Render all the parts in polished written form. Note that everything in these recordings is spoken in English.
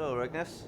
Hello, Regnes.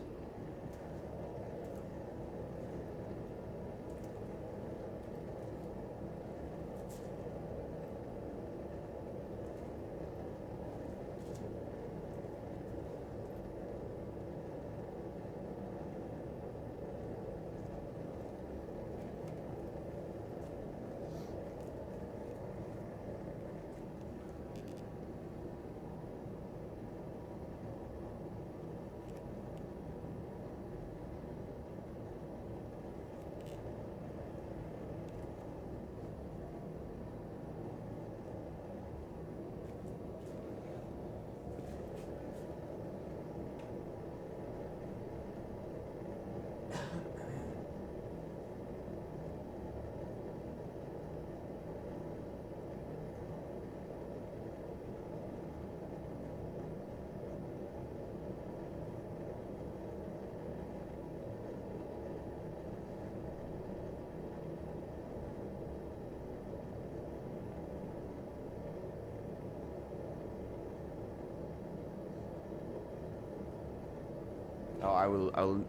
No,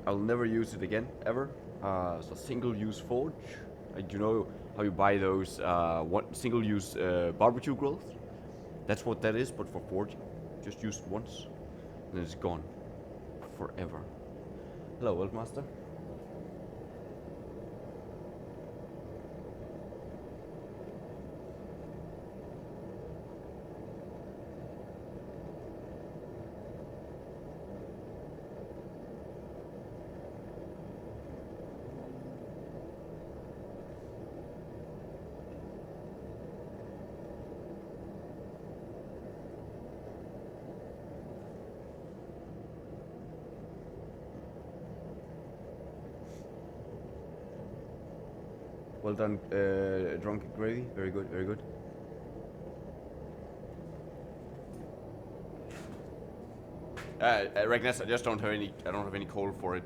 I'll never use it again, ever. It's a single-use forge. Like, you know how you buy those single-use barbecue grills? That's what that is, but for forging. Just use it once, and it's gone forever. Hello, Worldmaster. Well done, Drunken Gravy. Very good, very good. Ragnas, I just don't have any. I don't have any coal for it.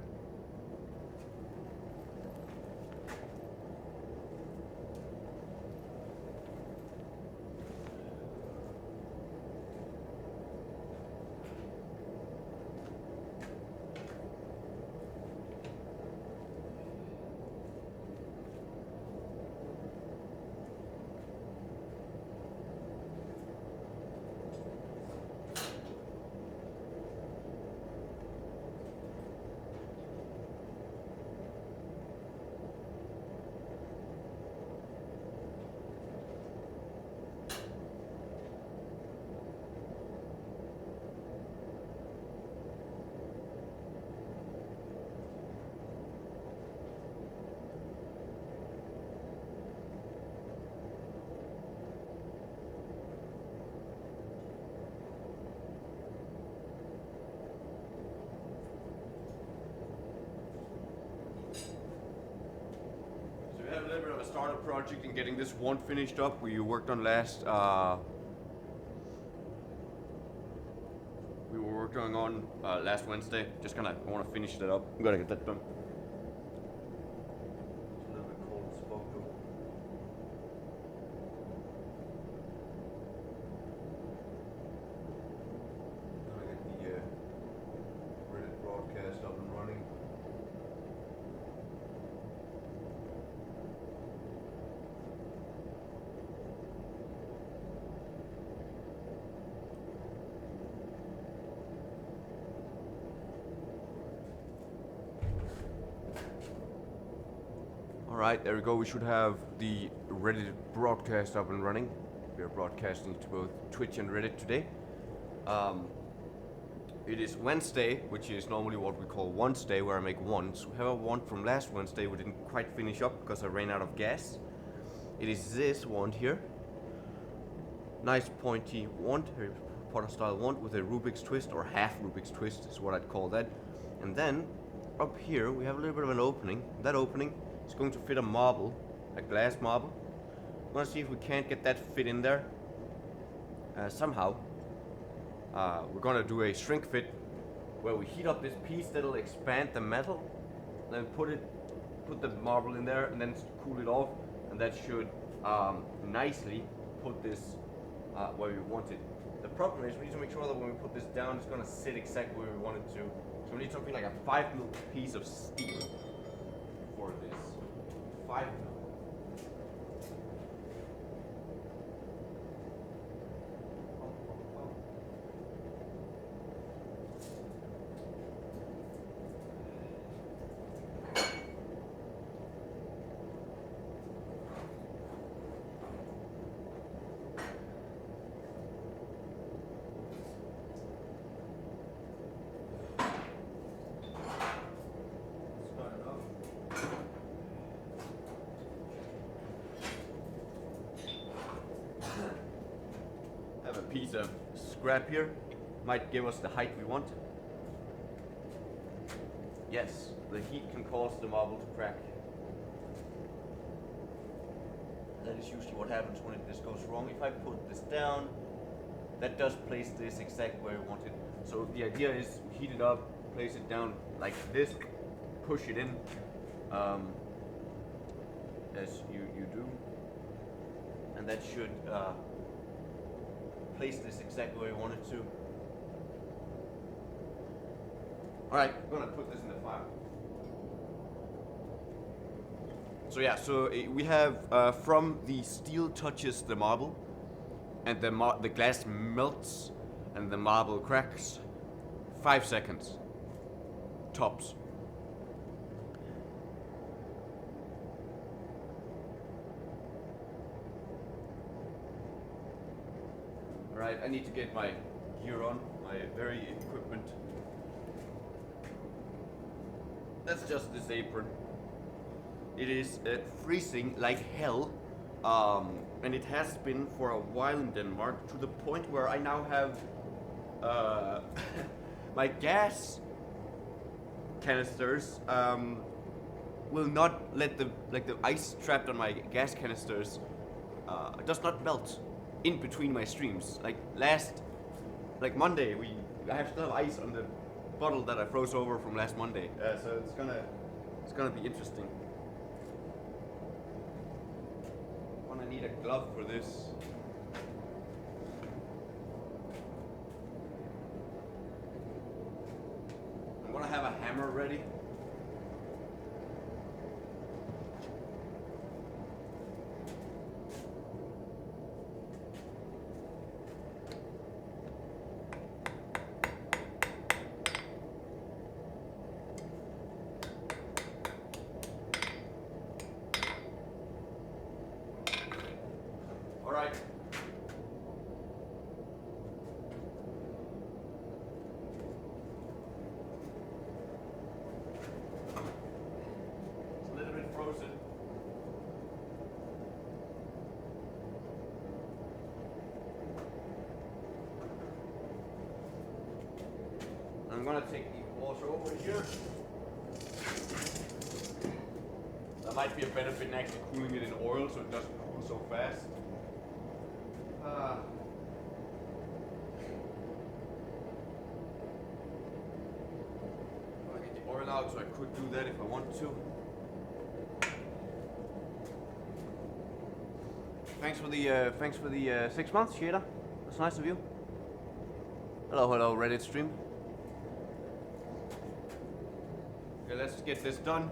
Startup project and getting this one finished up we worked on last last Wednesday. Just I want to finish that up. I'm gonna get that done. It's a little bit cold as fuck though. Gonna get the Reddit broadcast up and running. Alright, there we go. We should have the Reddit broadcast up and running. We are broadcasting to both Twitch and Reddit today. It is Wednesday, which is normally what we call Once Day, where I make wands. We have a wand from last Wednesday we didn't quite finish up because I ran out of gas. It is this wand here. Nice pointy wand, Potter style wand with a Rubik's twist, or half Rubik's twist is what I'd call that. And then up here we have a little bit of an opening. That opening is going to fit a marble, a glass marble. I'm gonna see if we can't get that fit in there somehow. We're gonna do a shrink fit where we heat up this piece that'll expand the metal, then put the marble in there, and then cool it off, and that should nicely put this where we want it. The problem is we need to make sure that when we put this down, it's gonna sit exactly where we want it to. So we need something like a 5mm piece of steel for this. 5mm. Have a piece of scrap here, might give us the height we want. Yes, the heat can cause the marble to crack. That is usually what happens when this goes wrong. If I put this down, that does place this exactly where we want it. So the idea is heat it up, place it down like this, push it in, as you do, and that should place this exactly where you want it to. Alright, I'm gonna put this in the fire. So yeah, so we have from the steel touches the marble, and the glass melts, and the marble cracks. 5 seconds, tops. Alright, I need to get my gear on, my very equipment. That's just this apron. It is freezing like hell, and it has been for a while in Denmark, to the point where I now have my gas canisters will not let the ice trapped on my gas canisters does not melt in between my streams. Like Monday, I still have ice on the bottle that I froze over from last Monday. So it's gonna be interesting. I'm gonna need a glove for this. I'm gonna have a hammer ready. Alright. It's a little bit frozen. I'm gonna take the water over here. There might be a benefit in actually cooling it in oil so it doesn't cool so fast. I'll get the oil out, so I could do that if I wanted to. Thanks for the 6 months, Shader. That's nice of you. Hello, Reddit stream. Okay, let's get this done.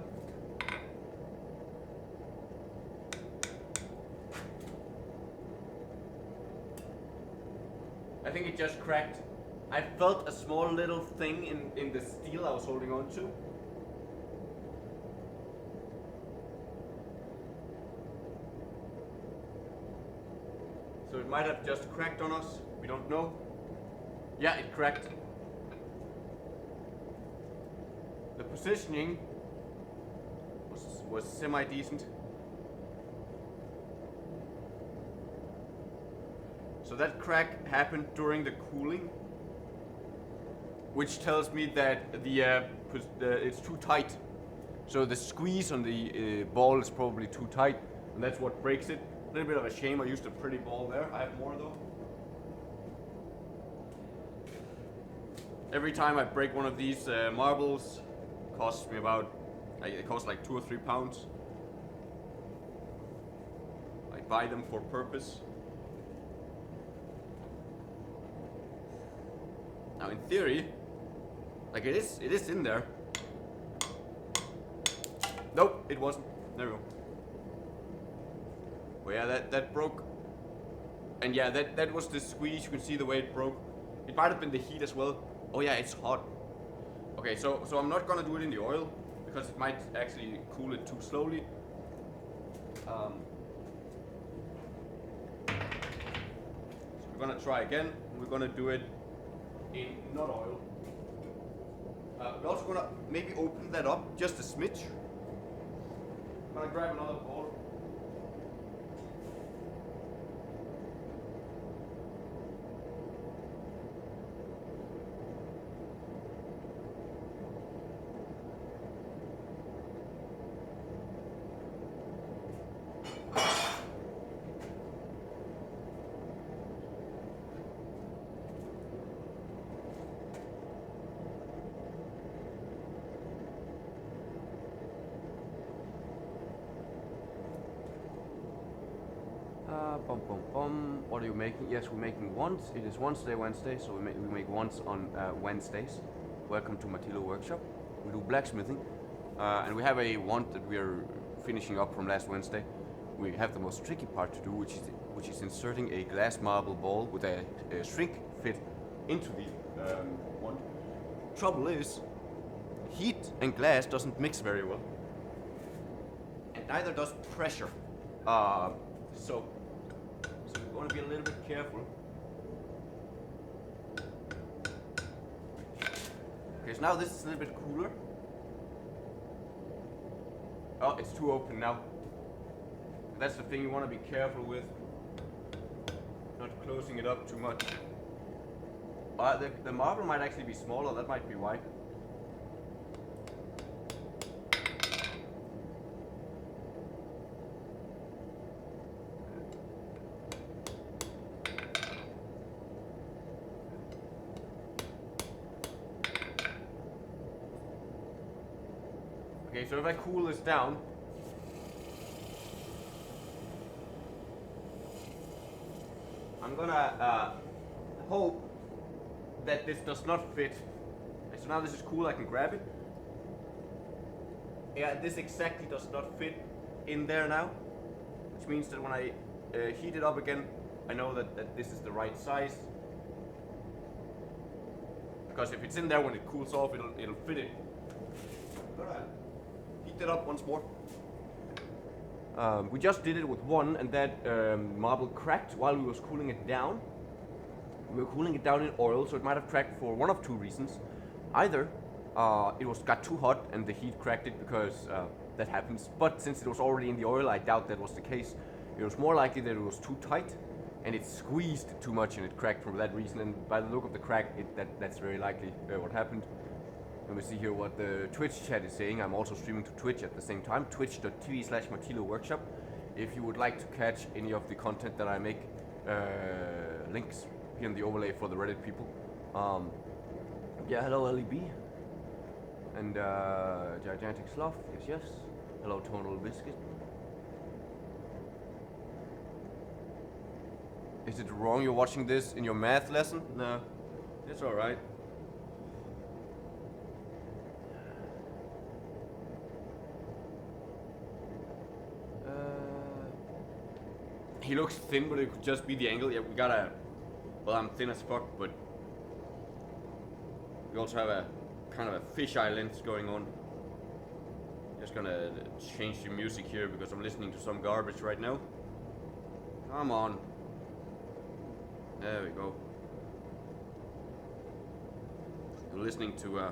I think it just cracked. I felt a small little thing in the steel I was holding on to. So it might have just cracked on us. We don't know. Yeah, it cracked. The positioning was semi-decent. So that crack happened during the cooling, which tells me that it's too tight. So the squeeze on the ball is probably too tight, and that's what breaks it. A little bit of a shame. I used a pretty ball there. I have more though. Every time I break one of these marbles, it costs me it costs like 2 or 3 pounds. I buy them for purpose. Now in theory, like it is in there. Nope, it wasn't. There we go. Well, yeah, that broke. And yeah, that was the squeeze. You can see the way it broke. It might have been the heat as well. Oh yeah, it's hot. Okay, so I'm not gonna do it in the oil because it might actually cool it too slowly. So we're gonna try again. We're gonna do it in not oil. We're also gonna maybe open that up just a smidge. I'm gonna grab another bowl. What are you making? Yes, we're making once. It is Wednesday, so we make once on Wednesdays. Welcome to Matilo Workshop. We do blacksmithing, and we have a wand that we are finishing up from last Wednesday. We have the most tricky part to do, which is inserting a glass marble ball with a shrink fit into the wand. Trouble is, heat and glass doesn't mix very well, and neither does pressure. So we want to be a little bit careful. Okay, so now this is a little bit cooler. Oh, it's too open now. That's the thing you want to be careful with. Not closing it up too much. The marble might actually be smaller, that might be why. Okay, so if I cool this down, I'm gonna hope that this does not fit. So now this is cool, I can grab it. Yeah, this exactly does not fit in there now, which means that when I heat it up again, I know that this is the right size. Because if it's in there when it cools off, it'll fit it. Alright. Heat it up once more. We just did it with one, and that marble cracked while we was cooling it down. We were cooling it down in oil, so it might have cracked for one of two reasons. Either it got too hot and the heat cracked it, because that happens. But since it was already in the oil, I doubt that was the case. It was more likely that it was too tight and it squeezed too much and it cracked for that reason. And by the look of the crack, that's very likely what happened. Let me see here what the Twitch chat is saying. I'm also streaming to Twitch at the same time, twitch.tv/Matilo Workshop. If you would like to catch any of the content that I make, links here in the overlay for the Reddit people. Yeah, hello LEB. And Gigantic Sloth, yes. Hello Tonal Biscuit. Is it wrong you're watching this in your math lesson? No, it's alright. He looks thin, but it could just be the angle. Yeah, we gotta... Well, I'm thin as fuck, but... We also have a kind of a fisheye lens going on. Just gonna change the music here because I'm listening to some garbage right now. Come on. There we go. You're listening to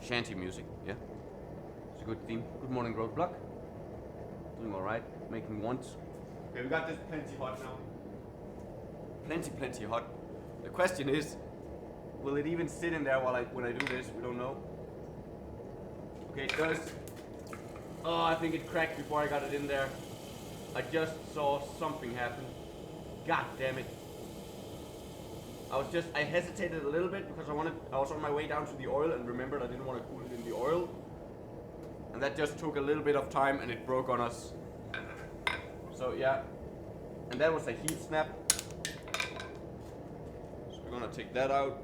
shanty music, yeah? It's a good theme. Good morning, Roadblock. Doing alright, making once. Okay, we got this plenty hot now. Plenty hot. The question is, will it even sit in there when I do this? We don't know. Okay, it does. Oh, I think it cracked before I got it in there. I just saw something happen. God damn it. I hesitated a little bit because I was on my way down to the oil and remembered I didn't want to cool it in the oil. And that just took a little bit of time and it broke on us. So yeah, and that was a heat snap. So we're gonna gonna take that out.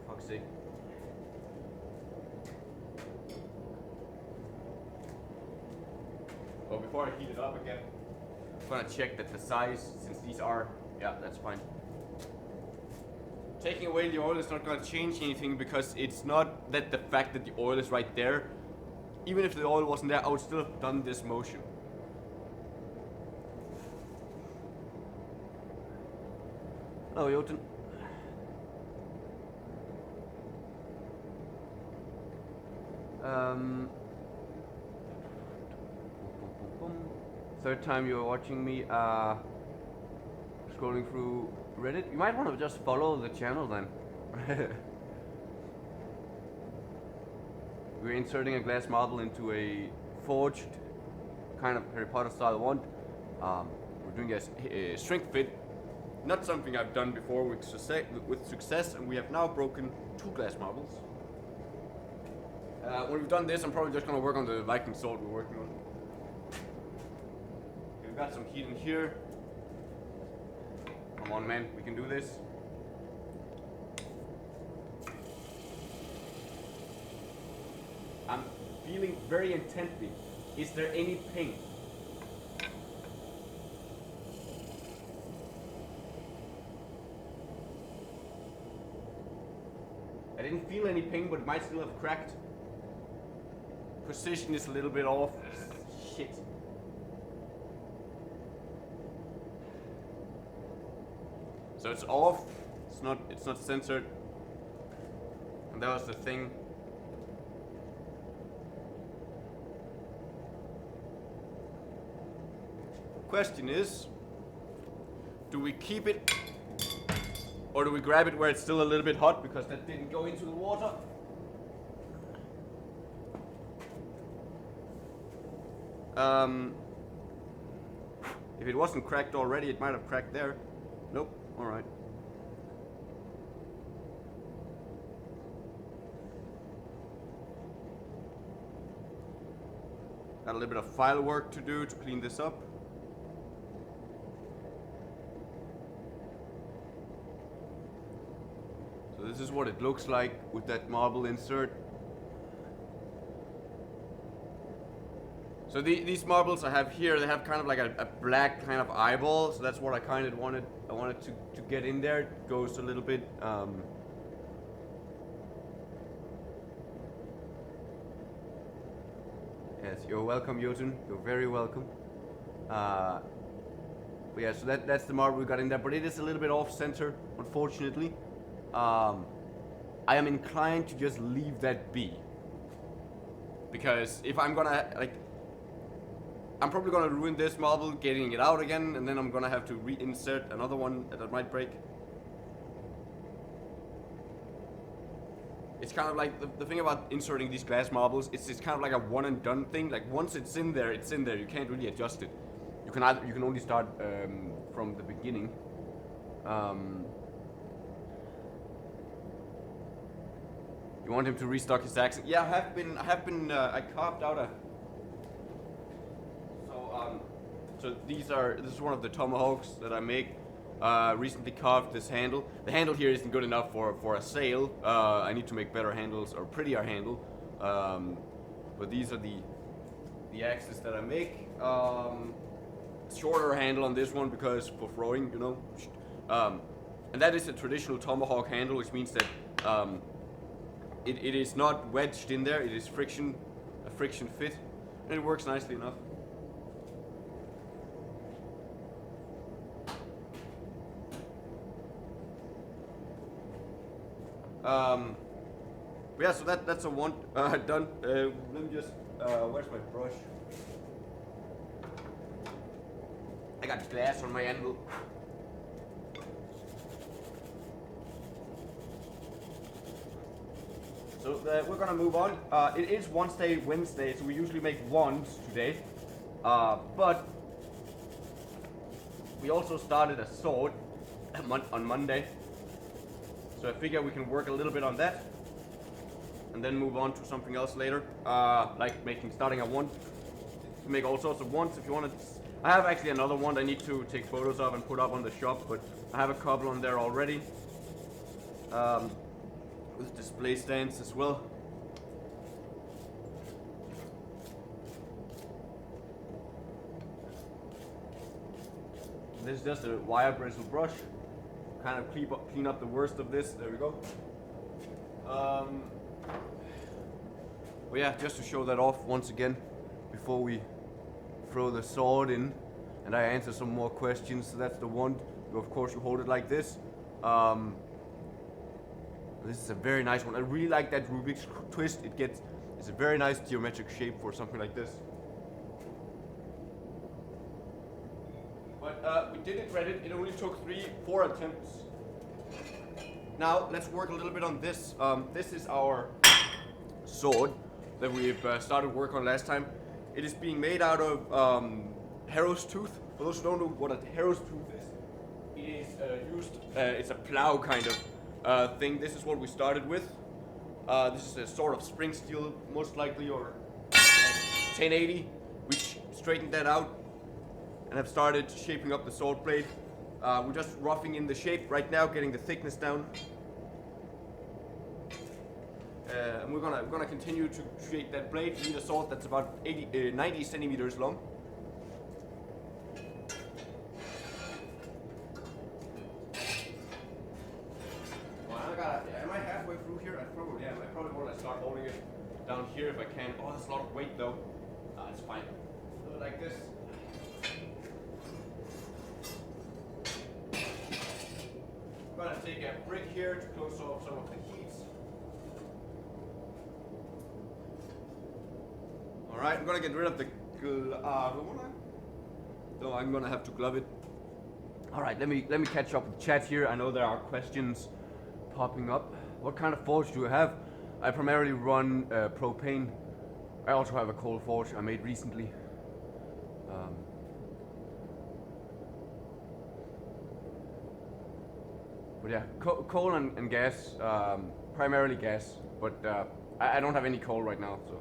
Fuck's sake. Well, before I heat it up again, I'm gonna check that the size, since these are, yeah, that's fine. Taking away the oil is not gonna change anything because it's not that the fact that the oil is right there. Even if the oil wasn't there, I would still have done this motion. Oh, Jotun. Third time you're watching me scrolling through Reddit. You might want to just follow the channel then. We're inserting a glass marble into a forged kind of Harry Potter style wand. We're doing a strength fit. Not something I've done before with success, and we have now broken 2 glass marbles. When we've done this, I'm probably just going to work on the Viking Sword we're working on. We've got some heat in here. Come on, man, we can do this. I'm feeling very intently. Is there any ping? I didn't feel any ping, but it might still have cracked. Position is a little bit off. Shit. So it's off. It's not censored. And that was the thing. Question is, do we keep it or do we grab it where it's still a little bit hot because that didn't go into the water? If it wasn't cracked already, it might have cracked there. Nope. All right. Got a little bit of file work to do to clean this up. So this is what it looks like with that marble insert. So these marbles I have here, they have kind of like a black kind of eyeball. So that's what I kind of wanted. I wanted to get in there. It goes a little bit. Yes, you're welcome, Jotun. You're very welcome. But yeah, so that's the marble we got in there, but it is a little bit off center, unfortunately. I am inclined to just leave that be, because if I'm gonna I'm probably gonna ruin this marble getting it out again, and then I'm gonna have to reinsert another one that might break. It's kind of like the thing about inserting these glass marbles. It's kind of like a one and done thing. Like once it's in there, it's in there. You can't really adjust it. You can only start from the beginning. You want him to restock his axe? Yeah, I have been. I carved out a. So this is one of the tomahawks that I make. Recently carved this handle. The handle here isn't good enough for a sail. I need to make better handles or prettier handle. But these are the axes that I make. Shorter handle on this one because for throwing, you know. And that is a traditional tomahawk handle, which means that it is not wedged in there. It is a friction fit, and it works nicely enough. But yeah, so that's a one done. Let me just where's my brush? I got glass on my anvil. So we're gonna move on. It is Wednesday, so we usually make wands today. But we also started a sword on Monday. So I figure we can work a little bit on that, and then move on to something else later, like starting a wand. To make all sorts of wands if you want to. I have actually another wand I need to take photos of and put up on the shop, but I have a couple on there already. With display stands as well. This is just a wire bristle brush. Kind of clean up the worst of this. There we go. Well, yeah, just to show that off once again before we throw the sword in and I answer some more questions. So that's the wand. Of course, you hold it like this. This is a very nice one. I really like that Rubik's twist. It's a very nice geometric shape for something like this. But we did it Reddit. It only took 4 attempts. Now let's work a little bit on this. This is our sword that we've started work on last time. It is being made out of harrow's tooth. For those who don't know what a harrow's tooth is, it is used. It's a plow kind of thing. This is what we started with. This is a sort of spring steel, most likely, or 1080. We straightened that out and have started shaping up the sword blade. We're just roughing in the shape right now, getting the thickness down. And we're gonna continue to create that blade. We need a sword that's about 90 centimeters long. Am I halfway through here? I probably am. I probably want to start holding it down here if I can. Oh, that's a lot of weight though. It's fine. Do it like this. I'm gonna take a brick here to close off some of the heat. Alright, I'm gonna get rid of the so I'm gonna have to glove it. Alright, let me catch up with chat here. I know there are questions popping up. What kind of forge do you have? I primarily run propane. I also have a coal forge I made recently. But yeah, coal and gas, primarily gas, but I don't have any coal right now, so.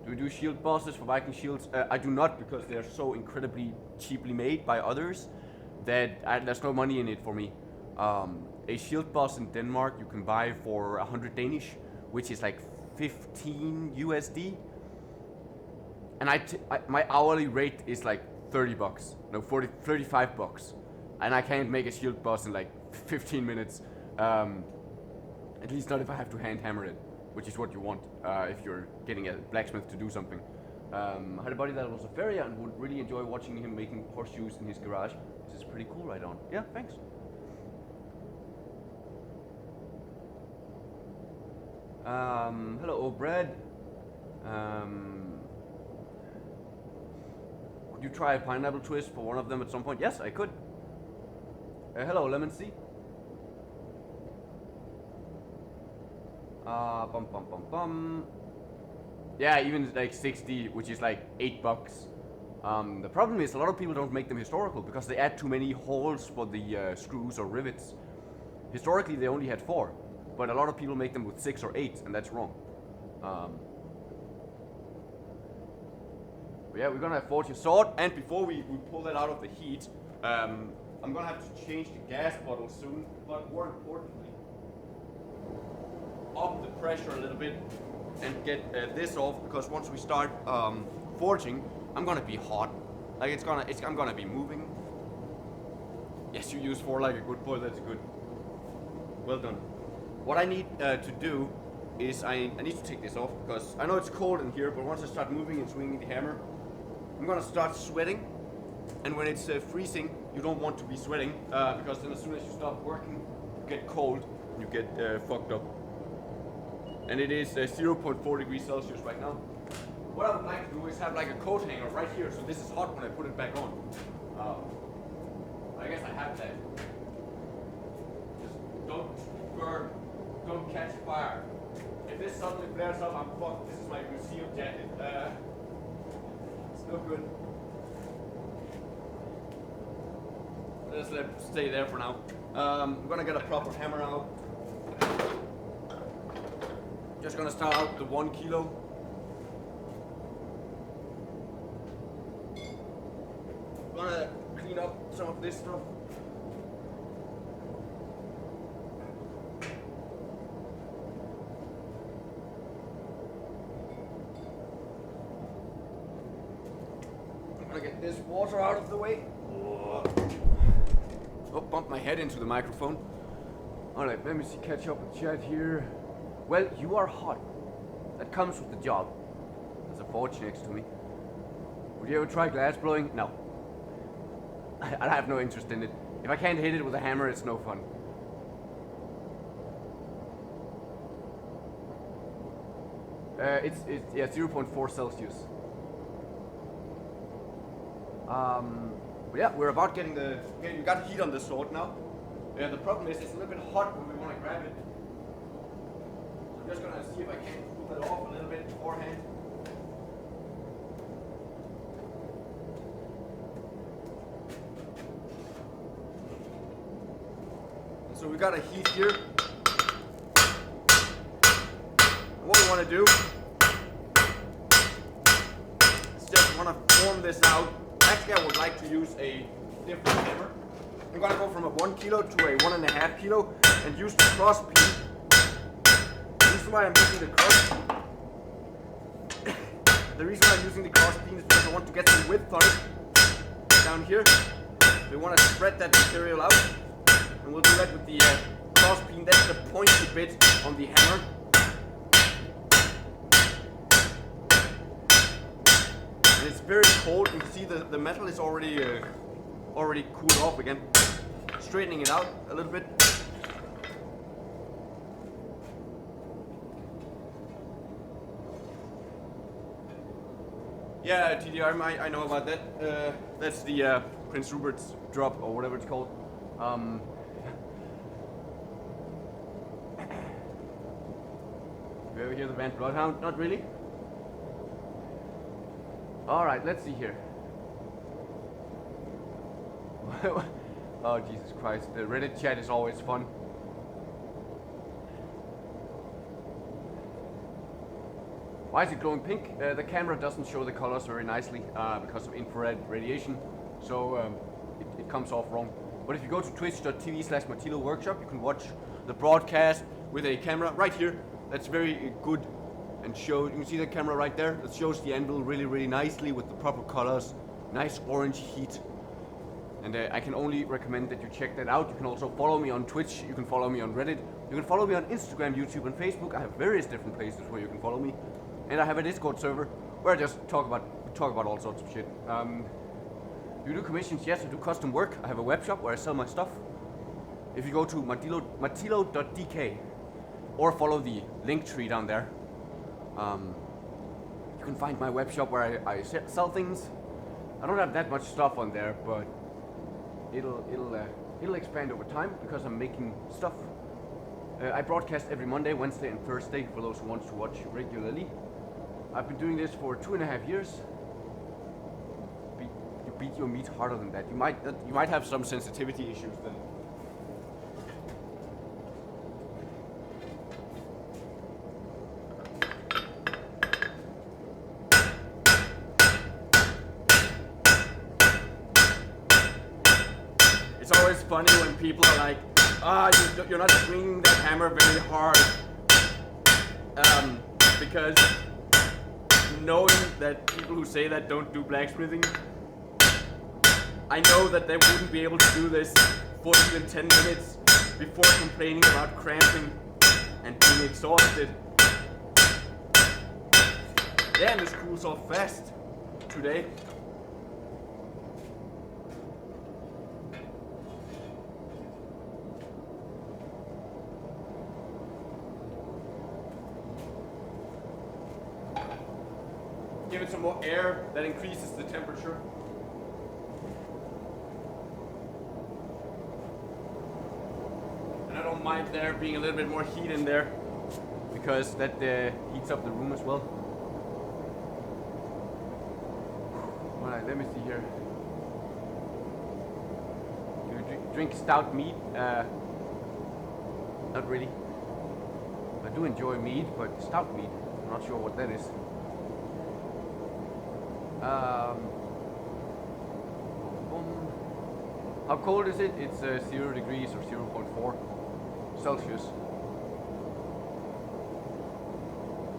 Do we do shield bosses for Viking shields? I do not, because they're so incredibly cheaply made by others that there's no money in it for me. A shield boss in Denmark you can buy for 100 Danish, which is like 15 USD. And my hourly rate is like 30 bucks, no 35 bucks. And I can't make a shield boss in like 15 minutes. At least not if I have to hand hammer it, which is what you want if you're getting a blacksmith to do something. I had a buddy that was a farrier and would really enjoy watching him making horseshoes in his garage. This is pretty cool, right on. Yeah, thanks. Hello, O'Brad. Could you try a pineapple twist for one of them at some point? Yes, I could. Hello, Lemon C. Yeah, even like 60, which is like 8 bucks. The problem is a lot of people don't make them historical because they add too many holes for the screws or rivets. Historically, they only had 4, but a lot of people make them with 6 or 8, and that's wrong. But yeah, we're gonna forge a sword, and before we pull that out of the heat, I'm gonna have to change the gas bottle soon, but more importantly, up the pressure a little bit and get this off, because once we start forging, I'm gonna be hot. Like I'm gonna be moving. Yes, you use 4 like a good boy. That's good. Well done. What I need to do is I need to take this off, because I know it's cold in here, but once I start moving and swinging the hammer, I'm gonna start sweating. And when it's freezing, you don't want to be sweating, because then as soon as you stop working, you get cold, and you get fucked up. And it is 0.4 degrees Celsius right now. What I would like to do is have like a coat hanger right here, so this is hot when I put it back on. I guess I have that. Just don't burn, don't catch fire. If this suddenly flares up, I'm fucked. This is my museum jacket. It's no good. Let's let it stay there for now. I'm gonna get a proper hammer out. Just gonna start out the 1 kilo. Gonna clean up some of this stuff. I'm gonna get this water out of the way. Oh, bumped my head into the microphone. Alright, let me see, catch up with chat here. Well, you are hot. That comes with the job. There's a forge next to me. Would you ever try glass blowing? No. I have no interest in it. If I can't hit it with a hammer, it's no fun. It's 0.4 Celsius. But yeah, we're about getting the. Okay, we got heat on the sword now. Yeah, the problem is it's a little bit hot when we want to grab it. So I'm just gonna see if I can cool it off a little bit beforehand. So we got a heat here. What we want to do is just want to form this out. Actually, I would like to use a different hammer. I'm gonna go from a 1 kilo to a 1.5 kilo and use the cross peen. The reason why I'm using the cross peen is because I want to get some width on it down here. We want to spread that material out, and we'll do that with the cross peen. That's the pointy bit on the hammer. And it's very cold. You can see the metal is already cooled off again. Straightening it out a little bit. Yeah, TDR, I know about that. That's the Prince Rupert's drop, or whatever it's called. You ever hear the band Bloodhound? Not really. Alright, let's see here. Oh, Jesus Christ. The Reddit chat is always fun. Why is it glowing pink? The camera doesn't show the colors very nicely because of infrared radiation. So it comes off wrong. But if you go to twitch.tv/MartilloWorkshop, you can watch the broadcast with a camera right here. That's very good. And you can see the camera right there. That shows the anvil really nicely with the proper colors. Nice orange heat. And I can only recommend that you check that out. You can also follow me on Twitch. You can follow me on Reddit. You can follow me on Instagram, YouTube, and Facebook. I have various different places where you can follow me. And I have a Discord server where I just talk about all sorts of shit. You do commissions? Yes, I do custom work. I have a web shop where I sell my stuff. If you go to martillo.dk or follow the link tree down there, you can find my web shop where I sell things. I don't have that much stuff on there, but it'll expand over time because I'm making stuff. I broadcast every Monday, Wednesday, and Thursday for those who want to watch regularly. I've been doing this for 2.5 years. You beat your meat harder than that. You might have some sensitivity issues then. It's always funny when people are like, you're not swinging that hammer very hard. Because knowing that people who say that don't do blacksmithing, I know that they wouldn't be able to do this for even 10 minutes before complaining about cramping and being exhausted. Damn, this cools off fast today. Give it some more air, that increases the temperature. And I don't mind there being a little bit more heat in there, because that heats up the room as well. Alright, let me see here. drink stout mead. Not really. I do enjoy mead, but stout mead. I'm not sure what that is. How cold is it? It's 0 degrees or 0.4 Celsius.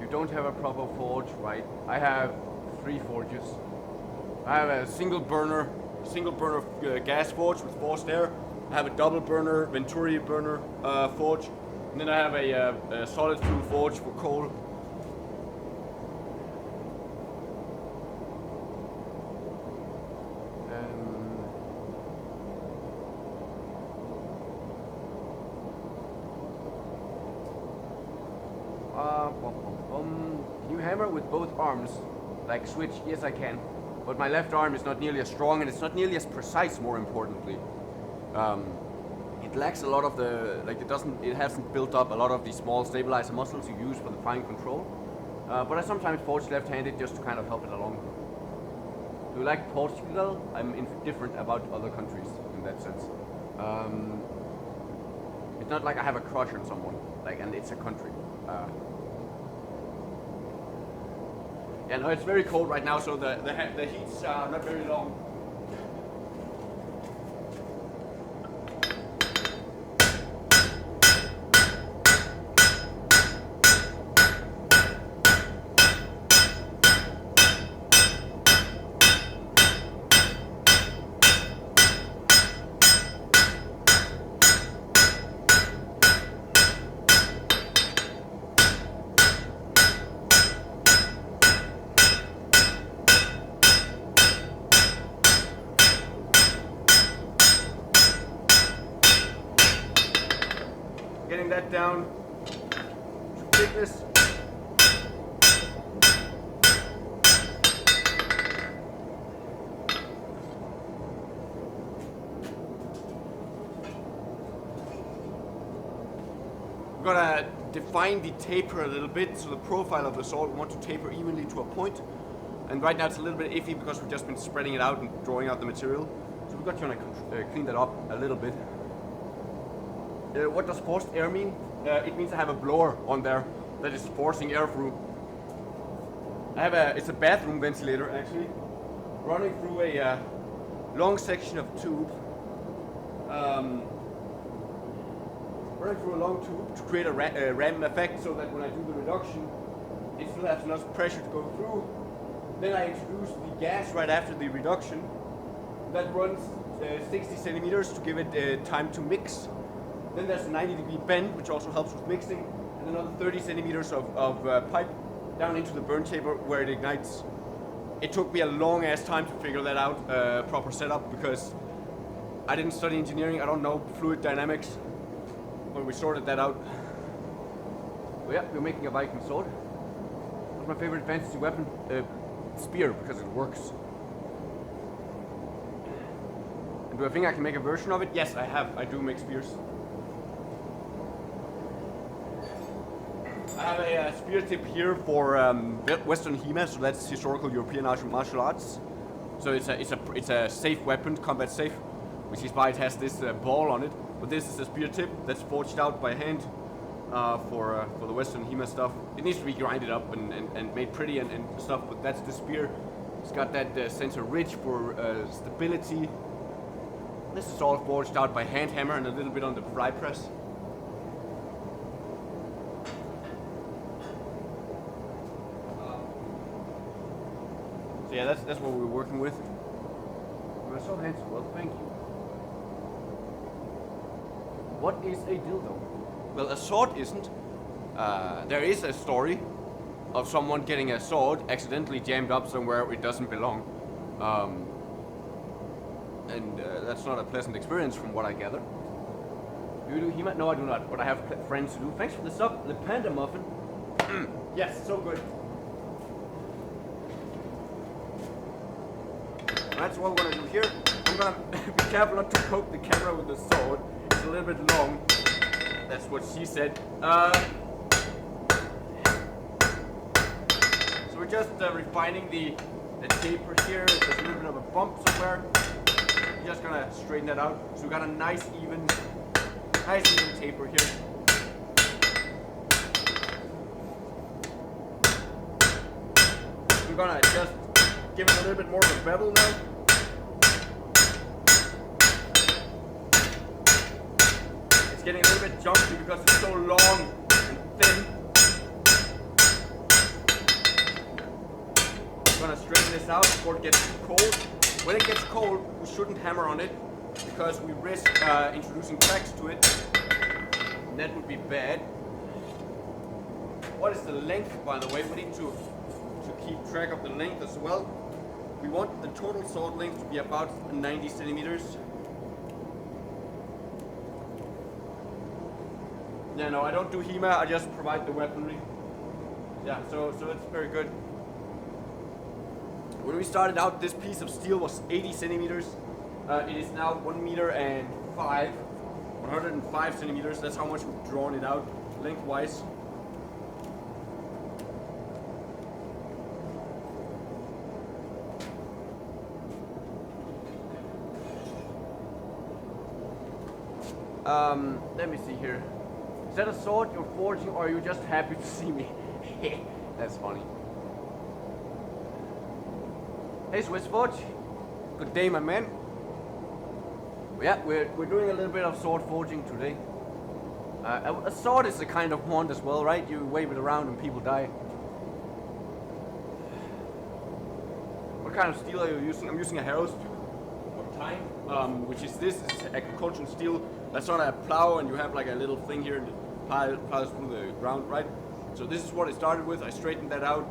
You don't have a proper forge, right? I have 3 forges. I have a single burner gas forge with forced air. I have a double burner Venturi burner forge, and then I have a solid fuel forge for coal. Can you hammer with both arms, like switch? Yes, I can. But my left arm is not nearly as strong, and it's not nearly as precise. More importantly, it lacks a lot of the it hasn't built up a lot of the small stabilizer muscles you use for the fine control. But I sometimes forge left-handed just to kind of help it along. Do you like Portugal? I'm indifferent about other countries in that sense. It's not like I have a crush on someone, and it's a country. Yeah, no, it's very cold right now, so the heat's not very long. Getting that down to thickness. We're gonna define the taper a little bit, so the profile of the sword we want to taper evenly to a point. And right now it's a little bit iffy because we've just been spreading it out and drawing out the material. So we've got to clean that up a little bit. What does forced air mean? It means I have a blower on there that is forcing air through. It's a bathroom ventilator actually, running through a long section of tube. Running through a long tube to create a ram effect so that when I do the reduction, it still has enough pressure to go through. Then I introduce the gas right after the reduction. That runs 60 centimeters to give it time to mix. Then there's a 90-degree bend, which also helps with mixing, and another 30 centimeters of pipe down into the burn chamber where it ignites. It took me a long ass time to figure that out, proper setup, because I didn't study engineering, I don't know fluid dynamics, but we sorted that out. So yeah, we're making a Viking Sword. What's my favorite fantasy weapon? Spear, because it works. And do I think I can make a version of it? Yes, I do make spears. I have a spear tip here for Western HEMA, so that's historical European martial arts. So it's a safe weapon, combat safe, which is why it has this ball on it. But this is a spear tip that's forged out by hand for the Western HEMA stuff. It needs to be grinded up and made pretty and stuff, but that's the spear. It's got that center ridge for stability. This is all forged out by hand hammer and a little bit on the fry press. So yeah, that's what we're working with. You're so handsome. Well, thank you. What is a dildo? Well, a sword isn't. There is a story of someone getting a sword accidentally jammed up somewhere it doesn't belong. And that's not a pleasant experience from what I gather. Do you do HEMA? No, I do not, but I have friends who do. Thanks for the sub, the panda muffin. Yes, so good. That's what we're gonna do here. I'm gonna be careful not to poke the camera with the sword. It's a little bit long. That's what she said. So we're just refining the taper here. There's a little bit of a bump somewhere. just gonna straighten that out. So we got a nice even taper here. We're gonna just give it a little bit more of a bevel now. It's getting a little bit jumpy because it's so long and thin. We're gonna straighten this out before it gets too cold. When it gets cold, we shouldn't hammer on it because we risk introducing cracks to it. And that would be bad. What is the length, by the way? We need to keep track of the length as well. We want the total sword length to be about 90 centimeters. Yeah, no, I don't do HEMA, I just provide the weaponry. Yeah, so it's very good. When we started out, this piece of steel was 80 centimeters. It is now 1 meter and 105 centimeters. That's how much we've drawn it out lengthwise. Let me see here. Is that a sword you're forging, or are you just happy to see me? That's funny. Hey, Swiss Forge. Good day, my man. Yeah, we're doing a little bit of sword forging today. A sword is a kind of wand as well, right? You wave it around and people die. What kind of steel are you using? I'm using a harrow of time, which is this. It's agricultural steel. That's on a plow, and you have like a little thing here and it piles through the ground, right? So this is what I started with. I straightened that out.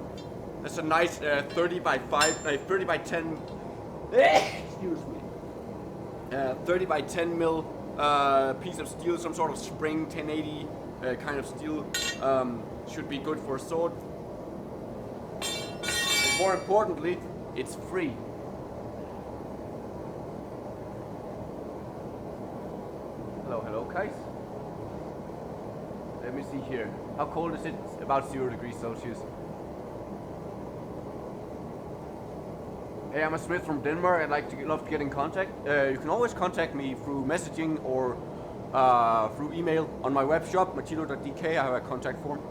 That's a nice 30 by 10. Excuse me. 30 by 10 mil piece of steel, some sort of spring 1080 kind of steel. Should be good for a sword. And more importantly, it's free. Hello, guys. Let me see here. How cold is it? It's about 0 degrees Celsius. Hey, I'm a smith from Denmark. I'd love to get in contact. You can always contact me through messaging or through email on my web shop, machilo.dk. I have a contact form.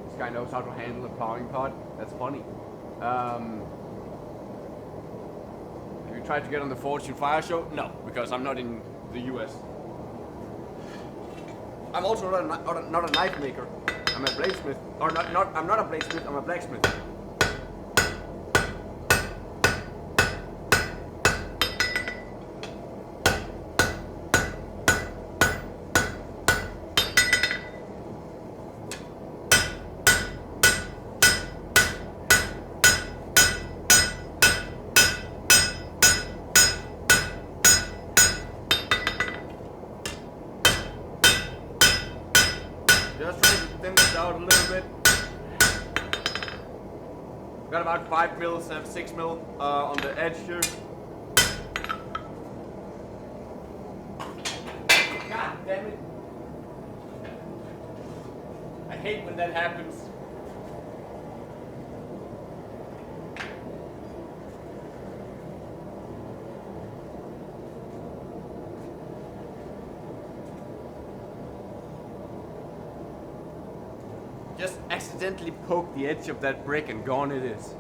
This guy knows how to handle a plowing pod. That's funny. Have you tried to get on the Fortune Fire Show? No, because I'm not in the US. I'm also not a knife maker. I'm a bladesmith. I'm not a bladesmith, I'm a blacksmith. Just trying to thin this out a little bit. Got about 5 mils, 6 mil on the edge here. God damn it. I hate when that happens. Just accidentally poke the edge of that brick and gone it is.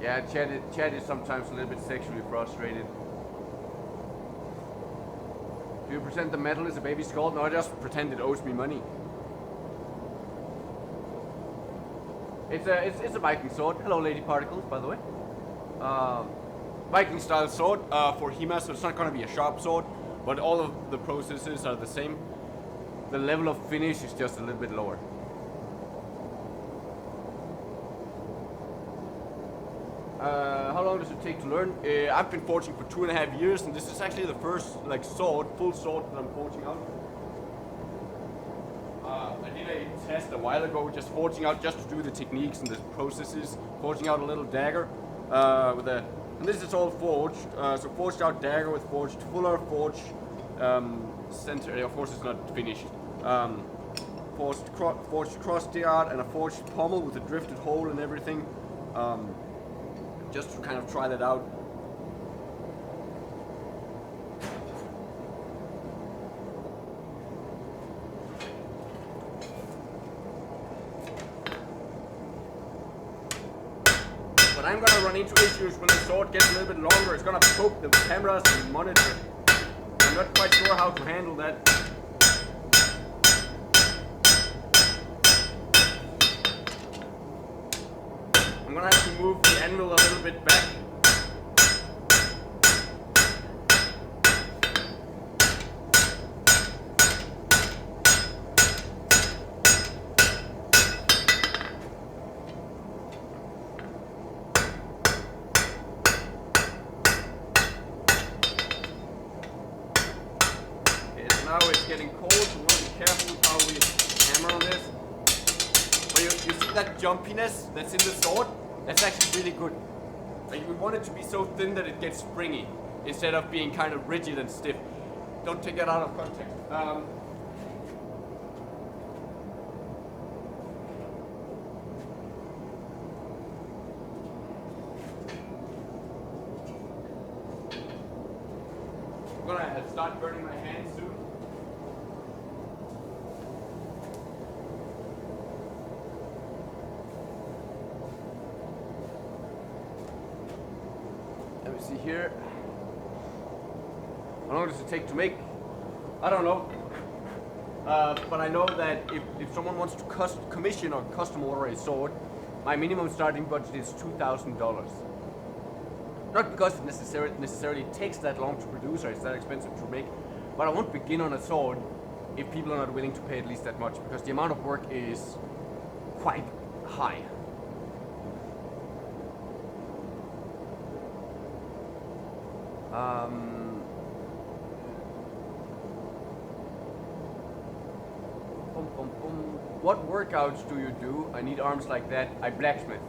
Yeah, Chad is sometimes a little bit sexually frustrated. Do you pretend the metal is a baby skull? No, I just pretend it owes me money. It's a Viking sword. Hello, Lady Particles, by the way. Viking style sword for HEMA, so it's not going to be a sharp sword, but all of the processes are the same. The level of finish is just a little bit lower. How long does it take to learn? I've been forging for 2.5 years, and this is actually the first full sword that I'm forging out. I did a test a while ago, just forging out just to do the techniques and the processes, forging out a little dagger. And this is all forged. So forged out dagger with forged fuller, forged center. Of course, it's not finished. Forged cross guard and a forged pommel with a drifted hole and everything. Just to kind of try that out. But I'm gonna run into issues when the sword gets a little bit longer. It's gonna poke the cameras and monitor. I'm not quite sure how to handle that. I'm gonna have to move the anvil a little bit back. Now it's getting cold, so we want to be careful with how we hammer on this. But you see that jumpiness that's in the sword? That's actually really good. Like, we want it to be so thin that it gets springy, instead of being kind of rigid and stiff. Don't take that out of context. I'm gonna start burning my hands soon. Let me see here. How long does it take to make? I don't know. But I know that if someone wants to commission or custom order a sword, my minimum starting budget is $2,000. Not because it necessarily takes that long to produce or it's that expensive to make, but I won't begin on a sword if people are not willing to pay at least that much, because the amount of work is quite high. What workouts do you do? I need arms like that. I blacksmith.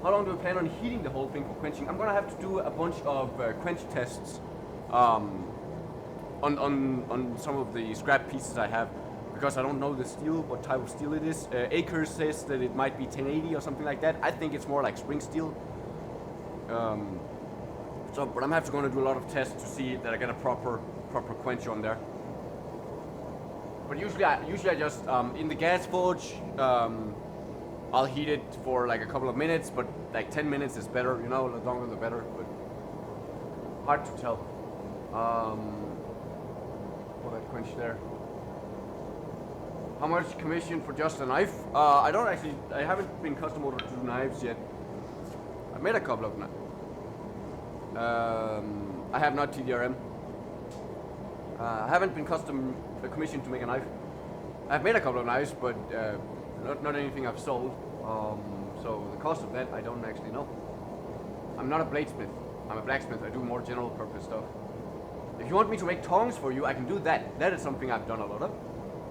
How long do we plan on heating the whole thing for quenching? I'm gonna have to do a bunch of quench tests on some of the scrap pieces I have, because I don't know the steel, what type of steel it is. Acres says that it might be 1080 or something like that. I think it's more like spring steel. But I'm going to do a lot of tests to see that I get a proper quench on there. But usually I just in the gas forge, I'll heat it for like a couple of minutes, but like 10 minutes is better, you know, the longer the better, but hard to tell. Put that quench there. How much commission for just a knife? I haven't been custom ordered to do knives yet. I made a couple of knives. I have not TDRM. I haven't been custom commissioned to make a knife. I've made a couple of knives, but not anything I've sold. So the cost of that I don't actually know. I'm not a bladesmith. I'm a blacksmith. I do more general purpose stuff. If you want me to make tongs for you, I can do that. That is something I've done a lot of.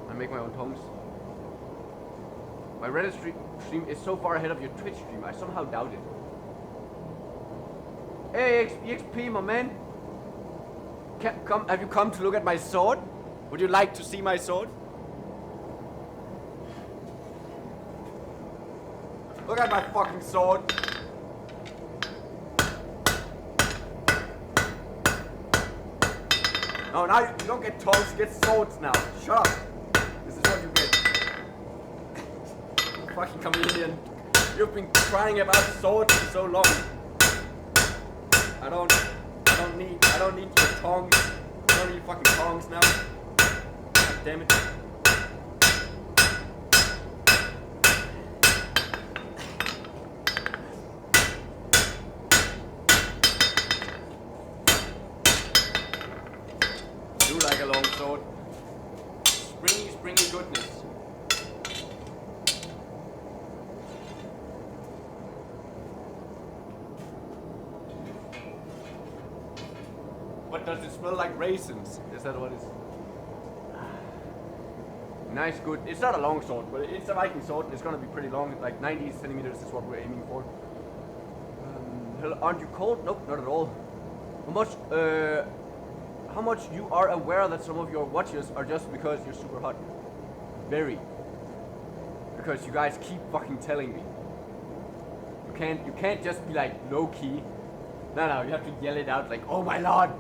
I make my own tongs. My Reddit stream is so far ahead of your Twitch stream. I somehow doubt it. Hey, EXP, my man. Have you come to look at my sword? Would you like to see my sword? Look at my fucking sword. No, now you don't get tongs, you get swords now. Shut up. This is what you get. Fucking chameleon. You've been crying about swords for so long. I don't need your tongs. I don't need fucking tongs now. God damn it. I do like a long sword. Springy goodness. But does it smell like raisins? Is that what it is? Nice, good. It's not a long sword, but it's a Viking sword. It's gonna be pretty long. Like 90 centimeters is what we're aiming for. Aren't you cold? Nope, not at all. How much you are aware that some of your watches are just because you're super hot? Very. Because you guys keep fucking telling me. You can't just be like low key. No, you have to yell it out like, oh my lord.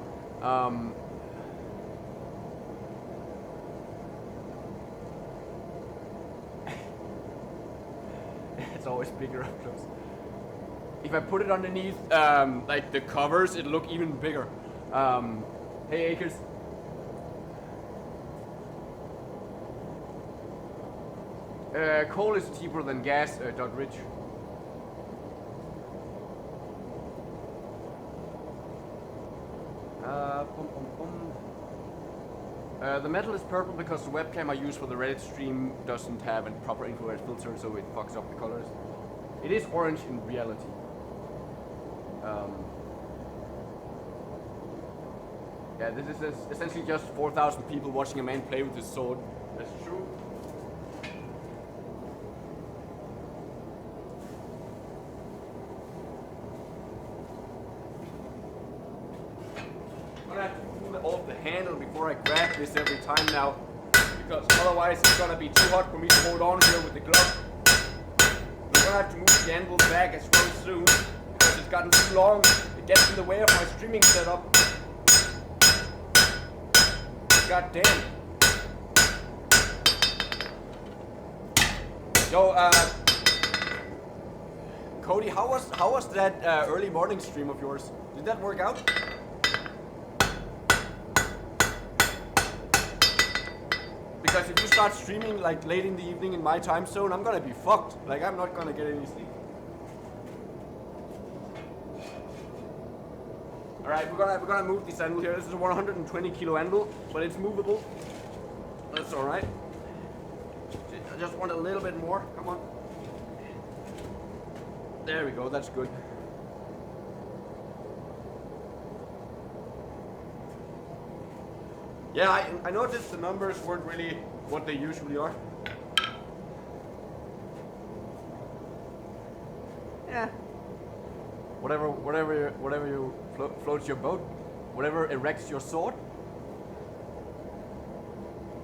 It's always bigger up close. If I put it underneath like the covers, it'll look even bigger. Hey Acres. Coal is cheaper than gas, Rich. The metal is purple because the webcam I use for the Reddit stream doesn't have a proper infrared filter, so it fucks up the colors. It is orange in reality. Yeah, this is essentially just 4,000 people watching a man play with his sword. That's true. I'm gonna have to pull off the handle before I grab this every time now, because otherwise it's gonna be too hot for me to hold on here with the glove. I'm gonna have to move the anvil back as well soon, because it's gotten too long. It gets in the way of my streaming setup. God damn. Yo, Cody, how was that early morning stream of yours? Did that work out? Because if you start streaming like late in the evening in my time zone, I'm gonna be fucked. Like I'm not gonna get any sleep. Alright, we're gonna move this anvil here. This is a 120 kilo anvil, but it's movable. That's alright. I just want a little bit more. Come on. There we go, that's good. Yeah, I noticed the numbers weren't really what they usually are. Yeah. Whatever you floats your boat, whatever erects your sword.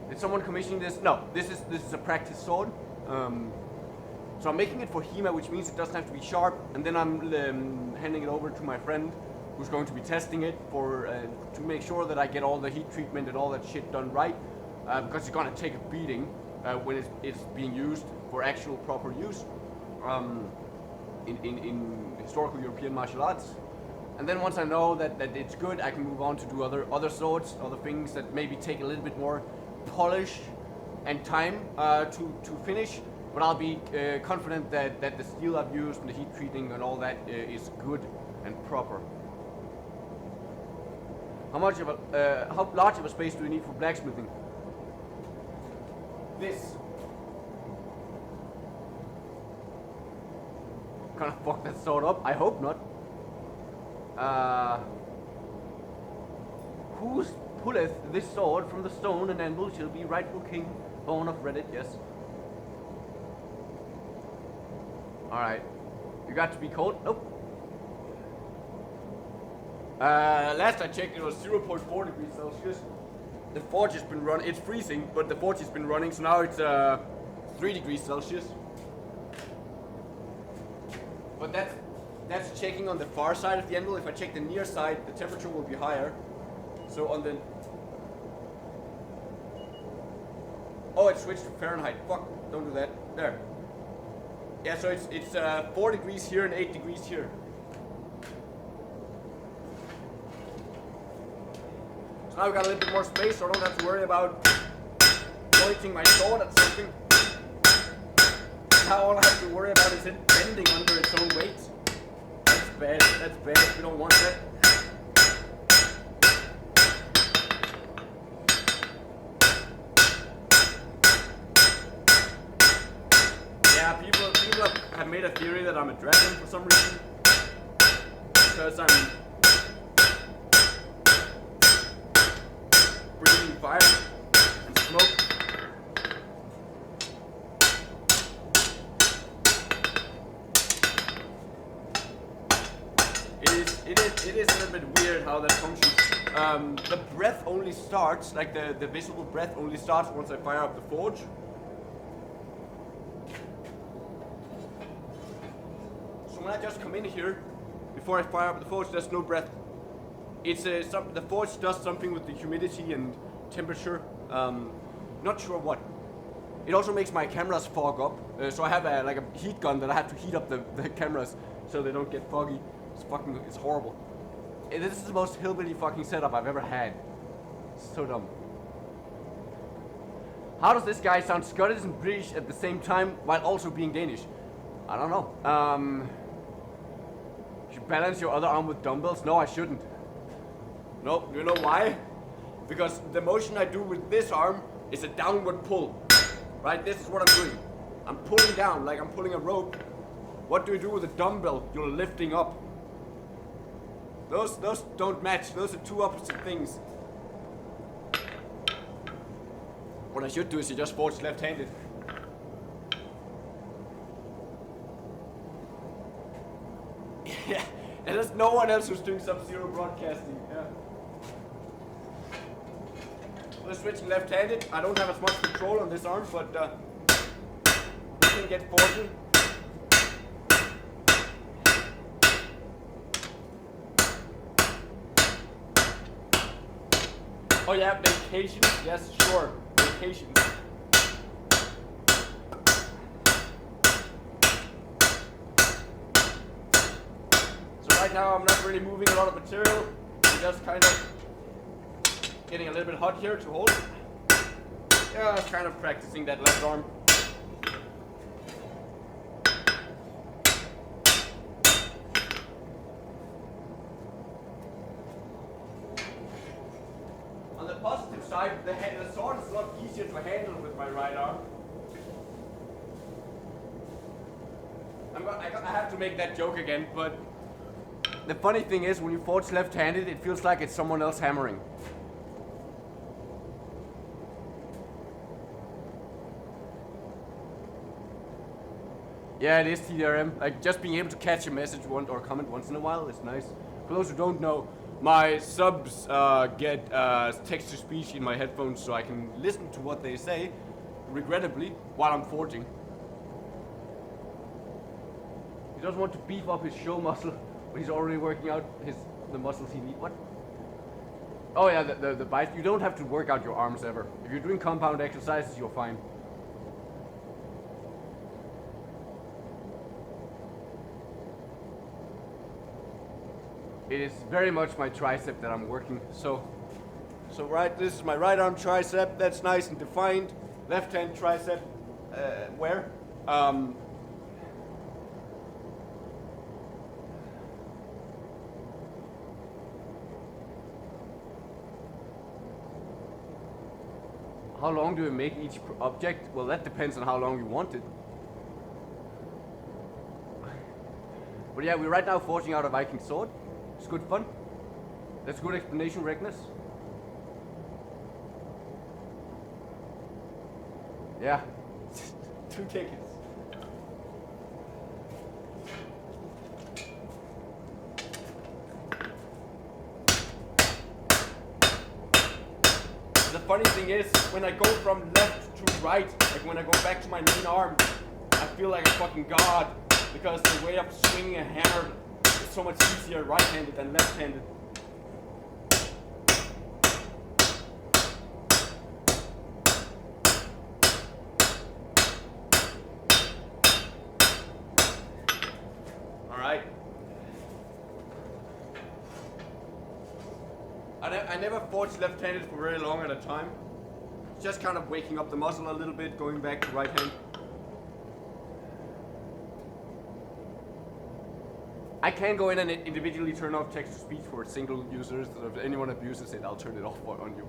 Did someone commission this? No, this is a practice sword. So I'm making it for HEMA, which means it doesn't have to be sharp, and then I'm handing it over to my friend, who's going to be testing it for to make sure that I get all the heat treatment and all that shit done right, because it's gonna take a beating when it's being used for actual proper use. In historical European martial arts, and then once I know that it's good, I can move on to do other swords, other things that maybe take a little bit more polish and time to finish. But I'll be confident that the steel I've used and the heat treating and all that is good and proper. How large of a space do you need for blacksmithing? This. Gonna fuck that sword up? I hope not. Whose pulleth this sword from the stone and anvil shall be rightful king, born of Reddit, yes. Alright. You got to be cold? Nope. Last I checked it was 0.4 degrees Celsius. The forge has been running, it's freezing, but the forge has been running, so now it's 3 degrees Celsius. But that's checking on the far side of the anvil. If I check the near side, the temperature will be higher. So on the... Oh, it switched to Fahrenheit. Fuck, don't do that. There. Yeah, so it's 4 degrees here and 8 degrees here. So now we've got a little bit more space, so I don't have to worry about pointing my sword at something. Now all I have to worry about is it bending under its own weight. That's bad, we don't want that. Yeah, people have made a theory that I'm a dragon for some reason. Because I'm breathing fire and smoke. It is a little bit weird how that functions. The breath only starts, like the visible breath only starts once I fire up the forge. So when I just come in here, before I fire up the forge, there's no breath. It's the forge does something with the humidity and temperature. Not sure what. It also makes my cameras fog up. So I have like a heat gun that I have to heat up the cameras so they don't get foggy. It's horrible. This is the most hillbilly fucking setup I've ever had. It's so dumb. How does this guy sound Scottish and British at the same time while also being Danish? I don't know. You should balance your other arm with dumbbells? No, I shouldn't. No, you know why? Because the motion I do with this arm is a downward pull. Right? This is what I'm doing. I'm pulling down like I'm pulling a rope. What do you do with a dumbbell? You're lifting up. Those don't match. Those are two opposite things. What I should do is you just forge left-handed. Yeah, and there's no one else who's doing Sub-Zero broadcasting. Yeah. We're switching left-handed. I don't have as much control on this arm, but we can get forging. Oh yeah, vacations? Yes, sure. Vacations. So right now I'm not really moving a lot of material. I'm just kind of getting a little bit hot here to hold. Yeah, I was kind of practicing that left arm. On the positive side, the sword is a lot easier to handle with my right arm. I have to make that joke again, but the funny thing is, when you forge left-handed, it feels like it's someone else hammering. Yeah, it is TDRM. Like, just being able to catch a message or comment once in a while is nice. For those who don't know, my subs get text-to-speech in my headphones so I can listen to what they say, regrettably, while I'm forging. He doesn't want to beef up his show muscle when he's already working out the muscles he needs. What? Oh yeah, the biceps. You don't have to work out your arms ever. If you're doing compound exercises, you're fine. It is very much my tricep that I'm working. So right, this is my right arm tricep. That's nice and defined. Left hand tricep, where? How long do we make each object? Well, that depends on how long you want it. But yeah, we're right now forging out a Viking Sword. It's good fun. That's good explanation, Regnus. Yeah. 2 tickets. The funny thing is, when I go from left to right, like when I go back to my main arm, I feel like a fucking god, because the way of swinging a hammer is so much easier right-handed than left-handed. Alright. I never forged left-handed for very long at a time. Just kind of waking up the muscle a little bit, going back to right hand. I can go in and individually turn off text-to-speech for single users. So if anyone abuses it, I'll turn it off on you.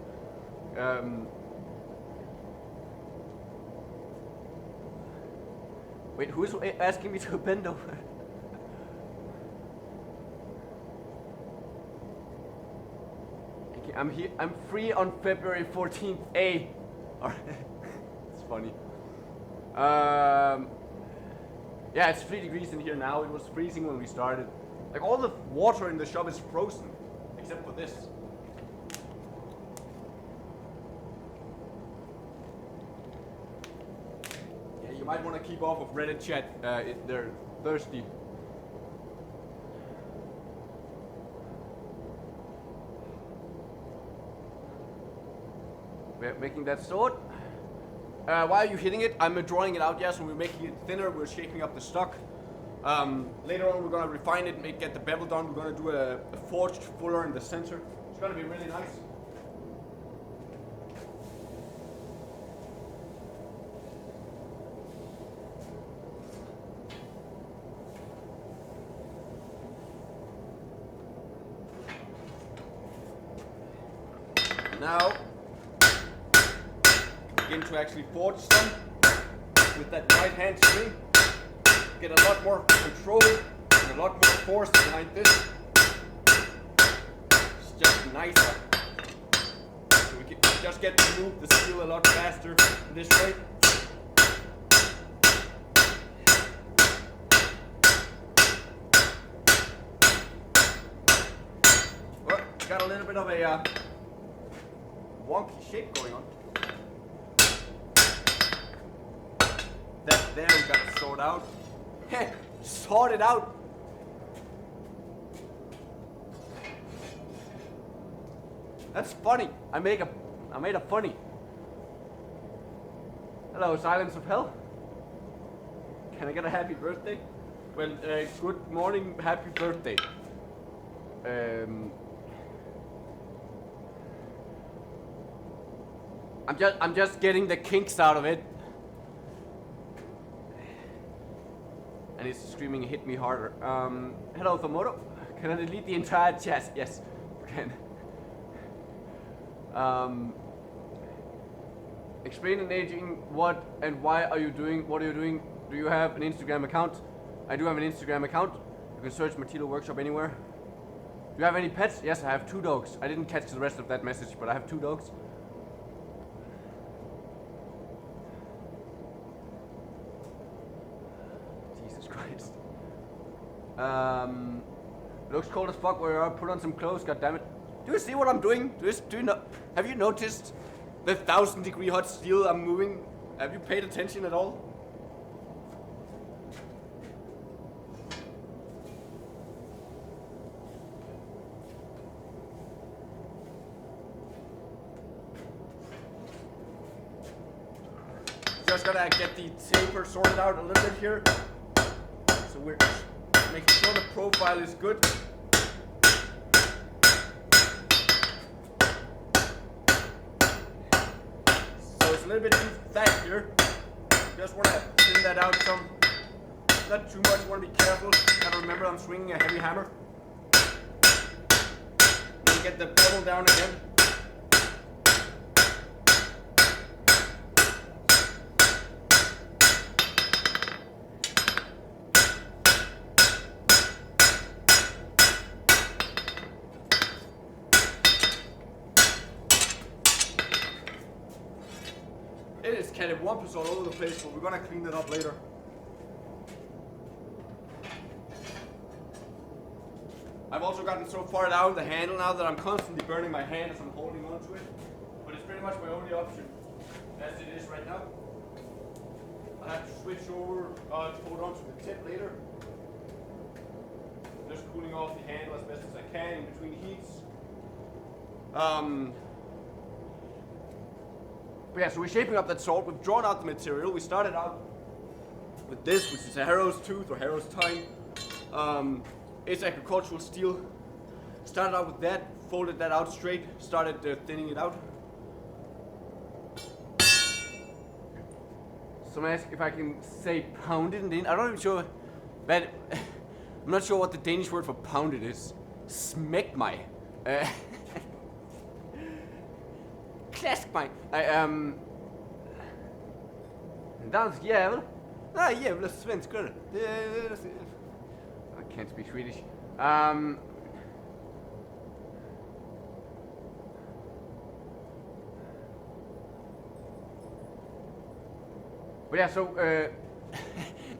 Wait, who's asking me to bend over? I'm here. I'm free on February 14th. A. It's funny. Yeah, it's 3 degrees in here now. It was freezing when we started. Like all the water in the shop is frozen, except for this. Yeah, you might want to keep off of Reddit chat. They're thirsty. We're making that sword. Why are you hitting it? I'm drawing it out, yeah, so we're making it thinner, we're shaping up the stock. Later on we're gonna refine it, get the bevel done, we're gonna do a forged fuller in the center. It's gonna be really nice. Now, begin to actually forge some with that right hand swing. Get a lot more control and a lot more force behind this. It's just nicer. So we can just get to move the steel a lot faster this way. Well, got a little bit of a wonky shape going on. That there we gotta sort out. Sort it out. That's funny. I made a funny. Hello, Silence of Hell. Can I get a happy birthday? Well, good morning, happy birthday. I'm just getting the kinks out of it. And it's screaming, hit me harder. Hello, Tomoto. Can I delete the entire chat? Yes, you can. Explain in aging what and why are you doing? What are you doing? Do you have an Instagram account? I do have an Instagram account. You can search Martilo Workshop anywhere. Do you have any pets? Yes, I have 2 dogs. I didn't catch the rest of that message, but I have 2 dogs. Jesus Christ. Looks cold as fuck where you are. Put on some clothes, goddammit. Do you see what I'm doing? Have you noticed the 1,000-degree hot steel I'm moving? Have you paid attention at all? Just gotta get the taper sorted out a little bit here. So we're making sure the profile is good. So it's a little bit too fat here. Just wanna thin that out some. Not too much, wanna be careful. Gotta remember I'm swinging a heavy hammer. Then get the bevel down again. It is kind of wampus all over the place, but we're gonna clean it up later. I've also gotten so far down the handle now that I'm constantly burning my hand as I'm holding onto it. But it's pretty much my only option, as it is right now. I have to switch over to hold onto the tip later. Just cooling off the handle as best as I can in between heats. But yeah, so we're shaping up that sword. We've drawn out the material. We started out with this, which is a harrow's tooth or harrow's tine. It's agricultural steel. Started out with that, folded that out straight, started thinning it out. Someone asked if I can say pounded in. I'm not even sure, but I'm not sure what the Danish word for pounded is. Smæk mig. Klask mig. Dansk jävel. Nej, jävla svenskar. I can't speak Swedish. But yeah, so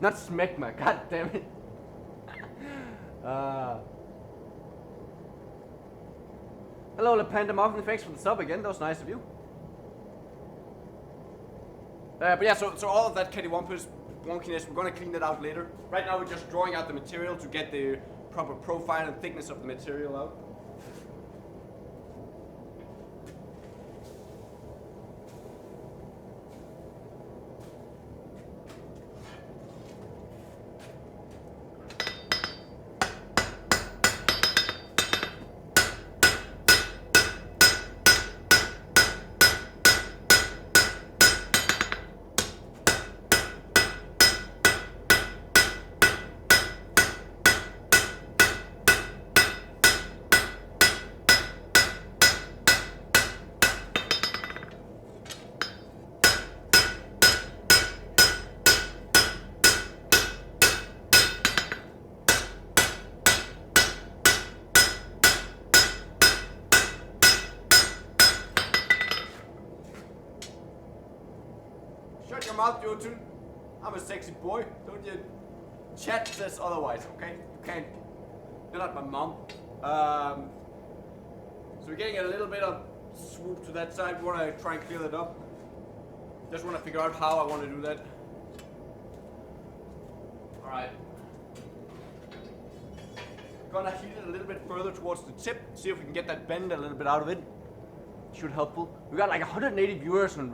not smæk mig. God damn it. Hello, Le Panda Muffin. Thanks for the sub again. That was nice of you. But yeah, so all of that cattywampus wonkiness, we're gonna clean that out later. Right now, we're just drawing out the material to get the proper profile and thickness of the material out. Shut your mouth, Jotun. I'm a sexy boy. Don't you? Chat says otherwise, okay? You can't. You're not my mom. So we're getting a little bit of swoop to that side. We want to try and clear that up. Just want to figure out how I want to do that. Alright. Gonna heat it a little bit further towards the tip. See if we can get that bend a little bit out of it. Should helpful. We got like 180 viewers on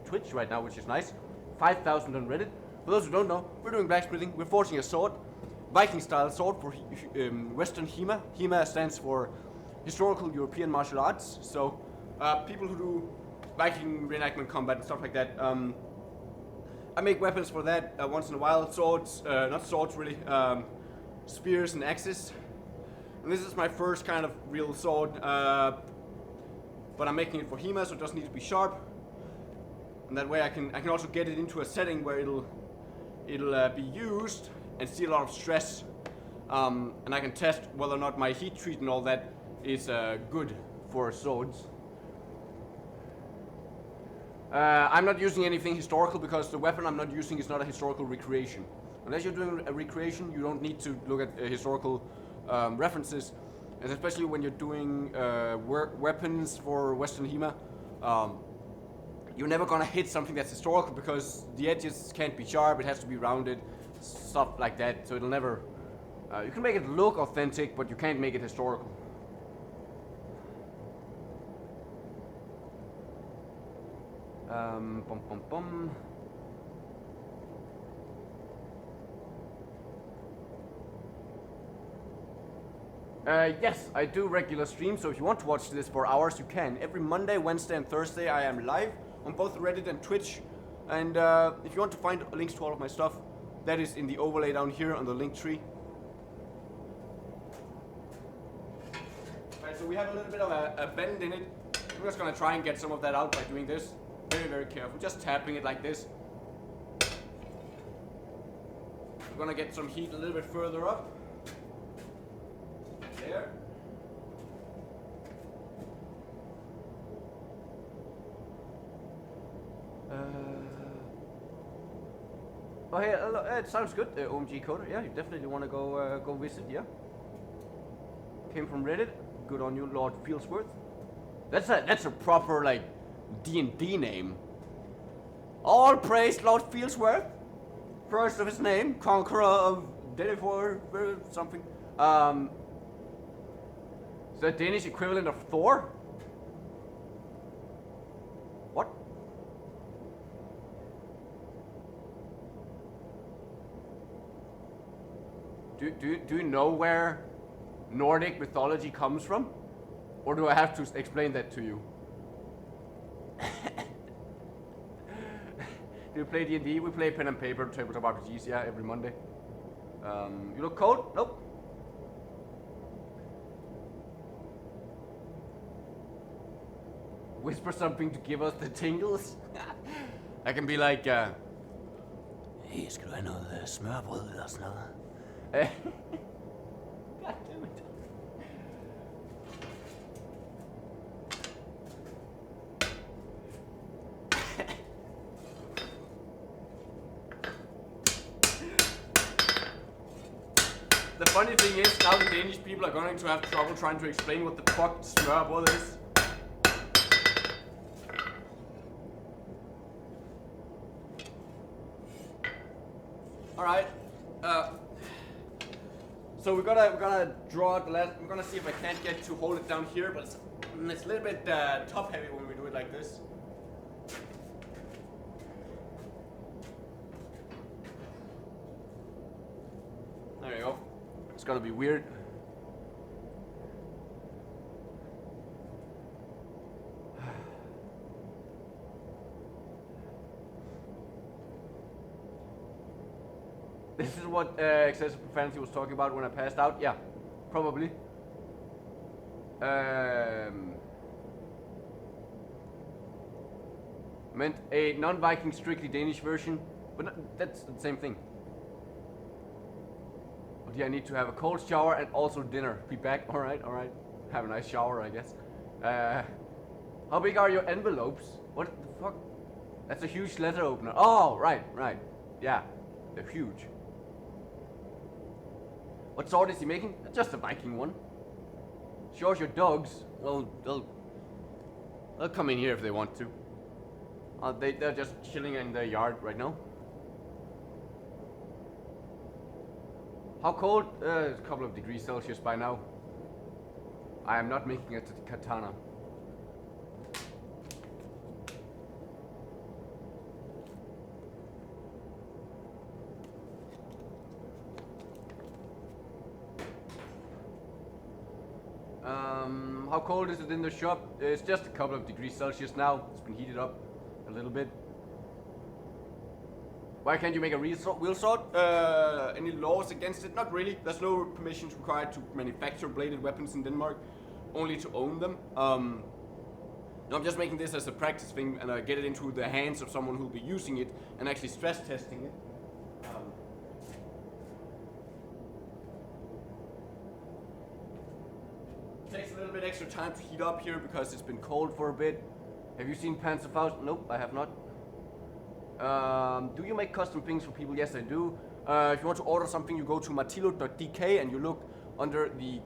Twitch right now, which is nice. 5,000 on Reddit. For those who don't know, we're doing blacksmithing. We're forging a sword, Viking style sword for Western HEMA. HEMA stands for Historical European Martial Arts. So people who do Viking reenactment combat and stuff like that. I make weapons for that once in a while. Swords, not swords really, spears and axes. And this is my first kind of real sword. But I'm making it for HEMA, so it doesn't need to be sharp. And that way I can also get it into a setting where it'll be used and see a lot of stress. And I can test whether or not my heat treat and all that is good for swords. I'm not using anything historical because the weapon I'm not using is not a historical recreation. Unless you're doing a recreation, you don't need to look at historical references. And especially when you're doing weapons for Western HEMA, you're never gonna hit something that's historical because the edges can't be sharp, it has to be rounded, stuff like that. So it'll never, you can make it look authentic, but you can't make it historical. Bum bum bum. Yes, I do regular streams, so if you want to watch this for hours, you can. Every Monday, Wednesday, and Thursday, I am live on both Reddit and Twitch. And if you want to find links to all of my stuff, that is in the overlay down here on the link tree. Alright, so we have a little bit of a bend in it. I'm just gonna try and get some of that out by doing this. Very, very careful. Just tapping it like this. We're gonna get some heat a little bit further up. There. Oh hey, it sounds good, OMG Coder. Yeah, you definitely want to go visit. Yeah. Came from Reddit. Good on you, Lord Fieldsworth. That's a proper like D&D name. All praise Lord Fieldsworth. First of his name, conqueror of Delifor something. Is that Danish equivalent of Thor? What? Do you know where Nordic mythology comes from? Or do I have to explain that to you? Do you play D&D? We play pen and paper, tabletop RPGs, yeah, every Monday. You look cold? Nope. Whisper something to give us the tingles. I can be like, hey, skal du have noget smørbrød eller sådan noget? God damn it. The funny thing is, now the Danish people are going to have trouble trying to explain what the fuck smørrebrød is. Alright. So we're gonna draw the last. I'm gonna see if I can't get to hold it down here, but it's a little bit top heavy when we do it like this. There you go. It's gonna be weird. This is what excessive profanity was talking about when I passed out. Yeah, probably. Meant a non-Viking, strictly Danish version, but that's the same thing. But yeah, I need to have a cold shower and also dinner. Be back. All right. Have a nice shower, I guess. How big are your envelopes? What the fuck? That's a huge letter opener. Oh, right. Yeah, they're huge. What sword is he making? Just a Viking one. Shows your dogs. Well, they'll come in here if they want to. They're just chilling in their yard right now. How cold? It's a couple of degrees Celsius by now. I am not making a katana. How cold is it in the shop? It's just a couple of degrees Celsius now. It's been heated up a little bit. Why can't you make a wheel sword? Any laws against it? Not really. There's no permissions required to manufacture bladed weapons in Denmark, only to own them. No, I'm just making this as a practice thing, and I get it into the hands of someone who'll be using it and actually stress testing it. Takes a little bit extra time to heat up here because it's been cold for a bit. Have you seen Panzerfaust? Nope, I have not. Do you make custom things for people? Yes, I do. If you want to order something, you go to matilo.dk and you look under the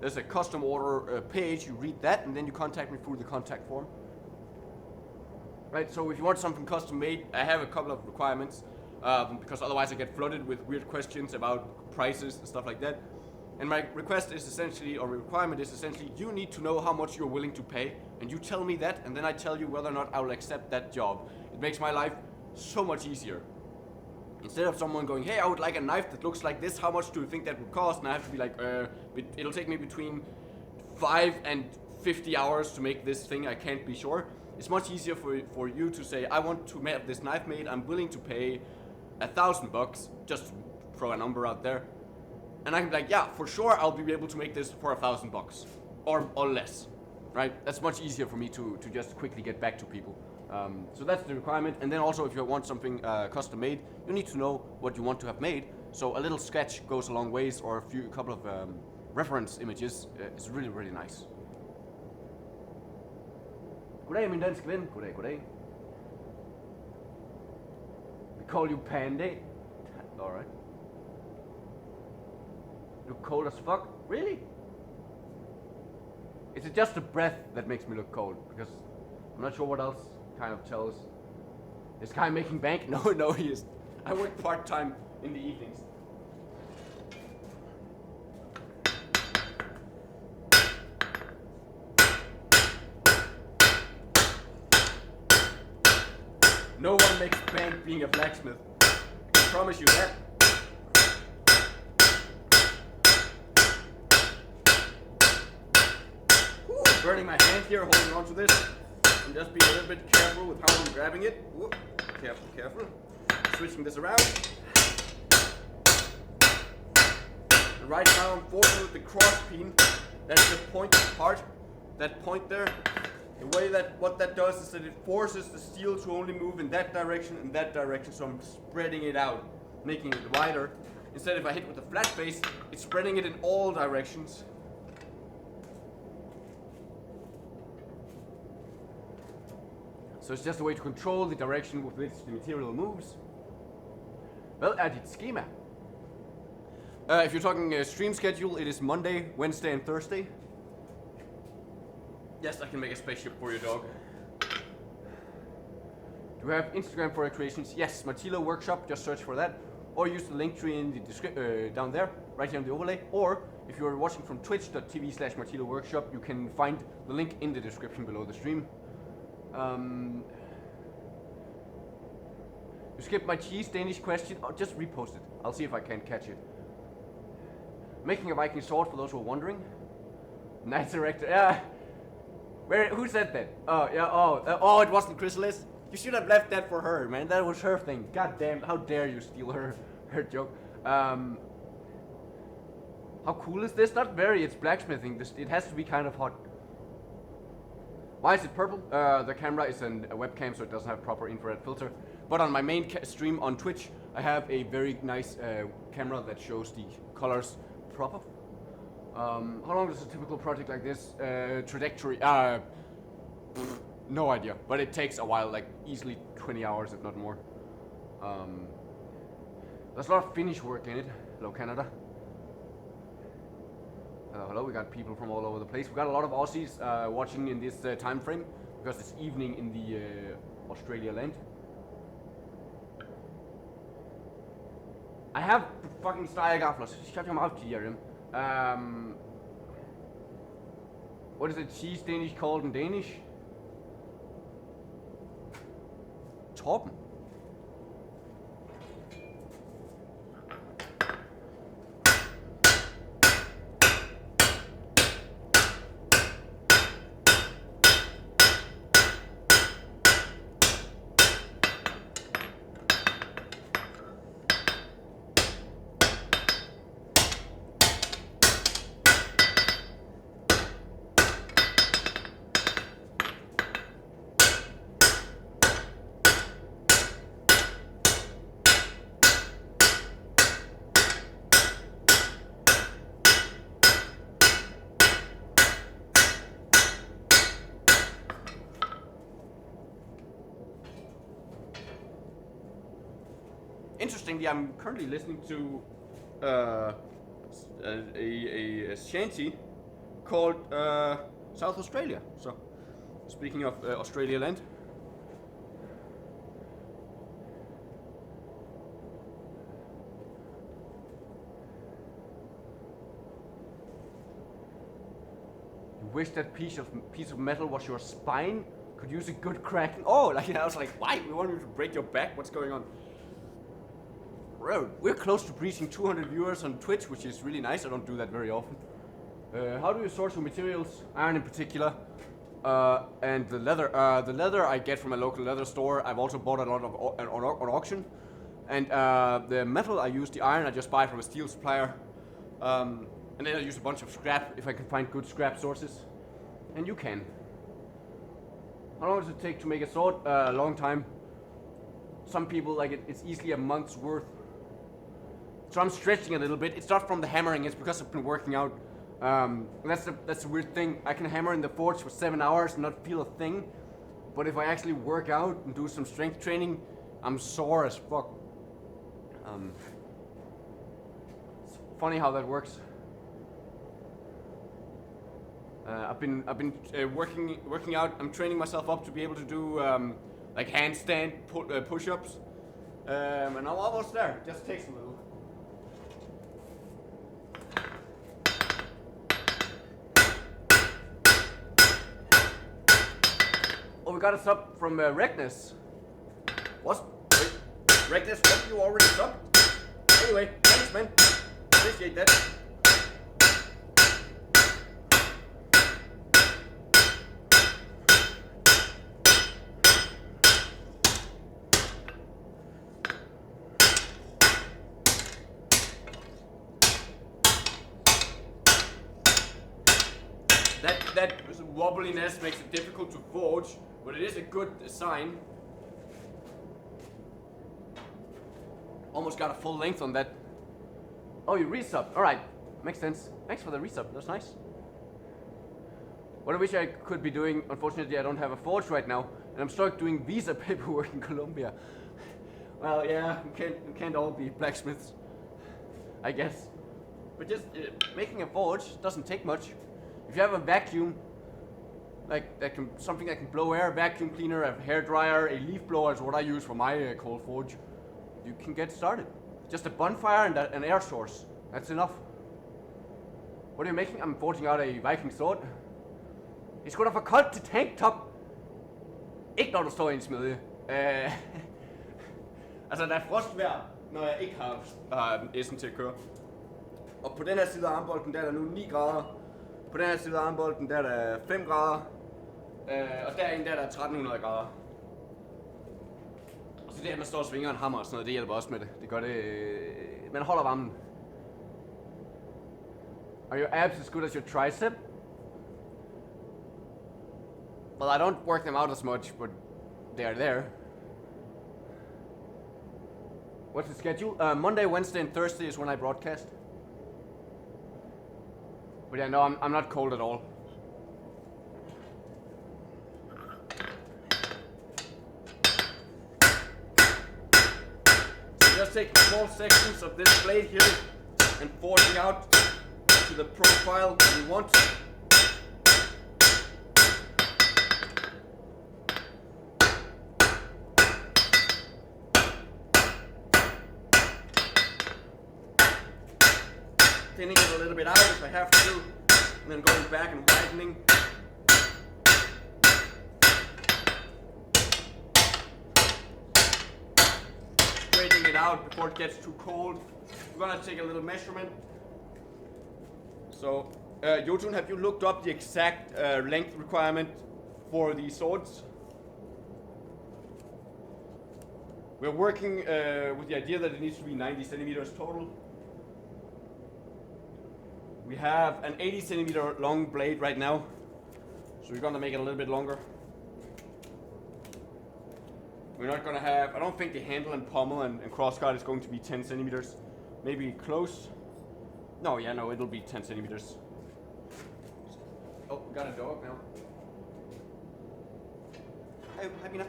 there's a custom order page. You read that and then you contact me through the contact form. Right. So if you want something custom made, I have a couple of requirements because otherwise I get flooded with weird questions about prices and stuff like that. And my request is essentially, or requirement is essentially, you need to know how much you're willing to pay, and you tell me that, and then I tell you whether or not I will accept that job. It makes my life so much easier. Instead of someone going, hey, I would like a knife that looks like this, how much do you think that would cost? And I have to be like, it'll take me between 5 and 50 hours to make this thing, I can't be sure. It's much easier for you to say, I want to have this knife made, I'm willing to pay $1,000, just to throw a number out there. And I can be like, yeah, for sure, I'll be able to make this for $1,000 or less, right? That's much easier for me to just quickly get back to people. So that's the requirement. And then also, if you want something custom made, you need to know what you want to have made. So a little sketch goes a long ways, or a couple of reference images is really, really nice. Goddag, min danske ven. Goddag. We call you Panda. All right. Look cold as fuck? Really? Is it just the breath that makes me look cold? Because I'm not sure what else kind of tells. Is Kai making bank? No, he is. I work part-time in the evenings. No one makes bank being a blacksmith. I can promise you that. Burning my hand here, holding on to this. I'm just being a little bit careful with how I'm grabbing it. Whoop. Careful. Switching this around. And right now I'm forcing with the cross peen. That's the pointed part. That point there. The way that what that does is that it forces the steel to only move in that direction and that direction. So I'm spreading it out, making it wider. Instead, if I hit with a flat face, it's spreading it in all directions. So it's just a way to control the direction with which the material moves. Hvad er dit schema? If you're talking stream schedule, it is Monday, Wednesday, and Thursday. Yes, I can make a spaceship for your dog. Do we have Instagram for creations? Yes, Martilo Workshop, just search for that. Or use the link tree in the description down there, right here on the overlay. Or if you're watching from twitch.tv/Martilo Workshop, you can find the link in the description below the stream. You skipped my cheese Danish question. Oh, just repost it. I'll see if I can catch it. Making a Viking sword, for those who are wondering. Nice director. Yeah. Who said that? Oh, yeah. Oh, it wasn't Chrysalis. You should have left that for her, man. That was her thing. God damn, how dare you steal her joke. How cool is this? Not very, it's blacksmithing. It has to be kind of hot. Why is it purple? The camera is a webcam, so it doesn't have proper infrared filter. But on my main stream on Twitch, I have a very nice camera that shows the colors proper. How long does a typical project like this trajectory? No idea, but it takes a while, like easily 20 hours, if not more. There's a lot of Finnish work in it. Hello, Canada. Hello, we got people from all over the place. We got a lot of Aussies watching in this time frame because it's evening in the Australia land. I have fucking stegergafler. Shut your mouth, Jerem. What is it cheese Danish called in Danish? Torben. Interestingly, I'm currently listening to a shanty called South Australia. So, speaking of Australia land. You wish that piece of metal was your spine? Could use a good cracking. Oh, like I was like, why? We want you to break your back? What's going on? We're close to reaching 200 viewers on Twitch, which is really nice. I don't do that very often. How do you source your materials? Iron in particular, and the leather. The leather I get from a local leather store. I've also bought a lot of on auction. And the metal I use, the iron I just buy from a steel supplier. And then I use a bunch of scrap if I can find good scrap sources. And you can. How long does it take to make a sword? A long time. Some people like it. It's easily a month's worth. So I'm stretching a little bit. It's not from the hammering, it's because I've been working out. That's the weird thing. I can hammer in the forge for 7 hours and not feel a thing. But if I actually work out and do some strength training, I'm sore as fuck. It's funny how that works. I've been working out. I'm training myself up to be able to do like handstand push-ups. And I'm almost there. It just takes a little. Oh, we got a sub from Regnus. What? Wait, Regnus, what? You already subbed? Anyway, thanks, man. Appreciate that. That wobbliness makes it difficult to forge, but it is a good sign. Almost got a full length on that. Oh, you resubbed. Alright, makes sense. Thanks for the resub, that's nice. What I wish I could be doing, unfortunately I don't have a forge right now, and I'm stuck doing visa paperwork in Colombia. Well, yeah, we can't all be blacksmiths, I guess. but just making a forge doesn't take much. If you have a vacuum, like something that can blow air, vacuum cleaner, a hair dryer, a leaf blower is what I use for my coal forge. You can get started. Just a bonfire and an air source. That's enough. What are you making? I'm forging out a Viking Sword. Det er sgu da for koldt til tanktop. Ikke når du står i en smedje. Altså der er frostvejr, når jeg ikke har S'en til at køre. Og på den her side af armbolden, der er der nu 9 grader. På den her side af armbolden, der er der 5 grader. Og derinde, der er der 1300 grader. Og så det her, man står og svinger en hammer og sådan noget, det hjælper også med det. Det gør det... man holder varmen. Are your abs as good as your tricep? Well, I don't work them out as much, but they are there. What's the schedule? Monday, Wednesday, and Thursday is when I broadcast. But yeah, no, I'm not cold at all. So just take small sections of this blade here and forge it out to the profile you want. Thinning it a little bit out if I have to, and then going back and widening. Straightening it out before it gets too cold. We're gonna take a little measurement. So, Jotun, have you looked up the exact length requirement for these swords? We're working with the idea that it needs to be 90 centimeters total. We have an 80 centimeter long blade right now, so we're gonna make it a little bit longer. We're not gonna have, I don't think the handle and pommel and crossguard is going to be 10 centimeters. Maybe close. No, yeah, no, it'll be 10 centimeters. Oh, got a dog now. Hi, Bina.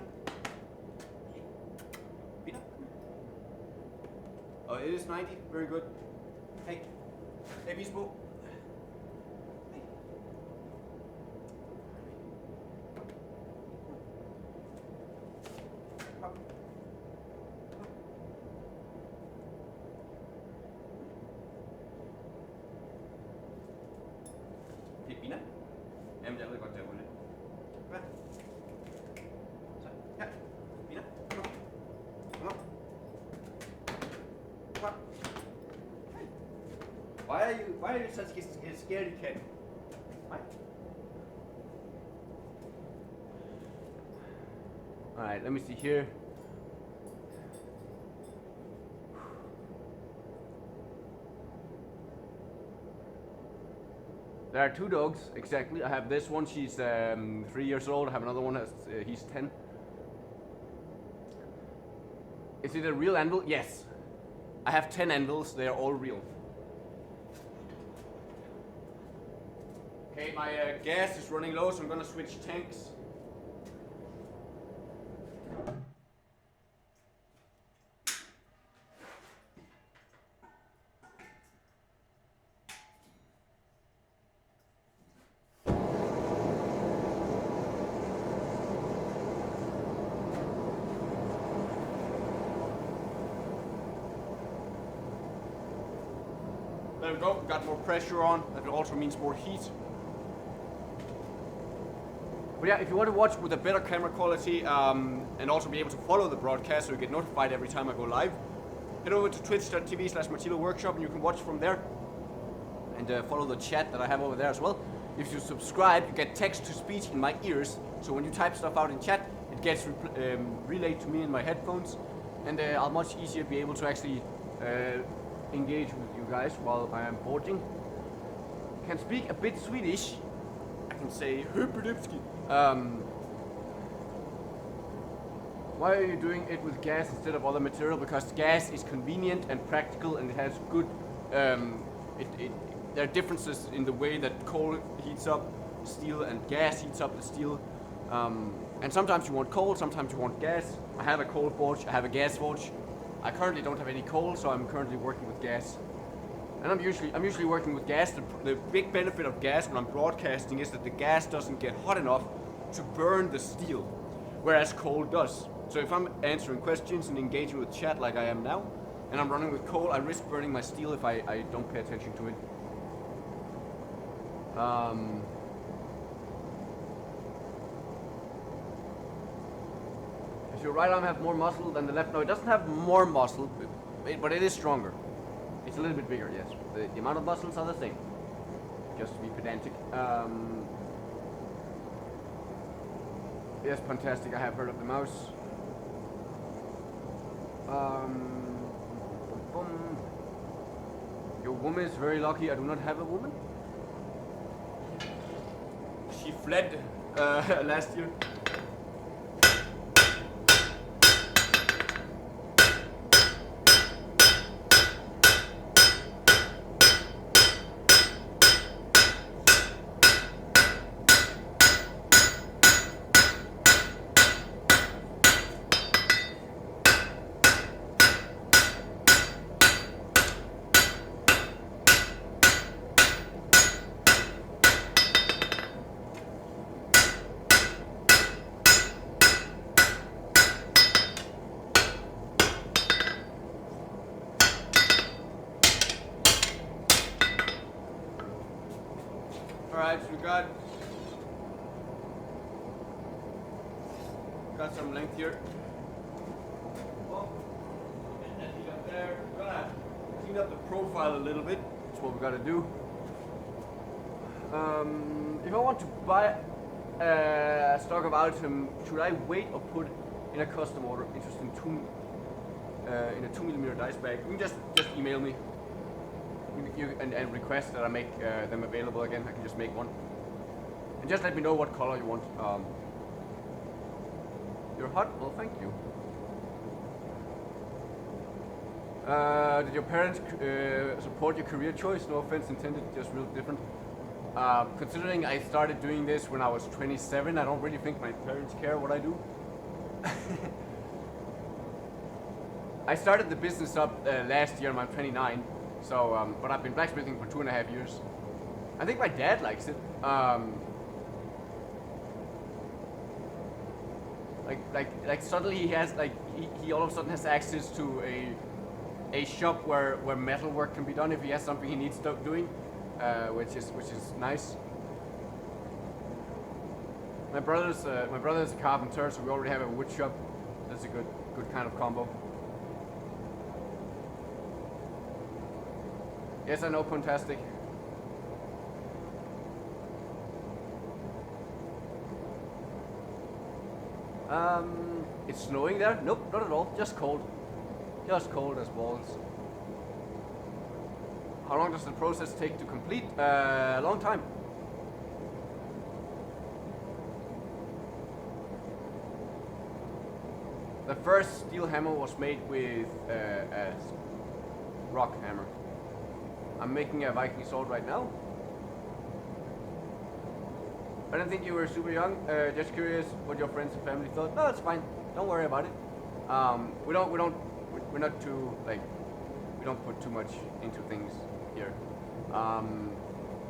Bina. Oh, it is 90, very good. Hey, Bispo. Bina? Jamen, jeg ved godt, det er roligt. Hvad? Så, her. Bina, kom op. Kom op. Kom op. Hey. Why are you such a scaredy cat? Why? Alright, let me see here. There are 2 dogs, exactly. I have this one, she's 3 years old. I have another one, he's 10. Is it a real anvil? Yes. I have 10 anvils, they are all real. Okay, my gas is running low, so I'm gonna switch tanks. There we go, got more pressure on, that also means more heat. But yeah, if you want to watch with a better camera quality and also be able to follow the broadcast so you get notified every time I go live, head over to twitch.tv/MartilloWorkshop and you can watch from there. And follow the chat that I have over there as well. If you subscribe, you get text-to-speech in my ears, so when you type stuff out in chat, it gets relayed to me in my headphones, and I'll much easier be able to actually engage with you guys while I am forging. Can speak a bit Swedish. I can say Höpedipski. Why are you doing it with gas instead of other material? Because gas is convenient and practical, and it has good. There are differences in the way that coal heats up steel and gas heats up the steel. And sometimes you want coal, sometimes you want gas. I have a coal forge, I have a gas forge. I currently don't have any coal, so I'm currently working with gas. And I'm usually working with gas. The big benefit of gas when I'm broadcasting is that the gas doesn't get hot enough to burn the steel, whereas coal does. So if I'm answering questions and engaging with chat like I am now, and I'm running with coal, I risk burning my steel if I don't pay attention to it. Does your right arm have more muscle than the left? No, it doesn't have more muscle, but it is stronger. It's a little bit bigger, yes. The amount of muscles are the same. Just to be pedantic. Yes, fantastic. I have heard of the mouse. Your woman is very lucky. I do not have a woman. She fled last year. Alright, so we got some length here. Oh, get that heat up there. We're gonna clean up the profile a little bit. That's what we gotta do. If I want to buy a stock of item, should I wait or put in a custom order? Interesting, in a 2mm dice bag. You can just email me. And request that I make them available again. I can just make one. And just let me know what color you want. You're hot? Well, thank you. Did your parents support your career choice? No offense intended, just real different. Considering I started doing this when I was 27, I don't really think my parents care what I do. I started the business up last year, and I'm 29. So, but I've been blacksmithing for 2.5 years. I think my dad likes it. Like suddenly he has he all of a sudden has access to a shop where metal work can be done if he has something he needs doing, which is nice. My brother's a carpenter, so we already have a wood shop. That's a good kind of combo. Yes, I know, fantastic. It's snowing there? Nope, not at all. Just cold. Just cold as balls. How long does the process take to complete? A long time. The first steel hammer was made with a rock hammer. I'm making a Viking Sword right now. I didn't think you were super young. Just curious what your friends and family thought. No, it's fine. Don't worry about it. We're not too we don't put too much into things here.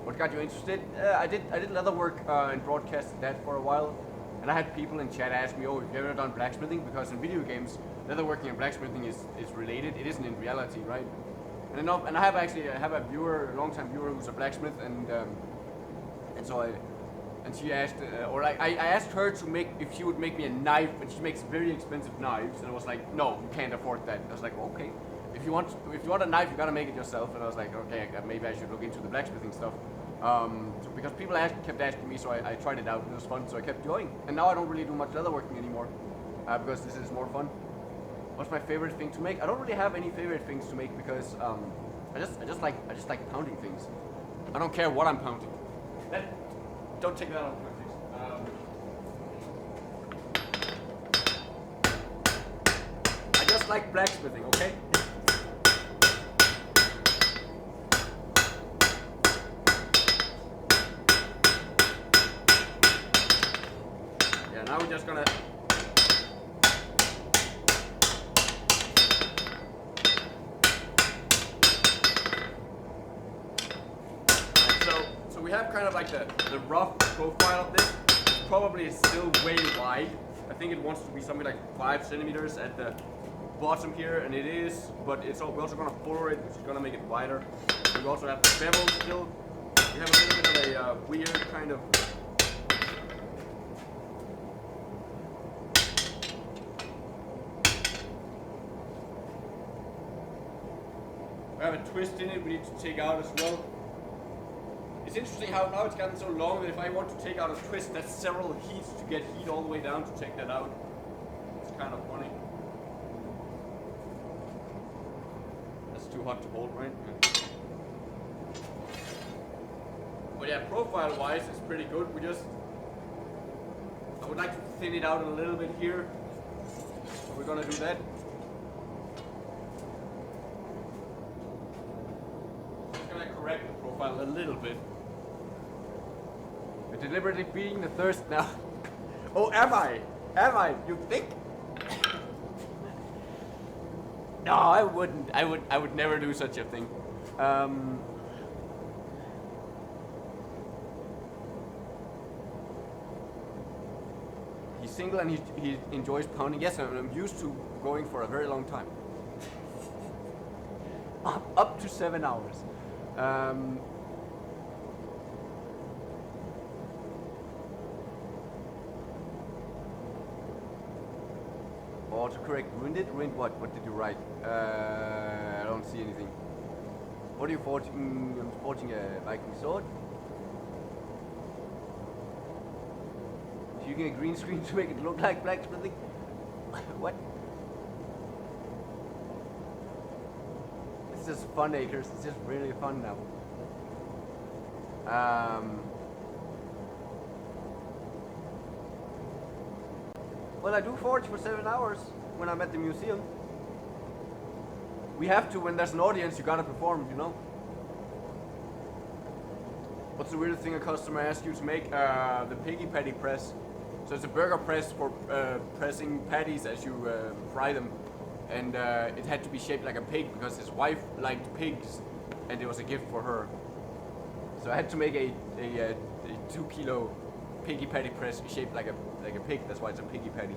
What got you interested? I did leather work and broadcasted that for a while, and I had people in chat ask me, "Oh, have you ever done blacksmithing?" Because in video games, leatherworking and blacksmithing is related. It isn't in reality, right? And I have a viewer, a long-time viewer who's a blacksmith, and so she asked, I asked her to make, if she would make me a knife, and she makes very expensive knives, and I was like, no, you can't afford that. I was like, well, okay, if you want a knife, you gotta make it yourself. And I was like, okay, maybe I should look into the blacksmithing stuff. So because people kept asking me, so I tried it out. It was fun, so I kept going. And now I don't really do much leatherworking anymore, because this is more fun. What's my favorite thing to make? I don't really have any favorite things to make because I just like pounding things. I don't care what I'm pounding. Don't take that on purpose. I just like blacksmithing, okay? Yeah, now we're just gonna. have kind of like the rough profile of this. It's probably still way wide. I think it wants to be something like 5 centimeters at the bottom here, and it is, but we're also going to fuller it, which is going to make it wider. We also have the bevel still. We have a little bit of a weird kind of we have a twist in it we need to take out as well. It's interesting how now it's gotten so long that if I want to take out a twist, that's several heats to get heat all the way down to take that out. It's kind of funny. That's too hot to hold, right? Yeah. But yeah, profile-wise, it's pretty good. I would like to thin it out a little bit here. So we're gonna do that. Just gonna correct the profile a little bit. We're deliberately beating the thirst now. Oh, am I? Am I? You think? No, I wouldn't. I would never do such a thing. He's single and he enjoys pounding. Yes, I'm used to going for a very long time. Up to 7 hours. Autocorrect ruined it? Ruined what? What did you write? I don't see anything. What are you forging? I'm forging a Viking Sword. Using a green screen to make it look like blacksmithing? What? It's just fun, Acres. It's just really fun now. Well, I do forge for 7 hours when I'm at the museum. We have to, when there's an audience, you gotta perform, you know? What's the weirdest thing a customer asks you to make? The piggy patty press. So it's a burger press for pressing patties as you fry them. And it had to be shaped like a pig because his wife liked pigs and it was a gift for her. So I had to make a 2 kilo piggy patty press shaped like a pig. That's why it's a piggy patty.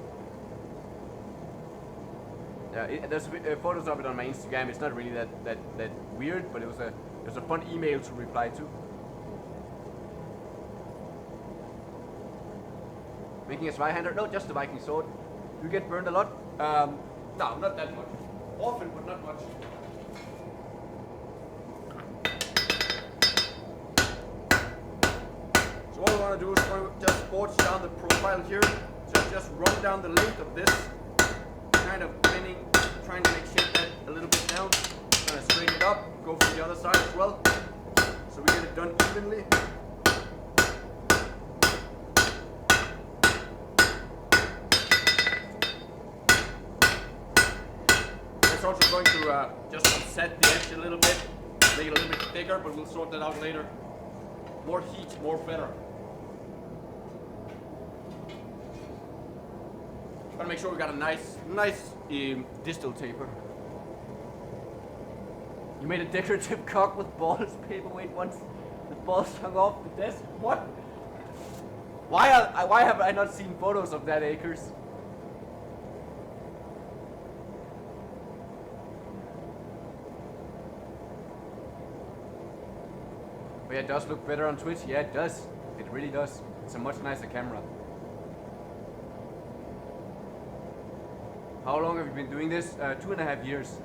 Yeah, there's photos of it on my Instagram. It's not really that weird, but it was a fun email to reply to. Making a Zweihander? No, just a Viking Sword. You get burned a lot? No, not that much. Often, but not much. So all I want to do is just forge down the profile here. So just run down the length of this, kind of pinning, trying to make shape that a little bit down. Kind of straighten it up, go for the other side as well. So we get it done evenly. It's also going to just offset the edge a little bit, make it a little bit thicker, but we'll sort that out later. More heat, more better. Gotta make sure we got a nice distal taper. You made a decorative cock with balls paperweight once. The balls hung off the desk. What? Why have I not seen photos of that, Acres? But yeah, it does look better on Twitch. Yeah, it does. It really does. It's a much nicer camera. How long have you been doing this? 2.5 years.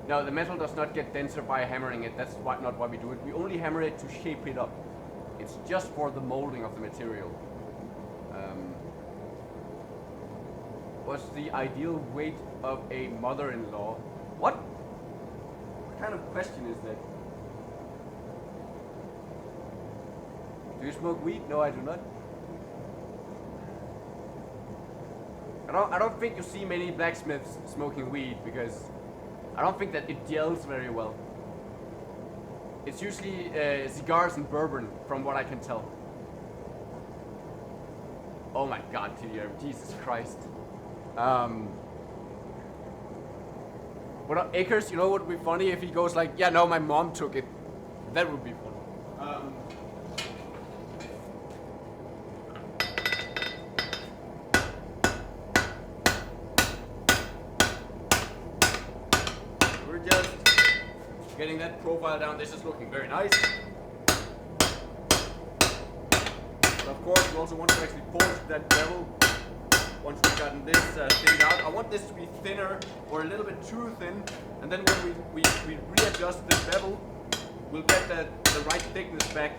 No, the metal does not get denser by hammering it. That's not why we do it. We only hammer it to shape it up. It's just for the molding of the material. What's the ideal weight of a mother-in-law? What? What kind of question is that? Do you smoke weed? No, I do not. I don't think you see many blacksmiths smoking weed because I don't think that it gels very well. It's usually cigars and bourbon, from what I can tell. Oh my God, TDR, Jesus Christ. What Acres, you know what would be funny if he goes like, yeah, no, my mom took it. That would be fun. We're just getting that profile down. This is looking very nice. But of course, we also want to actually forge that bevel. Once we've gotten this thinned out, I want this to be thinner or a little bit too thin, and then when we readjust the bevel, we'll get the right thickness back.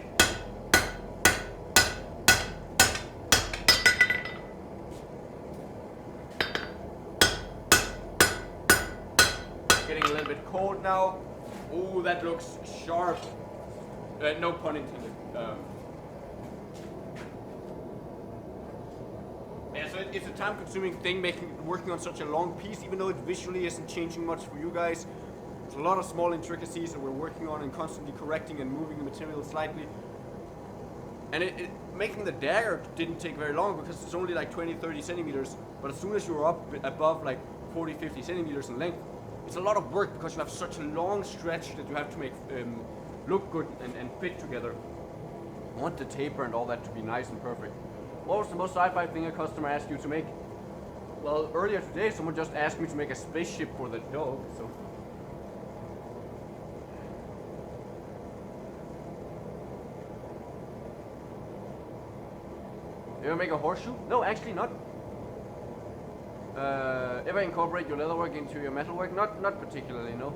Getting a little bit cold now. Ooh, that looks sharp. No pun intended. Yeah, so it's a time-consuming thing working on such a long piece, even though it visually isn't changing much for you guys. There's a lot of small intricacies that we're working on and constantly correcting and moving the material slightly. And making the dagger didn't take very long because it's only like 20-30 centimeters, but as soon as you're up above like 40-50 centimeters in length, it's a lot of work because you have such a long stretch that you have to make look good and fit together. I want the taper and all that to be nice and perfect. What was the most sci-fi thing a customer asked you to make? Well, earlier today someone just asked me to make a spaceship for the dog, so... Ever make a horseshoe? No, actually not. Ever incorporate your leatherwork into your metalwork? Not particularly, no.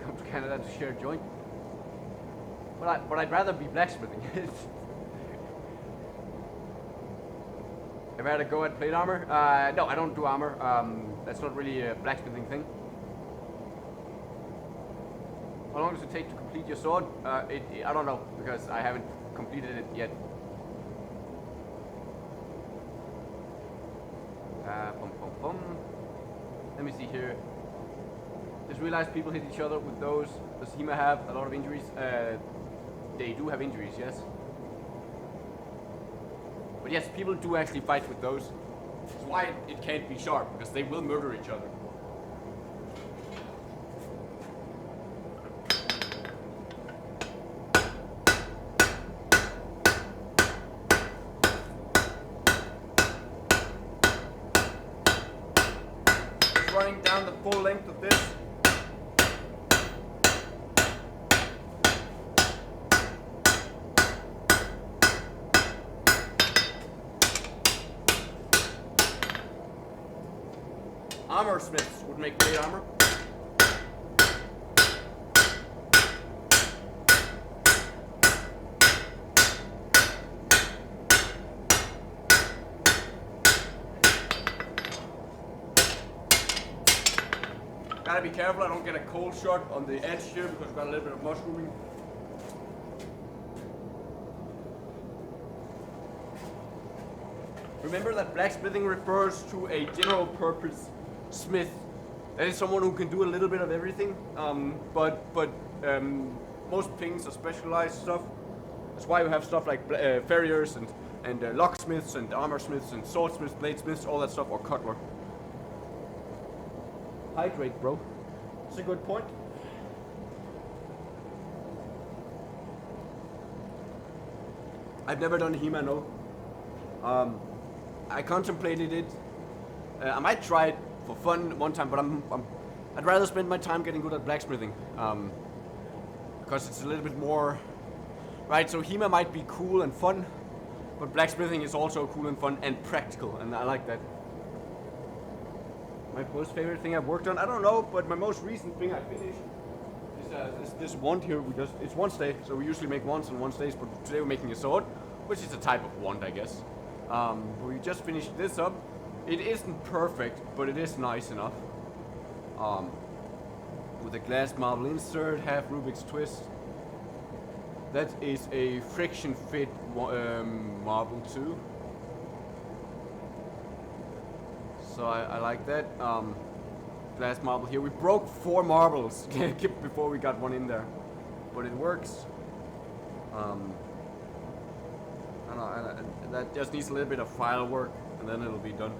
Come to Canada to share a joint. But I'd rather be blacksmithing. Ever had a go at plate armor? No, I don't do armor. That's not really a blacksmithing thing. How long does it take to complete your sword? I don't know, because I haven't completed it yet. Let me see here. Just realized people hit each other with those. Does HEMA have a lot of injuries? They do have injuries, yes. But yes, people do actually fight with those. That's why it can't be sharp, because they will murder each other. Just running down the full length of this. Armor smiths would make plate armor. Gotta be careful I don't get a cold shot on the edge here because we've got a little bit of mushrooming. Remember that blacksmithing refers to a general purpose smith. That is someone who can do a little bit of everything, but most things are specialized stuff. That's why we have stuff like farriers and locksmiths and armor smiths and swordsmiths, bladesmiths, all that stuff, or cutler. Hydrate, bro. That's a good point. I've never done HEMA, no. I contemplated it. I might try it for fun one time, but I'd rather spend my time getting good at blacksmithing, because it's a little bit more, right? So HEMA might be cool and fun, but blacksmithing is also cool and fun and practical, and I like that. My most favorite thing I've worked on, I don't know, but my most recent thing I finished is this wand here. It's one stay, so we usually make wands on one stays, but today we're making a sword, which is a type of wand, I guess. We just finished this up. It isn't perfect, but it is nice enough. With a glass marble insert, half Rubik's twist. That is a friction fit marble too. So I like that. Glass marble here. We broke 4 marbles before we got one in there, but it works. I don't know, that just needs a little bit of file work, and then it'll be done.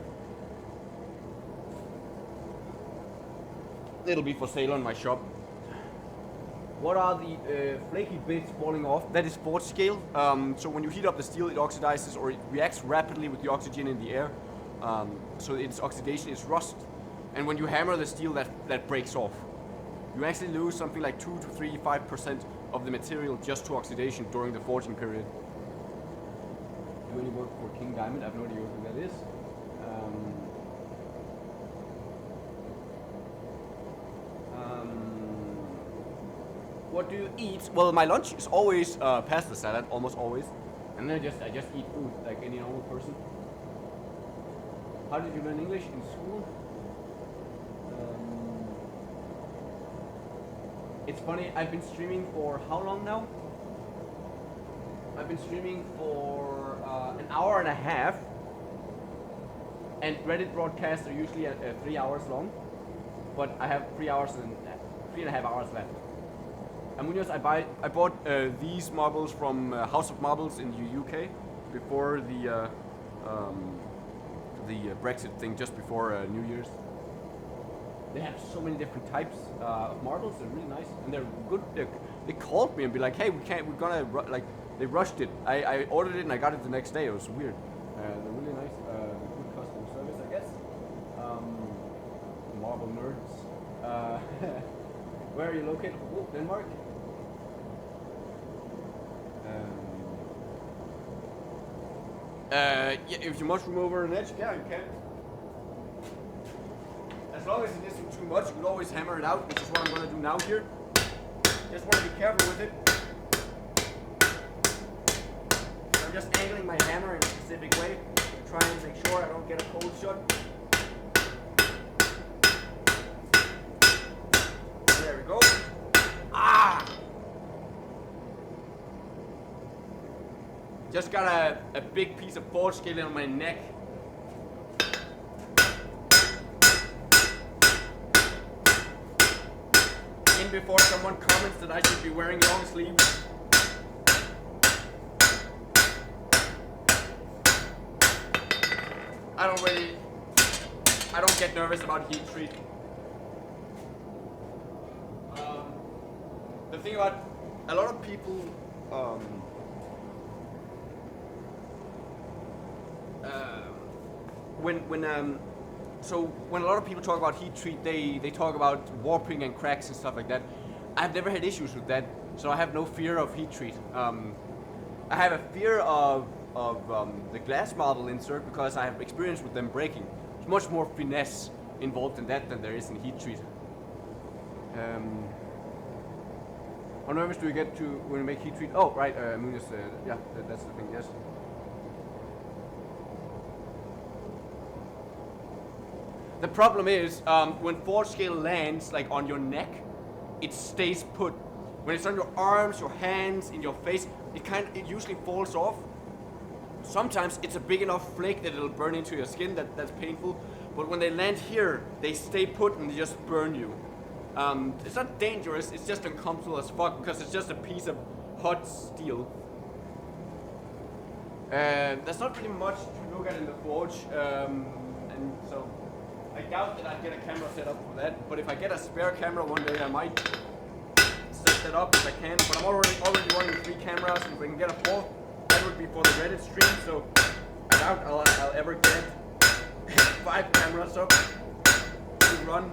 It'll be for sale on my shop. What are the flaky bits falling off? That is forge scale. So when you heat up the steel, it oxidizes or it reacts rapidly with the oxygen in the air. So its oxidation is rust. And when you hammer the steel, that breaks off. You actually lose something like 2 to 5% of the material just to oxidation during the forging period. Do any work for King Diamond? I have no idea who that is. What do you eat? Well, my lunch is always pasta salad, almost always, and then I just eat food like any normal person. How did you learn English in school? It's funny. I've been streaming for how long now? I've been streaming for an hour and a half, and Reddit broadcasts are usually 3 hours long, but I have 3.5 hours left. Munoz, I bought these marbles from House of Marbles in the UK before the Brexit thing, just before New Year's. They have so many different types of marbles. They're really nice and they're good. They called me and be like, "Hey, we're gonna like." They rushed it. I ordered it and I got it the next day. It was weird. They're really nice. Good customer service, I guess. Marble nerds. Where are you located? Oh, Denmark. Yeah, if you must remove over an edge, yeah, you can. As long as it isn't too much, you can always hammer it out, which is what I'm going to do now here. Just want to be careful with it. I'm just angling my hammer in a specific way, trying to make sure I don't get a cold shot. There we go. Ah! Just got a big piece of forge scale on my neck. In before someone comments that I should be wearing long sleeves. I don't get nervous about heat treat. The thing about a lot of people, when a lot of people talk about heat treat, they talk about warping and cracks and stuff like that. I've never had issues with that, so I have no fear of heat treat. I have a fear of the glass marble insert because I have experience with them breaking. There's much more finesse involved in that than there is in heat treat. How nervous do you get to when you make heat treat? Oh, right, Munoz, yeah, that's the thing, yes. The problem is, when forge scale lands like on your neck, it stays put. When it's on your arms, your hands, in your face, it usually falls off. Sometimes it's a big enough flake that it'll burn into your skin, that's painful. But when they land here, they stay put and they just burn you. It's not dangerous, it's just uncomfortable as fuck because it's just a piece of hot steel. There's not really much to look at in the forge, and so I doubt that I'd get a camera set up for that, but if I get a spare camera one day, I might set that up if I can. But I'm already running 3 cameras, and if I can get a 4th, that would be for the Reddit stream, so I doubt I'll ever get 5 cameras up to run.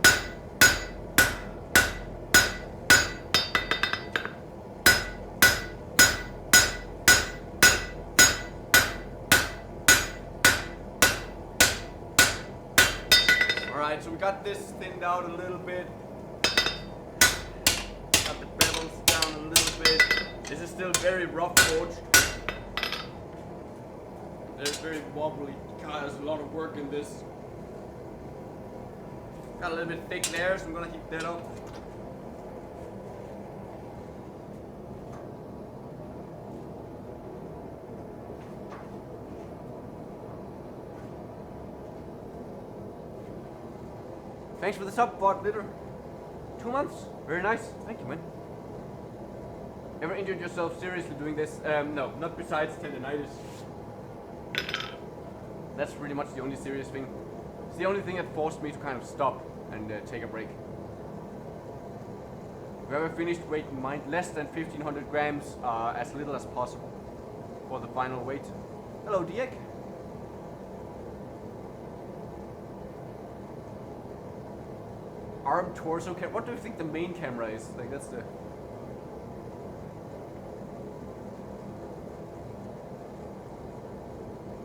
Alright, so we got this thinned out a little bit. Got the bevels down a little bit. This is still very rough forge. It's very wobbly. God, there's a lot of work in this. Got a little bit thick there, so I'm gonna heat that up. Thanks for the sub, bot litter. 2 months? Very nice. Thank you, man. Ever injured yourself seriously doing this? No, not besides tendinitis. That's pretty much the only serious thing. It's the only thing that forced me to kind of stop and take a break. Whoever finished weight in mind, less than 1500 grams, as little as possible for the final weight. Hello, Diek. Arm, torso, what do you think the main camera is? Like, that's the...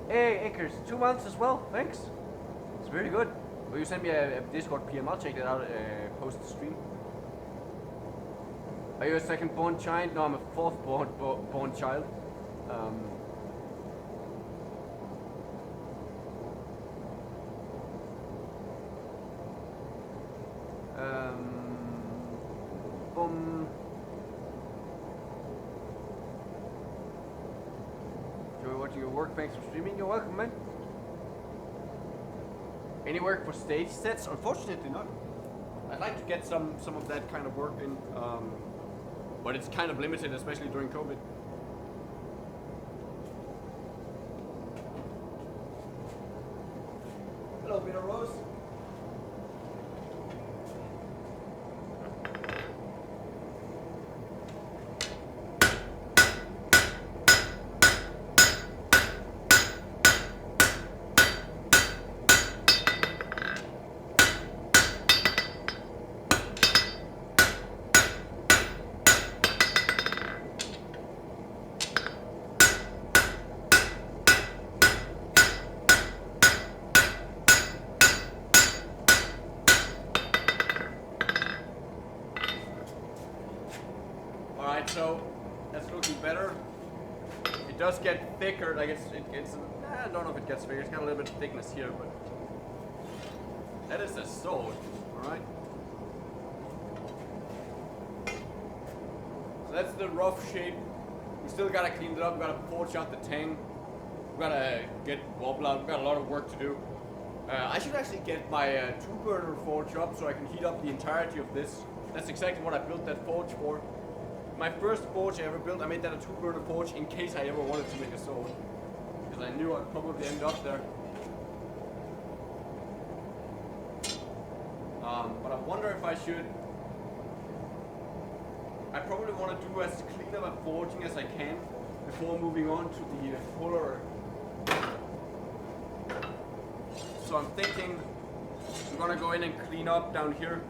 Hey, Akers, 2 months as well, thanks. It's very good. Will you send me a Discord PM? I'll check that out post the stream. Are you a second born child? No, I'm a fourth born child. Enjoy watching your work. Thanks for streaming. You're welcome, man. Any work for stage sets? Unfortunately not. I'd like to get some of that kind of work in, but it's kind of limited, especially during COVID. Hello, Peter Rose. So that's looking better. It does get thicker, like it's I don't know if it gets thicker. It's got a little bit of thickness here, but that is a sword, all right. So that's the rough shape. We still gotta clean it up. We gotta forge out the tang. We gotta get wobble out. We got a lot of work to do. I should actually get my 2-burner forge up so I can heat up the entirety of this. That's exactly what I built that forge for. My first forge I ever built, I made that a 2-burner forge in case I ever wanted to make a sword. Because I knew I'd probably end up there. But I wonder if I should... I probably want to do as clean of a forging as I can before moving on to the fuller. So I'm thinking I'm gonna go in and clean up down here.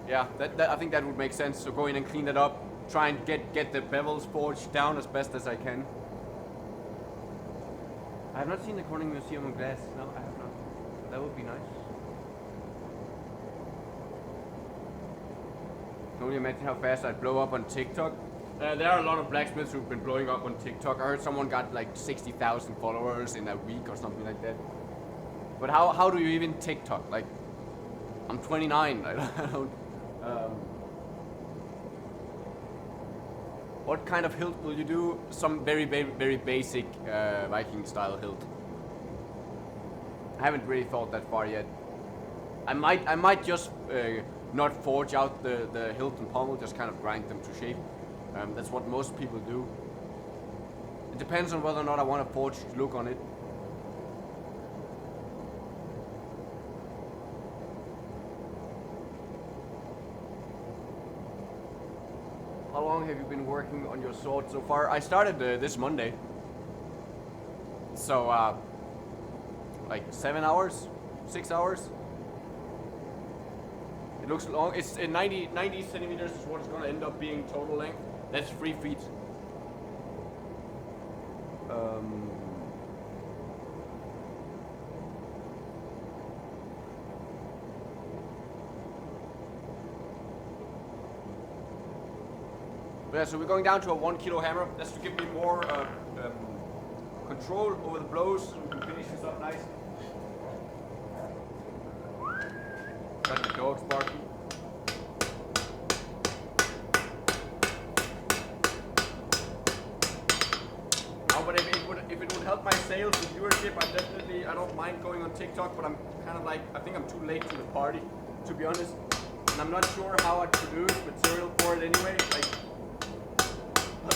Yeah, I think that would make sense. So go in and clean that up. Try and get the bevels forged down as best as I can. I have not seen the Corning Museum of Glass. No, I have not. That would be nice. Can only imagine how fast I'd blow up on TikTok. There are a lot of blacksmiths who've been blowing up on TikTok. I heard someone got like 60,000 followers in a week or something like that. But how do you even TikTok? Like, I'm 29. I don't. What kind of hilt will you do? Some very basic Viking style hilt. I haven't really thought that far yet. I might just not forge out the hilt and pommel, just kind of grind them to shape. That's what most people do. It depends on whether or not I want a forged look on it. How long have you been working on your sword so far? I started this Monday. So, like 7 hours? 6 hours? It looks long. It's 90 centimeters is what it's going to end up being total length. That's 3 feet. Yeah, so we're going down to a 1 kilo hammer. That's to give me more control over the blows, so we can finish this up nice. Got the dogs barking. Now, but if it would help my sales and viewership, I don't mind going on TikTok, but I'm kind of like, I think I'm too late to the party, to be honest. And I'm not sure how I'd produce material for it anyway. Like,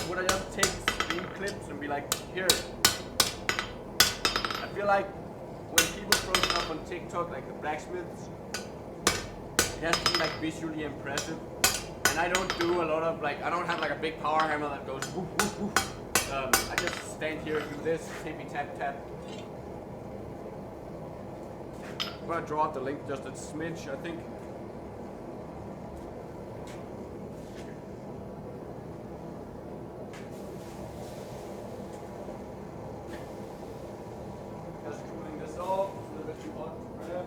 would I just take screen clips and be like, here? I feel like when people people throw stuff on TikTok, like the blacksmiths, it has to be like visually impressive. And I don't do a lot of like, I don't have like a big power hammer that goes woof woof woof. I just stand here and do this, tippy tap tap. I'm gonna draw out the link just a smidge, I think. Just cooling this off, it's a little bit too hot to grab.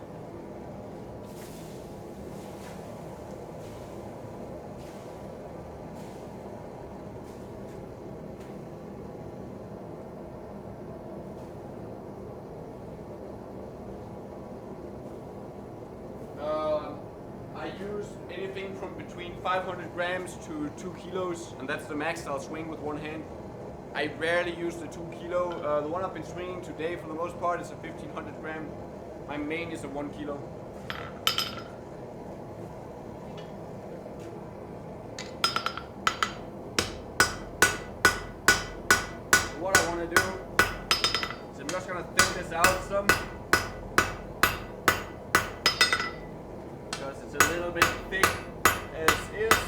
I use anything from between 500 grams to 2 kilos, and that's the max I'll swing with one hand. I rarely use the 2 kilo. The one I've been swinging today for the most part is a 1500 gram. My main is a 1 kilo. So what I want to do is I'm just going to thin this out some. It's a little bit thick as is.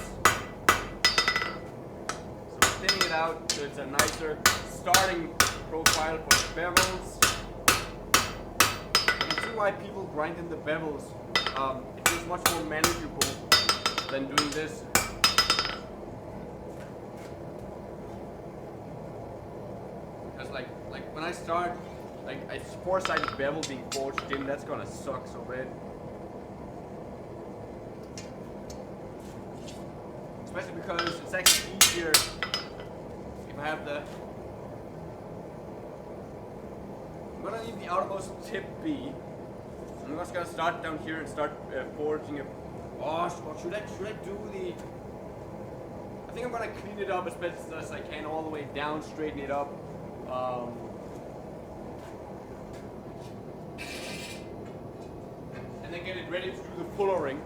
So thinning it out so it's a nicer starting profile for the bevels. You can see why people grind in the bevels. It feels much more manageable than doing this. Because like when I start, like a 4-sided bevel being forged in, that's gonna suck so bad. Especially because it's actually easier if I have the... I'm gonna leave the outermost tip be. I'm just gonna start down here and start forging it. Oh, should I do the... I think I'm gonna clean it up as best as I can all the way down, straighten it up. And then get it ready to do the fuller ring.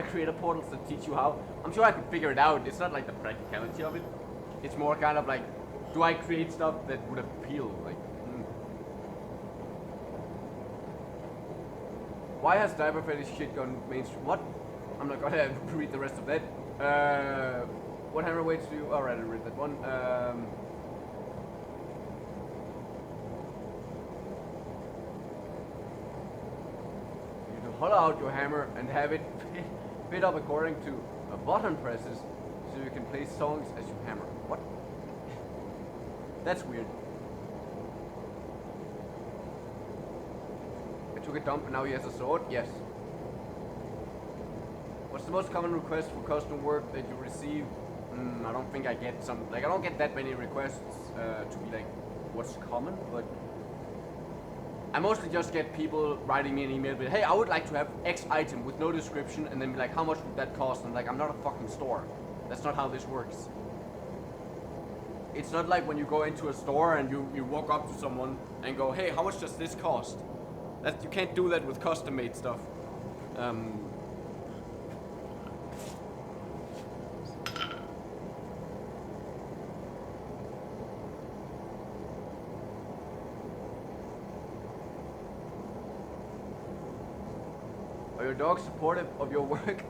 Create a portal to teach you how. I'm sure I could figure it out. It's not like the practicality of it. It's more kind of like, do I create stuff that would appeal? Like, why has diaper fetish shit gone mainstream? What? I'm not gonna read the rest of that. What hammer weights do you? Alright, I read that one. You can hollow out your hammer and have it fit up according to button presses, so you can play songs as you hammer. What? That's weird. I took a dump and now he has a sword? Yes. What's the most common request for custom work that you receive? I don't think I get some, like I don't get that many requests to be like, what's common, but I mostly just get people writing me an email with, hey, I would like to have X item with no description, and then be like, how much would that cost? And I'm like, I'm not a fucking store. That's not how this works. It's not like when you go into a store and you walk up to someone and go, hey, how much does this cost? That you can't do that with custom made stuff. Are your dogs supportive of your work?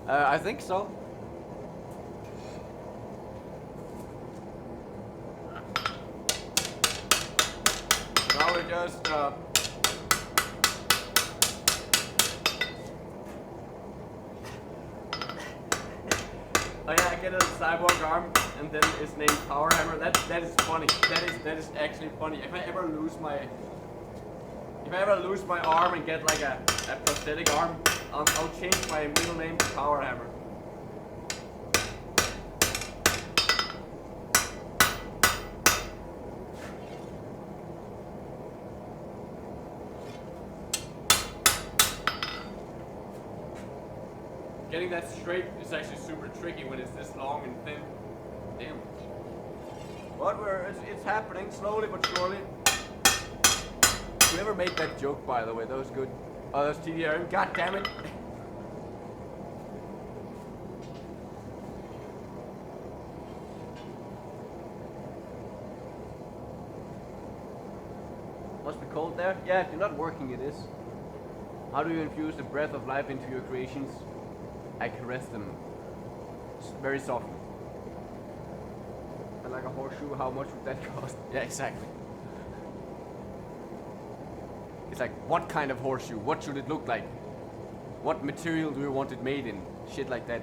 I think so. Now we're just oh yeah, I get a cyborg arm and then it's named Power Hammer. That is funny. That is actually funny. If I ever lose my arm and get like a prosthetic arm, I'll change my middle name to Power Hammer. Getting that straight is actually super tricky when it's this long and thin. Damn. But it's happening slowly but surely. Whoever made that joke, by the way, that was good. Oh, that's TDR. God damn it. Must be cold there? Yeah, if you're not working it is. How do you infuse the breath of life into your creations? I caress them very softly. And like a horseshoe, how much would that cost? Yeah, exactly. It's like, what kind of horseshoe? What should it look like? What material do you want it made in? Shit like that.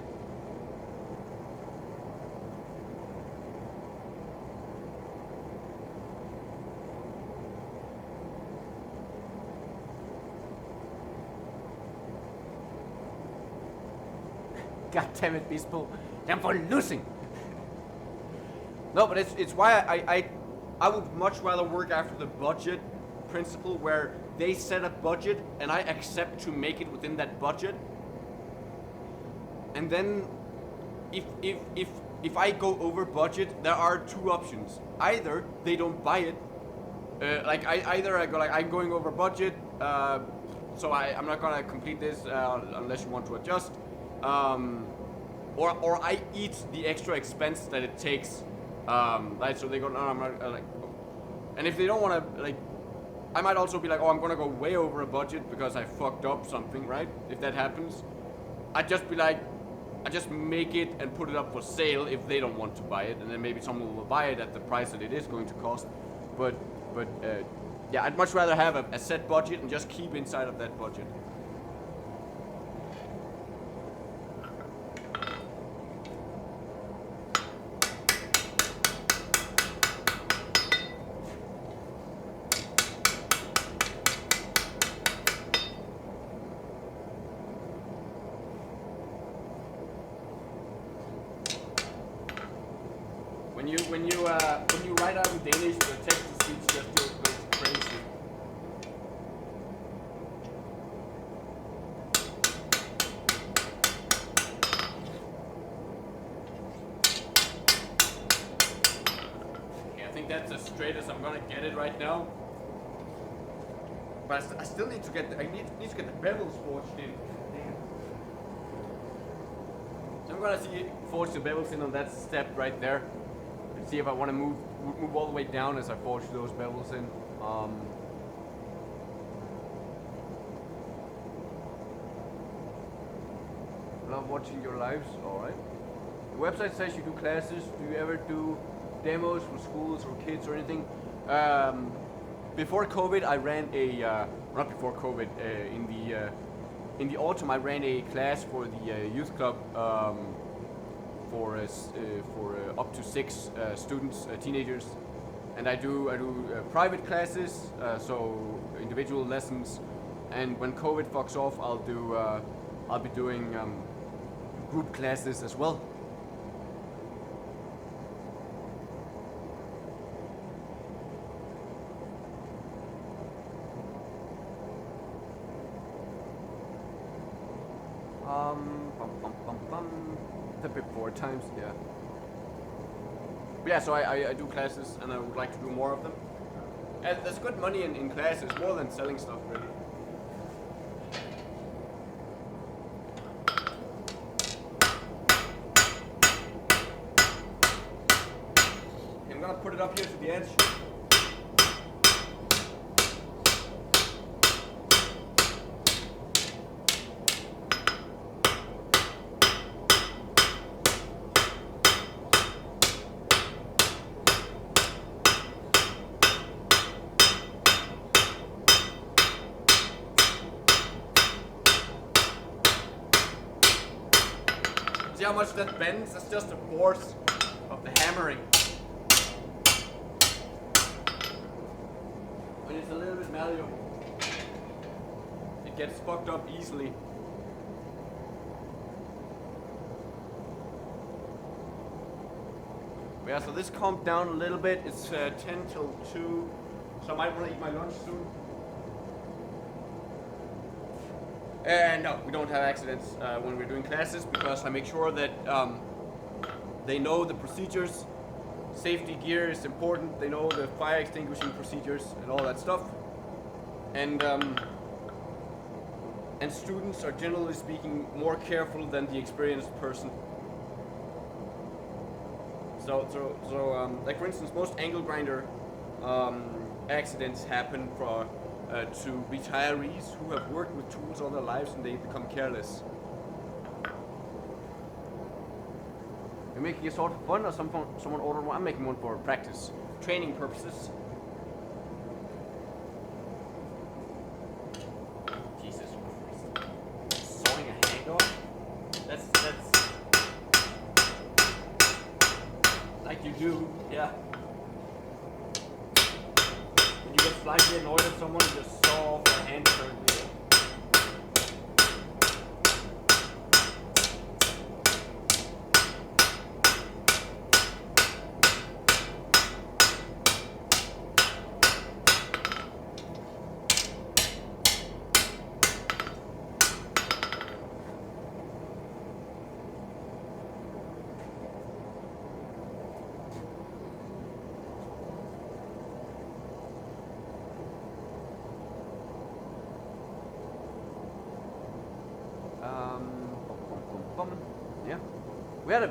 God damn it, Bispo. I'm for losing. No, but it's why I would much rather work after the budget principle, where they set a budget and I accept to make it within that budget. And then if I go over budget, there are two options. Either they don't buy it. Either I go like, I'm going over budget, so I'm not gonna complete this unless you want to adjust. Or I eat the extra expense that it takes, right? So they go, no, I'm not, and if they don't want to, like, I might also be like, oh, I'm gonna go way over a budget because I fucked up something, right? If that happens, I'd just be like, I just make it and put it up for sale if they don't want to buy it, and then maybe someone will buy it at the price that it is going to cost. But yeah, I'd much rather have a set budget and just keep inside of that budget. When you write out in Danish, the text-to-speech just goes crazy. Okay, I think that's as straight as I'm gonna get it right now. But I still need to get I need to get the bevels forged in. Damn. So I'm gonna forge the bevels in on that step right there. See if I want to move all the way down as I forge those bevels in. Love watching your lives. All right. The website says you do classes. Do you ever do demos for schools or kids or anything? Before COVID, I ran a not before COVID. In the autumn, I ran a class for the youth club. For up to 6 students, teenagers, and I do private classes, so individual lessons. And when COVID fucks off, I'll be doing group classes as well. A bit 4 times, yeah. But yeah, so I do classes and I would like to do more of them. And there's good money in classes, more than selling stuff, really. I'm gonna put it up here to the edge. See how much that bends? That's just the force of the hammering. When it's a little bit malleable, it gets fucked up easily. Yeah, so this calmed down a little bit. It's 10 till 2, so I might want to eat my lunch soon. No, we don't have accidents when we're doing classes because I make sure that they know the procedures. Safety gear is important. They know the fire extinguishing procedures and all that stuff. And students are generally speaking more careful than the experienced person. So like for instance, most angle grinder accidents happen to retirees who have worked with tools all their lives and they become careless. You're making a sword for fun, or someone ordered one? I'm making one for practice, training purposes. Jesus Christ. Sawing a hand off? That's like you do, yeah. When you get slightly annoyed at someone, you just saw off their hand currently. Yeah, we had a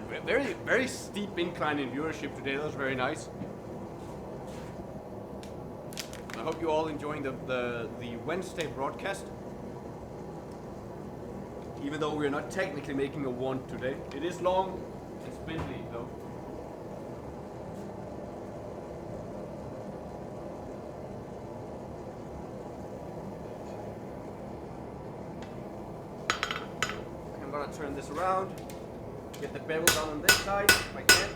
very steep incline in viewership today. That was very nice. I hope you all enjoying the Wednesday broadcast. Even though we're not technically making a one today, it is long and spindly though. I'm gonna turn this around. Get the bevel down on this side if I can.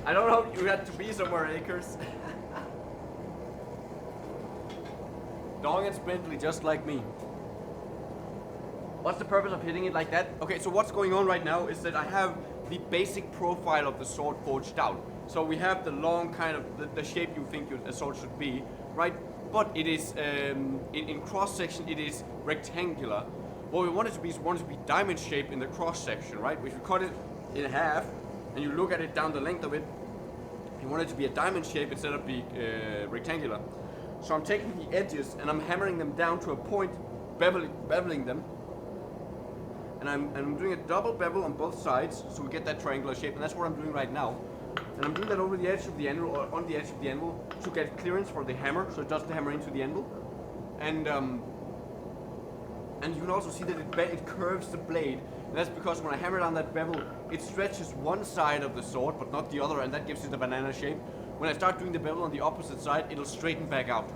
I don't know if you had to be somewhere, Acres. Long and spindly, just like me. What's the purpose of hitting it like that? Okay, so what's going on right now is that I have the basic profile of the sword forged out. So we have the long kind of, the shape you think a sword should be, right? But it is, in cross section, it is rectangular. What we want it to be is diamond shape in the cross section, right? If you cut it in half, and you look at it down the length of it, you want it to be a diamond shape instead of be rectangular. So I'm taking the edges and I'm hammering them down to a point, beveling them. And I'm doing a double bevel on both sides so we get that triangular shape, and that's what I'm doing right now. And I'm doing that over the edge of the anvil, or on the edge of the anvil, to get clearance for the hammer, so it doesn't hammer into the anvil. And you can also see that it curves the blade. And that's because when I hammer down that bevel, it stretches one side of the sword, but not the other, and that gives it a banana shape. When I start doing the bevel on the opposite side, it'll straighten back out.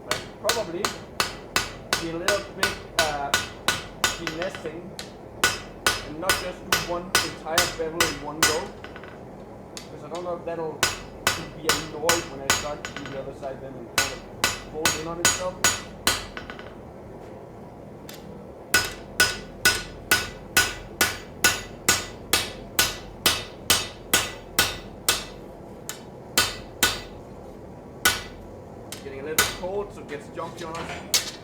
But probably be a little bit finessing and not just do one entire bevel in one go. Because I don't know if that'll be annoyed when I start to do the other side then and kind of fold in on itself. Getting a little bit cold so it gets jumpy on us.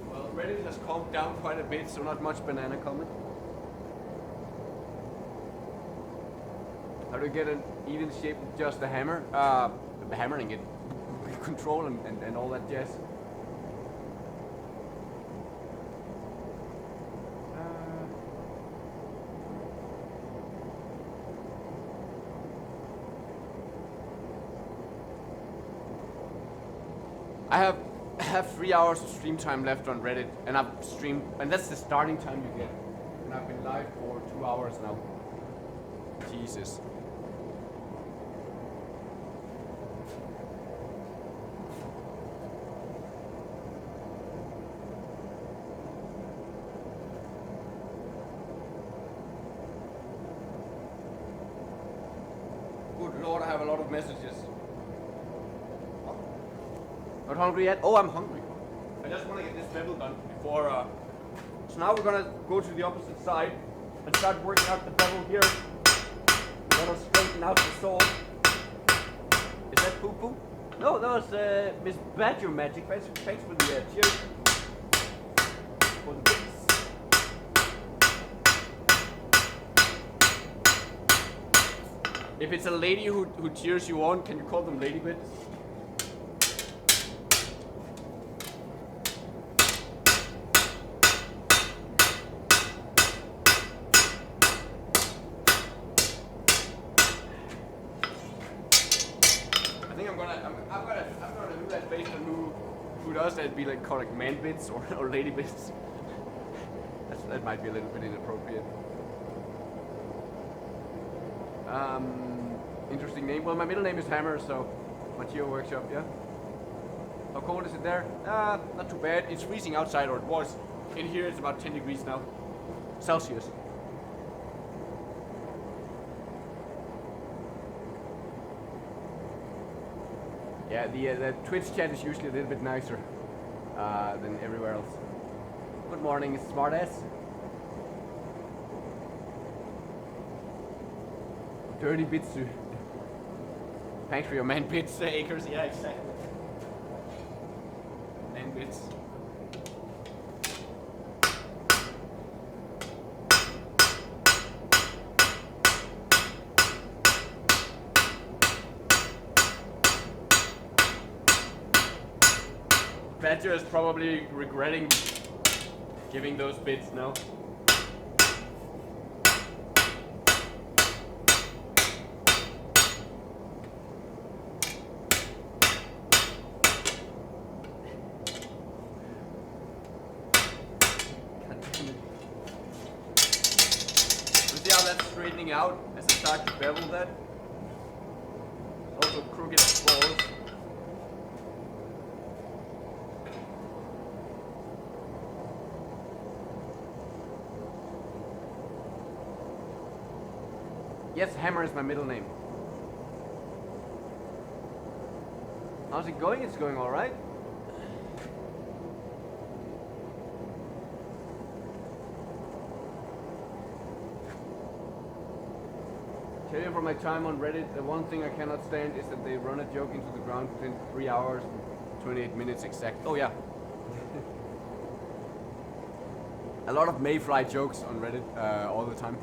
Well, Reddit has calmed down quite a bit, so not much banana coming. How do you get an even shape with just a hammer? Hammering it. Control and all that jazz. I have 3 hours of stream time left on Reddit, and I've streamed, and that's the starting time you get. And I've been live for 2 hours now. Jesus. Good Lord, I have a lot of messages. Not hungry yet? Oh, I'm hungry. I just want to get this bevel done before So now we're gonna go to the opposite side and start working out the bevel here. That'll straighten out the sword. Is that Poo Poo? No, that was Miss Badger Magic. Thanks for the cheers. For the bits. If it's a lady who cheers you on, can you call them lady bits? I think I'm gonna do that based on who does that. Be like called like man bits or lady bits. That might be a little bit inappropriate. Interesting name. Well, my middle name is Hammer, so Matteo Workshop, yeah. How cold is it there? Not too bad. It's freezing outside, or it was. In here it's about 10 degrees now. Celsius. Yeah, the Twitch chat is usually a little bit nicer than everywhere else. Good morning, smartass. Dirty bits too. Thanks for your man bits, Acres. Yeah, exactly. Man bits. Badger is probably regretting giving those bits now. Out as I start to bevel that. It's also crooked as balls. Yes, Hammer is my middle name. How's it going? It's going alright. Tell you from my time on Reddit, the one thing I cannot stand is that they run a joke into the ground within 3 hours and 28 minutes exact. Oh yeah. A lot of mayfly jokes on Reddit all the time.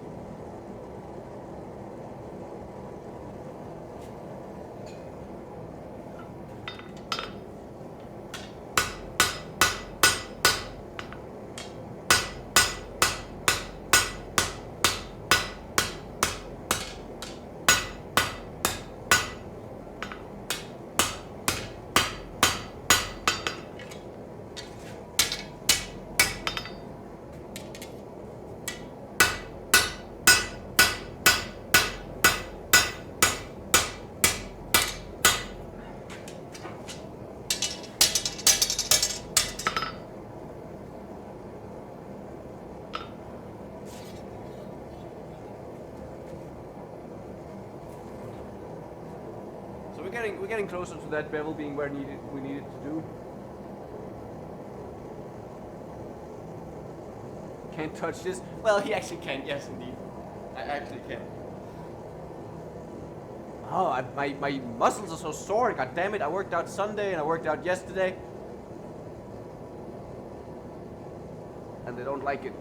We're getting closer to that bevel being where we needed to do. Can't touch this. Well, he actually can. Yes, indeed. I actually can. Oh, my muscles are so sore. God damn it! I worked out Sunday and I worked out yesterday, and they don't like it.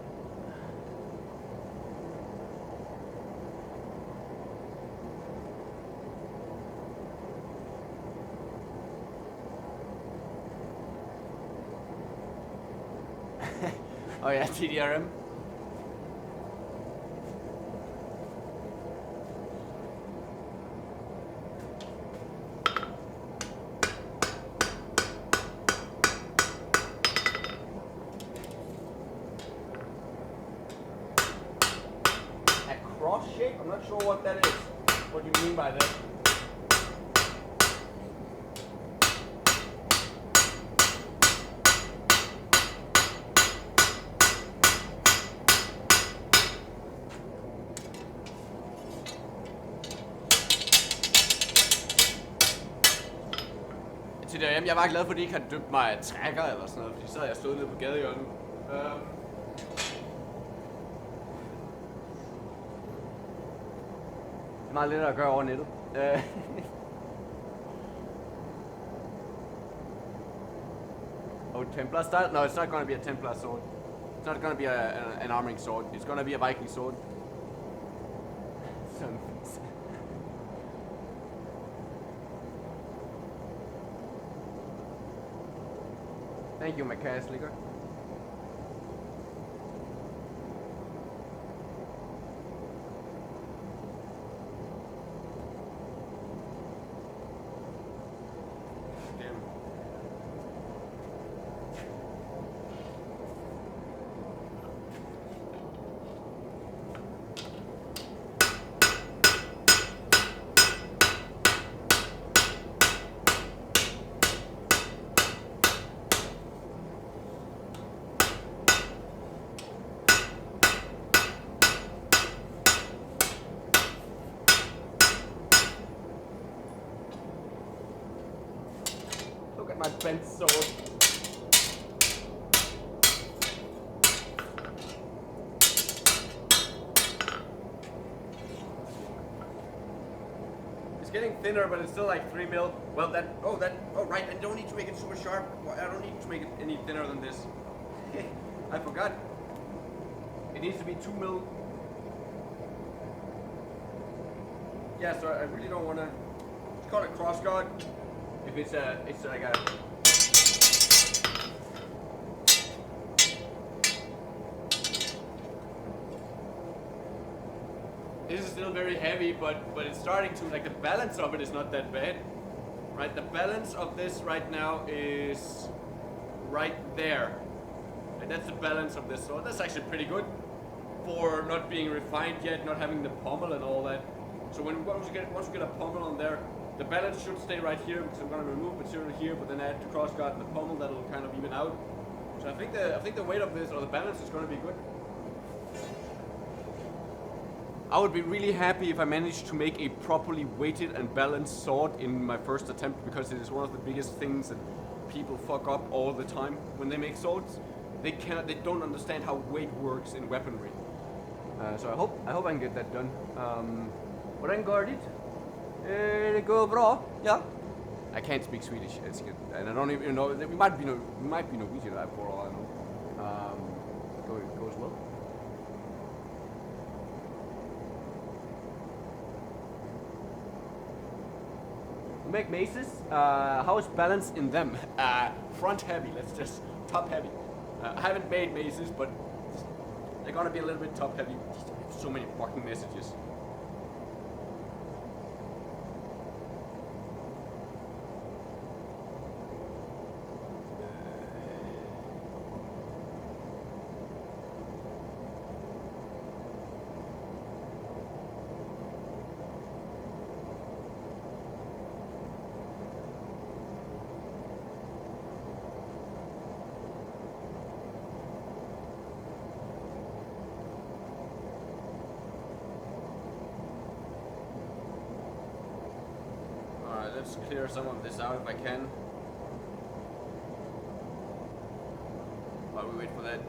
Oh yeah, TDRM. A cross shape? I'm not sure what that is. What do you mean by that? Jeg var glad for, at de ikke har døbt mig af trækker eller sådan noget, fordi så havde jeg stået nede på gadehjørnet. er meget lettere at gøre over nettet. Oh, Templar style? No, it's not going to be a Templar sword. It's not going to be an armoring sword. It's going to be a Viking sword. Thank you, McCaslicker. Look at my bent sword. It's getting thinner, but it's still like 3 mil. Well, right, I don't need to make it super sharp. I don't need to make it any thinner than this. I forgot. It needs to be 2 mil. Yeah, so I really don't want to. It's called a crossguard. If it's like a. This is still very heavy, but it's starting to, like, the balance of it is not that bad, right? The balance of this right now is right there, and that's the balance of this. So that's actually pretty good for not being refined yet, not having the pommel and all that. So once we get a pommel on there, the balance should stay right here because I'm going to remove material here, but then add the crossguard and the pommel that'll kind of even out. So I think the weight of this, or the balance, is going to be good. I would be really happy if I managed to make a properly weighted and balanced sword in my first attempt, because it is one of the biggest things that people fuck up all the time when they make swords. They don't understand how weight works in weaponry. So I hope I can get that done. Hvordan går det? Det går bra. Ja. I can't speak Swedish, and I don't even know. We might be Norwegian for all I know. Goes well. We make maces. How is balance in them? Front heavy. Let's just top heavy. I haven't made maces, but they're gonna be a little bit top heavy. So many fucking messages. Let's clear some of this out if I can, while we wait for that.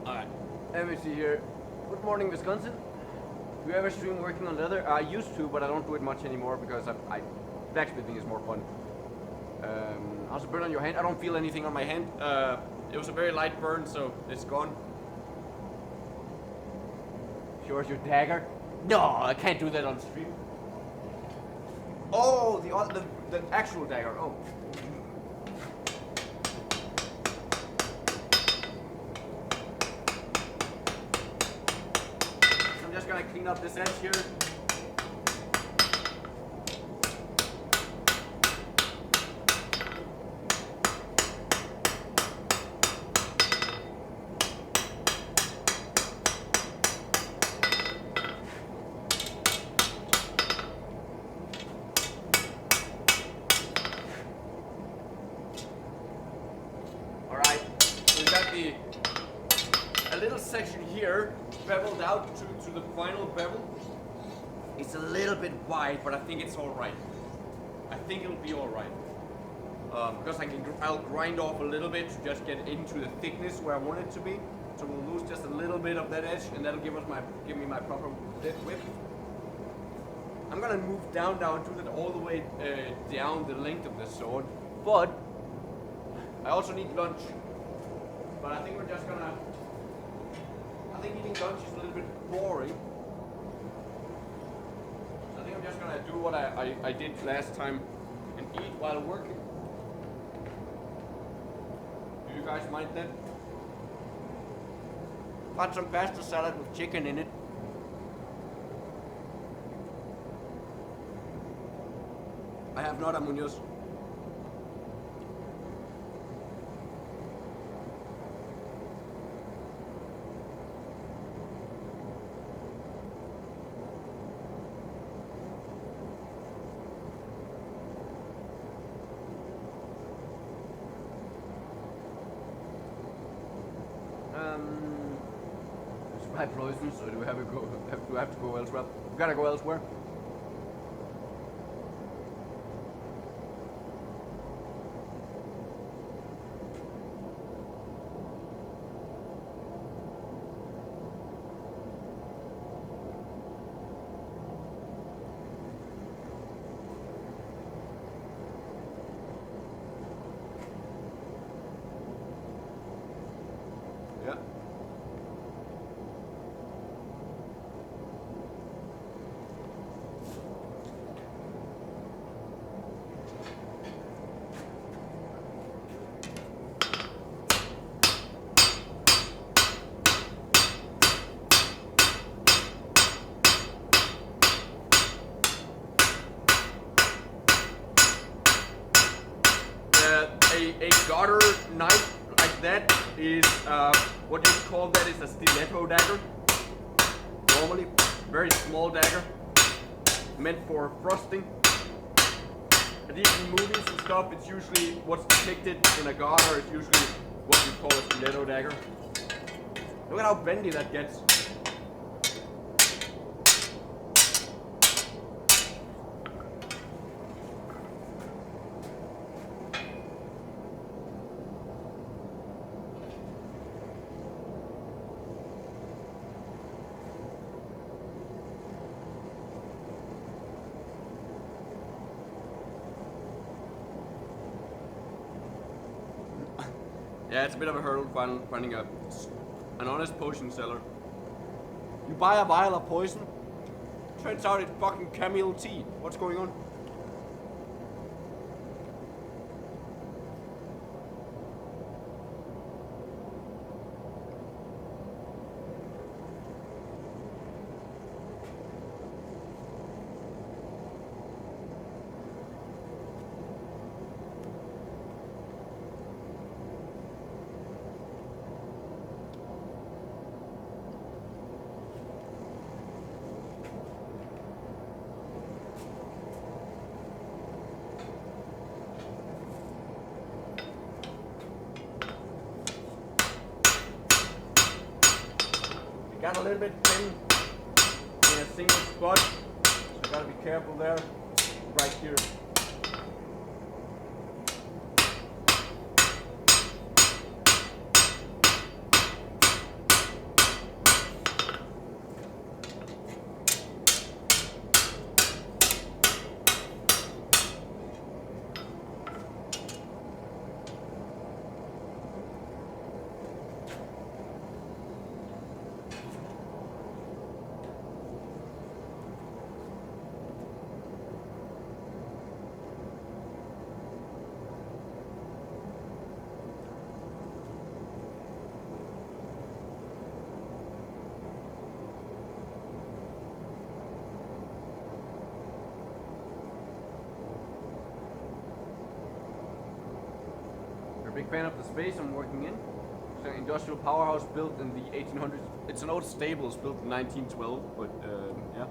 Alright, let me see here. Good morning, Wisconsin. Do you ever stream working on leather? I used to, but I don't do it much anymore because blacksmithing is more fun. How's the burn on your hand? I don't feel anything on my hand. It was a very light burn, so it's gone. Sure as your dagger? No, I can't do that on stream. Oh, the actual dagger. Oh. I'm just gonna clean up this edge here. A little section here beveled out to the final bevel. It's a little bit wide, but I think it's all right. I think it'll be all right because I'll grind off a little bit to just get into the thickness where I want it to be. So we'll lose just a little bit of that edge, and that'll give me my proper width. I'm gonna move down, do that all the way down the length of the sword, but I also need lunch. But I think we're just gonna. I think eating lunch is a little bit boring. So I think I'm just gonna do what I did last time and eat while working. Do you guys mind that? Got some pasta salad with chicken in it. I have not a Munoz. Supply poisons, or do we have to go? Do I have to go elsewhere? We gotta go elsewhere. Yeah. A garter knife like that is what you call that is a stiletto dagger. Normally, very small dagger, meant for thrusting. And even in movies and stuff, it's usually what's depicted in a garter is usually what you call a stiletto dagger. Look at how bendy that gets. Yeah, it's a bit of a hurdle finding an honest potion seller. You buy a vial of poison, turns out it's fucking camel tea. What's going on? Got a little bit thin in a single spot, so you gotta be careful there, right here. Big fan of the space I'm working in. It's an industrial powerhouse built in the 1800s. It's an old stables built in 1912, but yeah.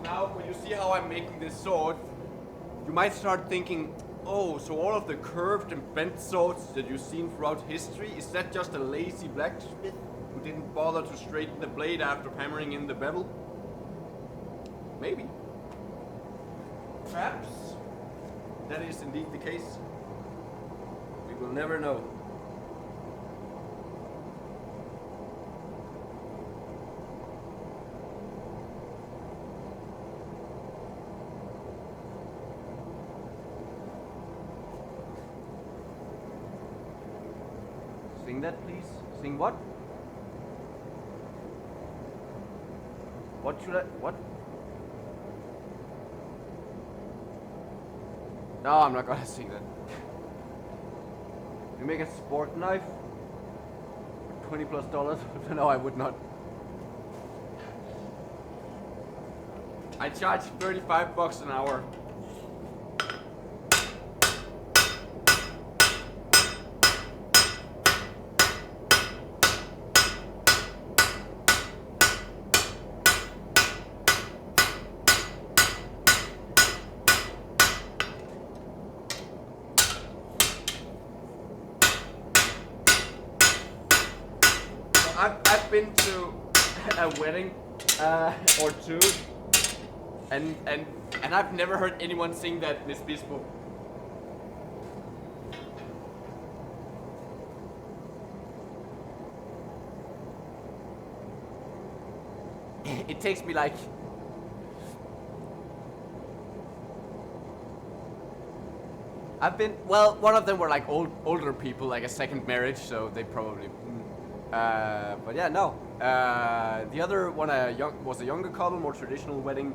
Now, when you see how I'm making this sword, you might start thinking, oh, so all of the curved and bent swords that you've seen throughout history, is that just a lazy blacksmith who didn't bother to straighten the blade after hammering in the bevel? Maybe. Perhaps that is indeed the case. We will never know. Sing that, please. Sing what? What should I... What? No, I'm not gonna sing that. You make a sport knife for $20+? No, I would not. I charge $35 an hour. I've been to a wedding or two, and I've never heard anyone sing that Miss Bispo. It takes me like one of them were like older people, like a second marriage, so they probably. But yeah, no. The other one was a younger couple, more traditional wedding,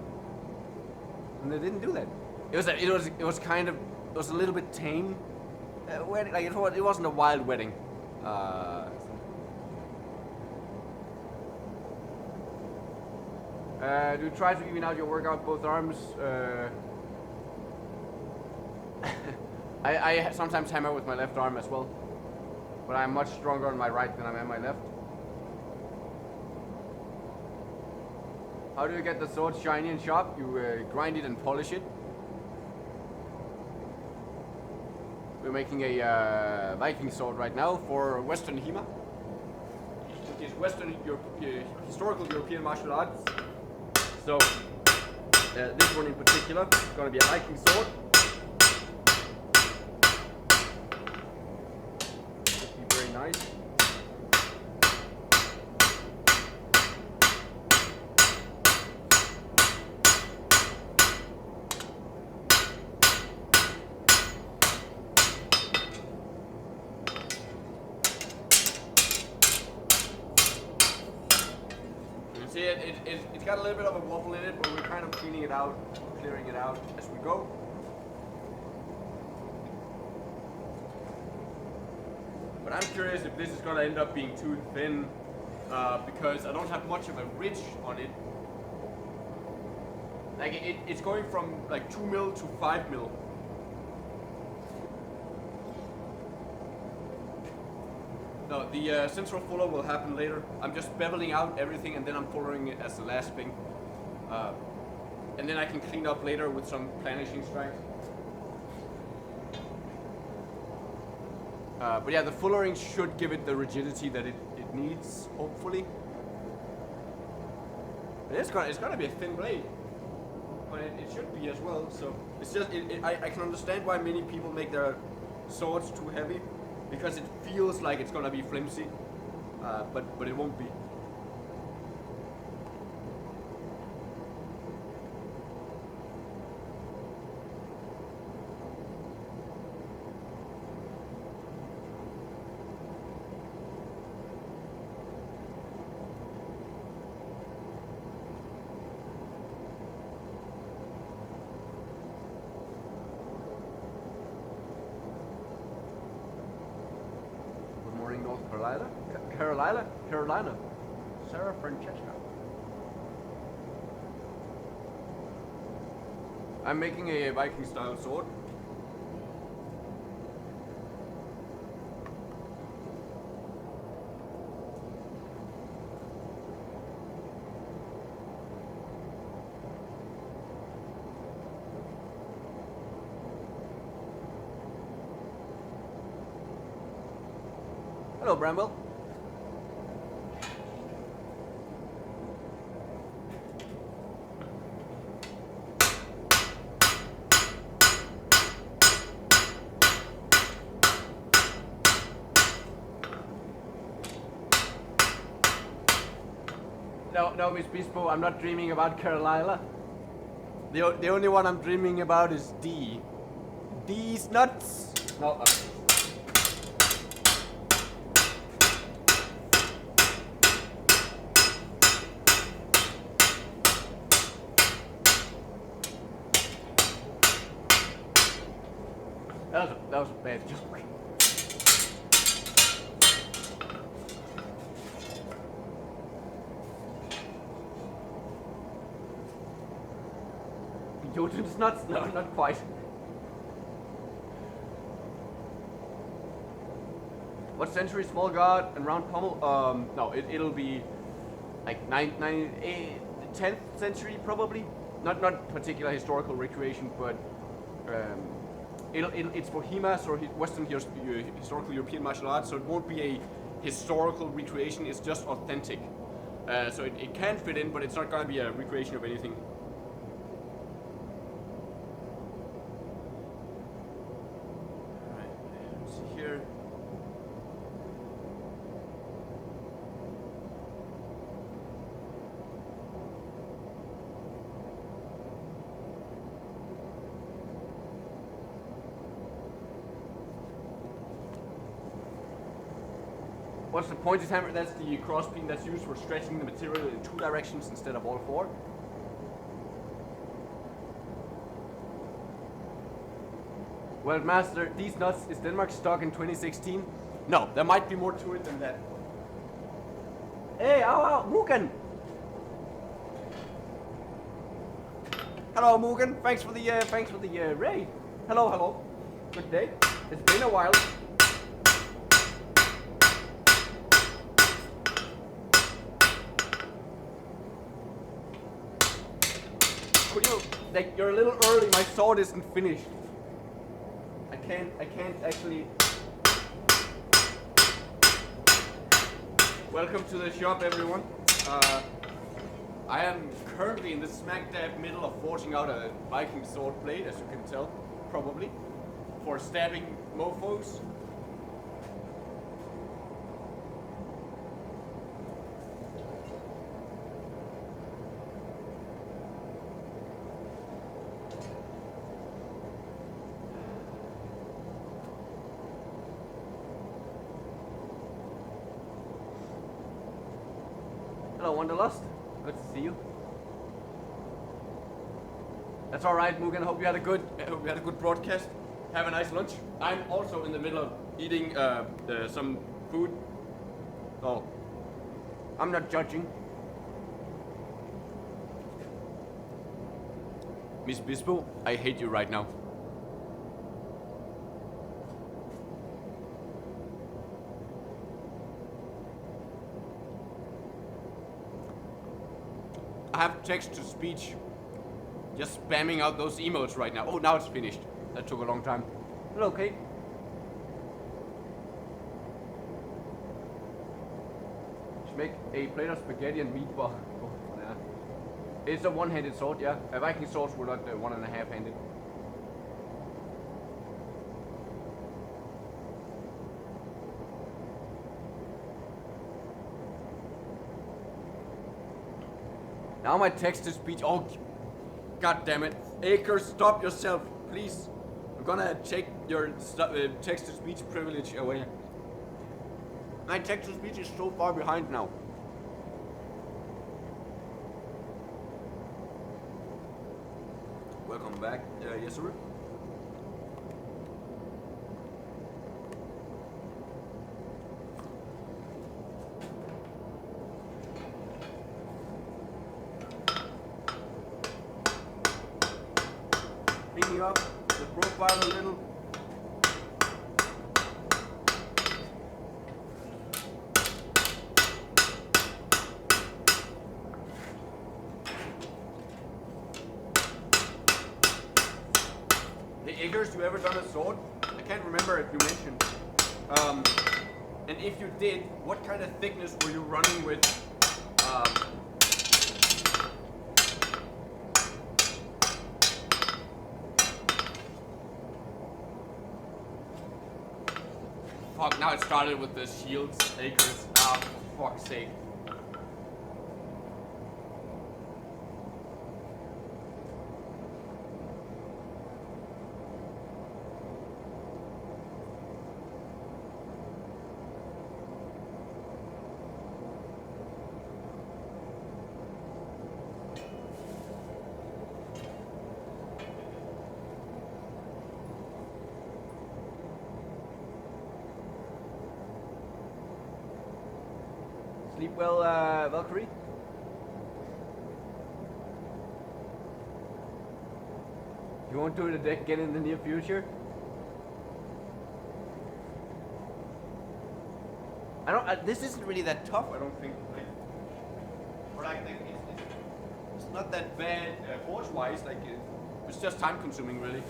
and they didn't do that. It was a little bit tame wedding. Like it wasn't a wild wedding. Do you try to even out your workout both arms? I sometimes hammer with my left arm as well. But I'm much stronger on my right than I am on my left. How do you get the sword shiny and sharp? You grind it and polish it. We're making a Viking Sword right now for Western HEMA, which is Western historical European martial arts. So this one in particular is going to be a Viking Sword. Nice. You can see it's got a little bit of a wobble in it, but we're kind of cleaning it out, clearing it out as we go. But I'm curious if this is going to end up being too thin, because I don't have much of a ridge on it. Like it's going from like 2 mil to 5 mil. No, the central fuller will happen later. I'm just beveling out everything and then I'm fullering it as the last thing. And then I can clean up later with some planishing strength. But yeah, the fullering should give it the rigidity that it needs, hopefully. It's gonna be a thin blade, but it should be as well. So it's just I can understand why many people make their swords too heavy, because it feels like it's gonna be flimsy, but it won't be. North Carolina, Sarah Francesca. I'm making a Viking style sword. Hello, Bramble. No, Miss Bispo, I'm not dreaming about Carolina. The only one I'm dreaming about is D. D's nuts. No. That was a bad joke. Jotun's nuts? No, not quite. What century? Small guard and round pommel? No, it'll be like 10th century probably. Not particular historical recreation, but it's for HEMA, or Western historical European martial arts, so it won't be a historical recreation. It's just authentic. So it can fit in, but it's not gonna be a recreation of anything. What's the pointed hammer? That's the crosspin that's used for stretching the material in 2 directions instead of all 4. Well, Master, these nuts, is Denmark stock in 2016? No, there might be more to it than that. Hey, ow, Mugen! Hello, Mugen. Thanks for the raid. Hello. Good day. It's been a while. Like, you're a little early, my sword isn't finished. I can't actually. Welcome to the shop, everyone. I am currently in the smack dab middle of forging out a Viking sword blade, as you can tell, probably, for stabbing mofos. Hello, Wanderlust. Good to see you. That's all right, Mugen. I hope you had a good broadcast. Have a nice lunch. I'm also in the middle of eating some food. Oh, I'm not judging. Miss Bispo, I hate you right now. I have text to speech, just spamming out those emotes right now. Oh, now it's finished. That took a long time. Hello, Kate. Make a plate of spaghetti and meatball. Oh, yeah. It's a one-handed sword, yeah. Viking swords were not 1.5-handed. Now my text-to-speech. Oh, god damn it! Acres, stop yourself, please. I'm gonna take your text-to-speech privilege away. My text-to-speech is so far behind now. Welcome back, yes sir. Cleaning up the profile a little. Hey, Iggers, you ever done a sword? I can't remember if you mentioned. And if you did, what kind of thickness were you running with? Fuck, now it started with the shields, Acres. Ah, for fuck's sake. Sleep well, Valkyrie? You won't do it again in the near future? This isn't really that tough, I don't think. It's not that bad force-wise, it's just time-consuming, really.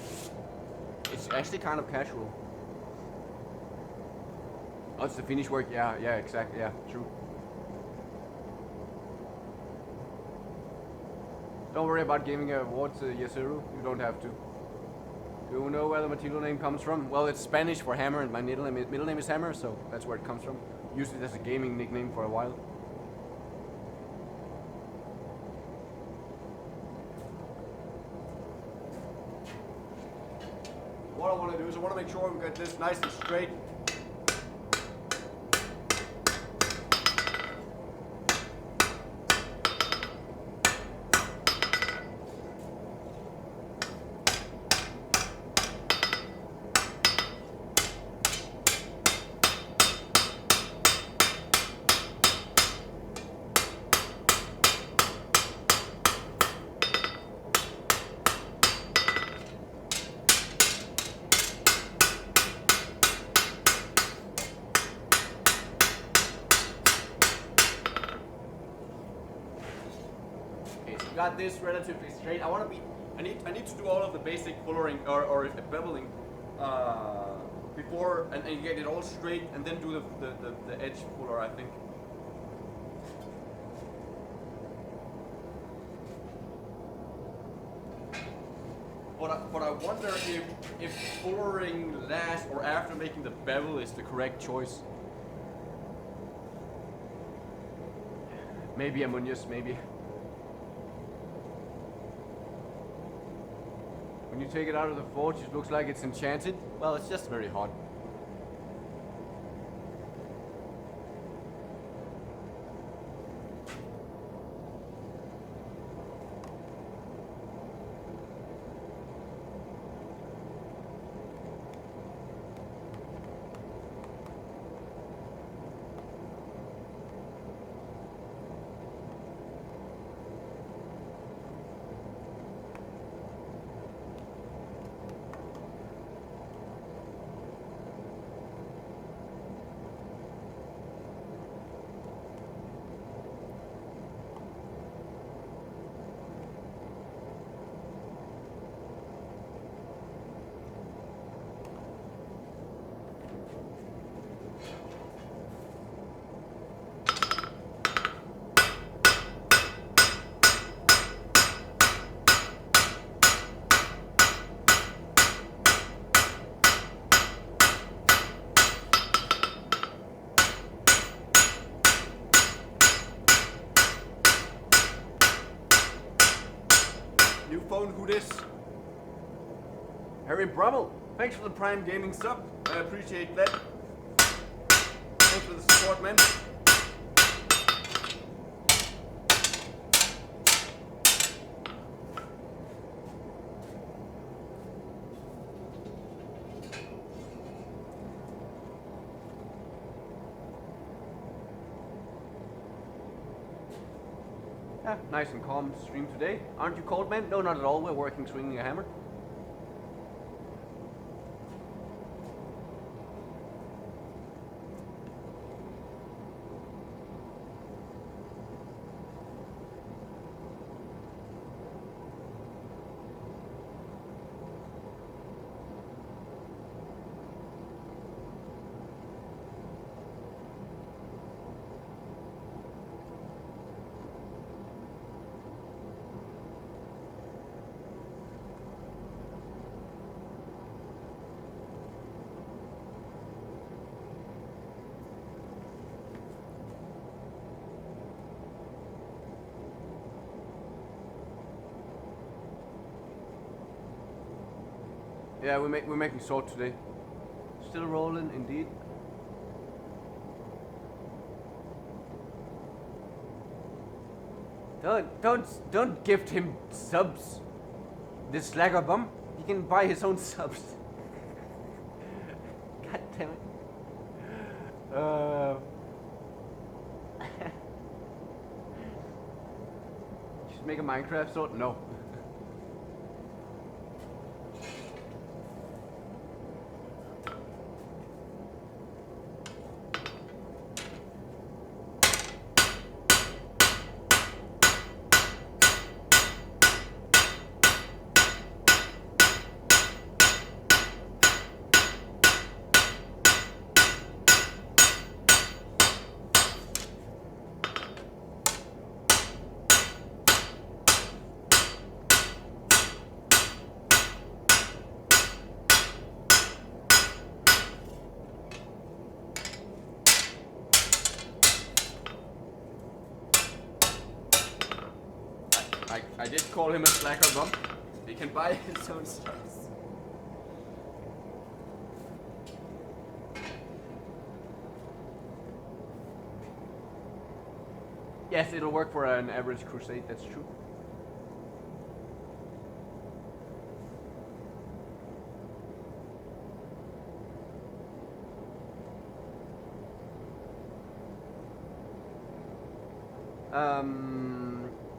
It's actually kind of casual. Oh, it's the finish work, yeah, exactly, yeah, true. Don't worry about giving awards, Yasuru. You don't have to. Do you know where the Matildo name comes from? Well, it's Spanish for hammer, and my middle name is Hammer, so that's where it comes from. Used it as a gaming nickname for a while. What I want to do is I want to make sure we get this nice and straight. Got this relatively straight. I need to do all of the basic fullering or beveling before and get it all straight, and then do the edge fuller, I think. But I wonder if fullering last or after making the bevel is the correct choice. Maybe a Munoz, maybe. When you take it out of the forge, it looks like it's enchanted. Well, it's just very hot. Harry Brummel, thanks for the Prime Gaming sub. I appreciate that. Thanks for the support, man. Yeah, nice and calm stream today. Aren't you cold, man? No, not at all. We're working swinging a hammer. Yeah, we're making sword today. Still rolling, indeed. Don't gift him subs. This slagger bum. He can buy his own subs. God damn it. Just make a Minecraft sword? No. I did call him a slacker bum. He can buy his own stuff. Yes, it'll work for an average crusade, that's true.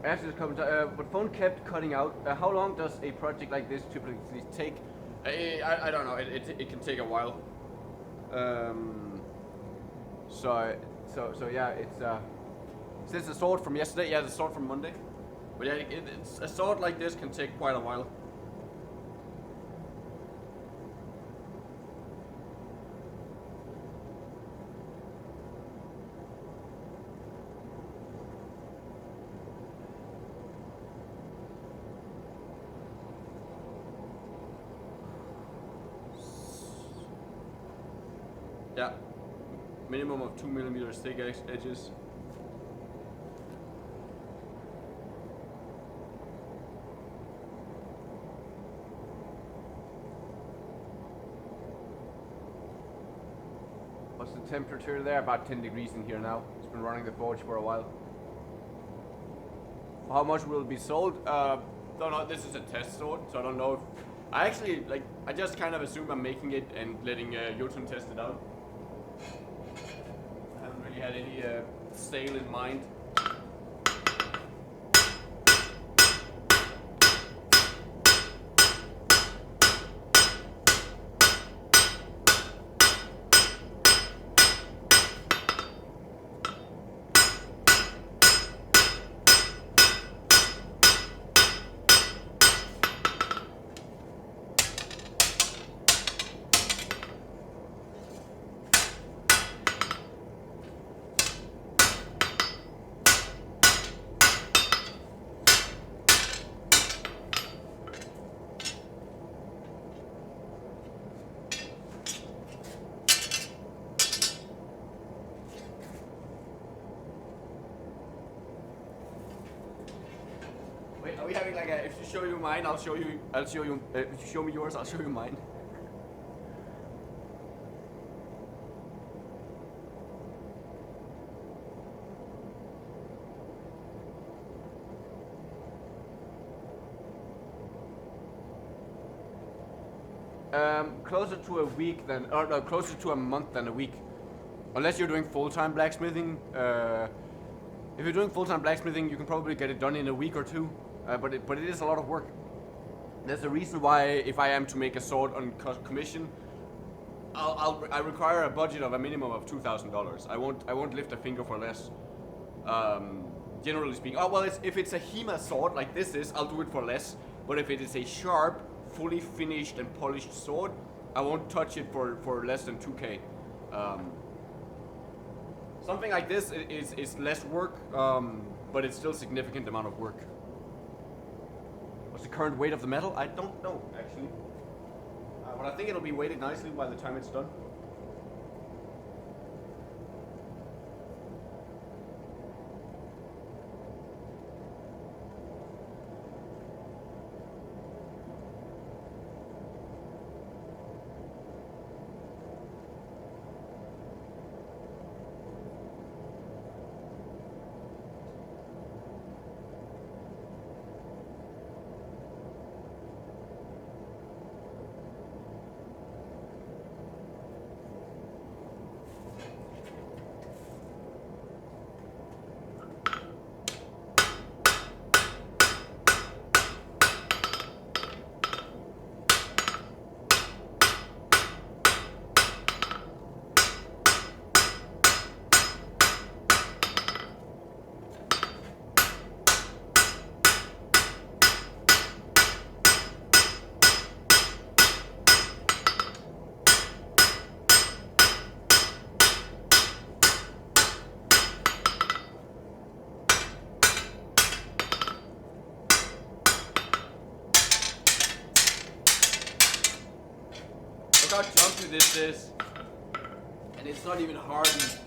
After this comment, but phone kept cutting out. How long does a project like this typically take? I don't know. It can take a while. So yeah, it's is this a sword from yesterday? Yeah, the sword from Monday. But yeah, it's a sword like this can take quite a while. Yeah, minimum of 2mm thick edges. What's the temperature there? About 10 degrees in here now. It's been running the forge for a while. How much will it be sold? Don't know. This is a test sword, so I don't know if I actually I just kind of assume I'm making it and letting Jotun test it out. I haven't really had any sale in mind. we having like a? If you show you mine, I'll show you. If you show me yours, I'll show you mine. Closer to a week than, or no, closer to a month than a week. Unless you're doing full-time blacksmithing. If you're doing full-time blacksmithing, you can probably get it done in a week or two. But it is a lot of work. There's a reason why, if I am to make a sword on commission, I require a budget of a minimum of $2,000. I won't lift a finger for less. Generally speaking. Oh well, if it's a HEMA sword like this is, I'll do it for less. But if it is a sharp, fully finished and polished sword, I won't touch it for less than 2K. Something like this is less work, but it's still a significant amount of work. What's the current weight of the metal? I don't know, actually. But I think it'll be weighted nicely by the time it's done. Look how jumpy this is. And it's not even hardened.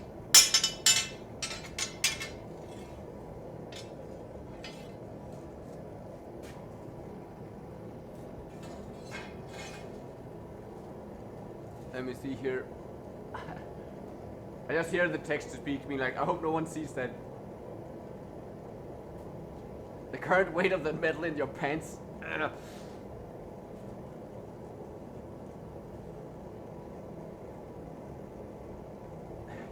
Let me see here. I just hear the text to speak to me like, I hope no one sees that. The current weight of the metal in your pants.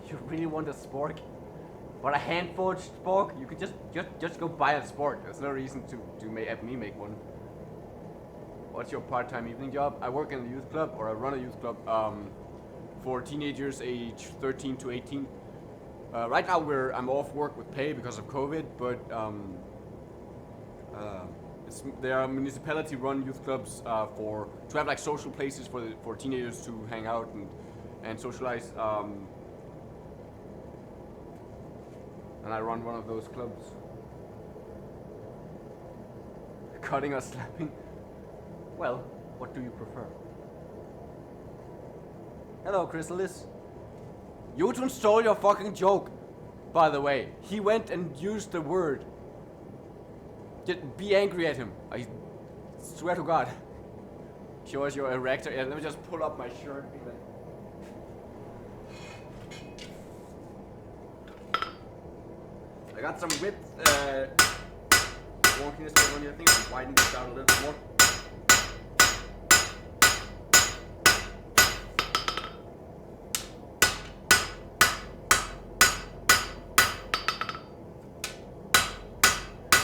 You really want a spork? But a hand-forged spork? You could just go buy a spork. There's no reason to have me make one. What's your part-time evening job? I work in a youth club, or I run a youth club for teenagers age 13 to 18. Right now I'm off work with pay because of COVID, but there are municipality-run youth clubs to have like social places for teenagers to hang out and socialize. And I run one of those clubs. Cutting or slapping? Well, what do you prefer? Hello, Chrysalis. Jotun stole your fucking joke, by the way. He went and used the word. Be angry at him. I swear to God. Show us your erector. Yeah, let me just pull up my shirt. I got some width wonkiness going on here. I think I'll widen this out a little bit more.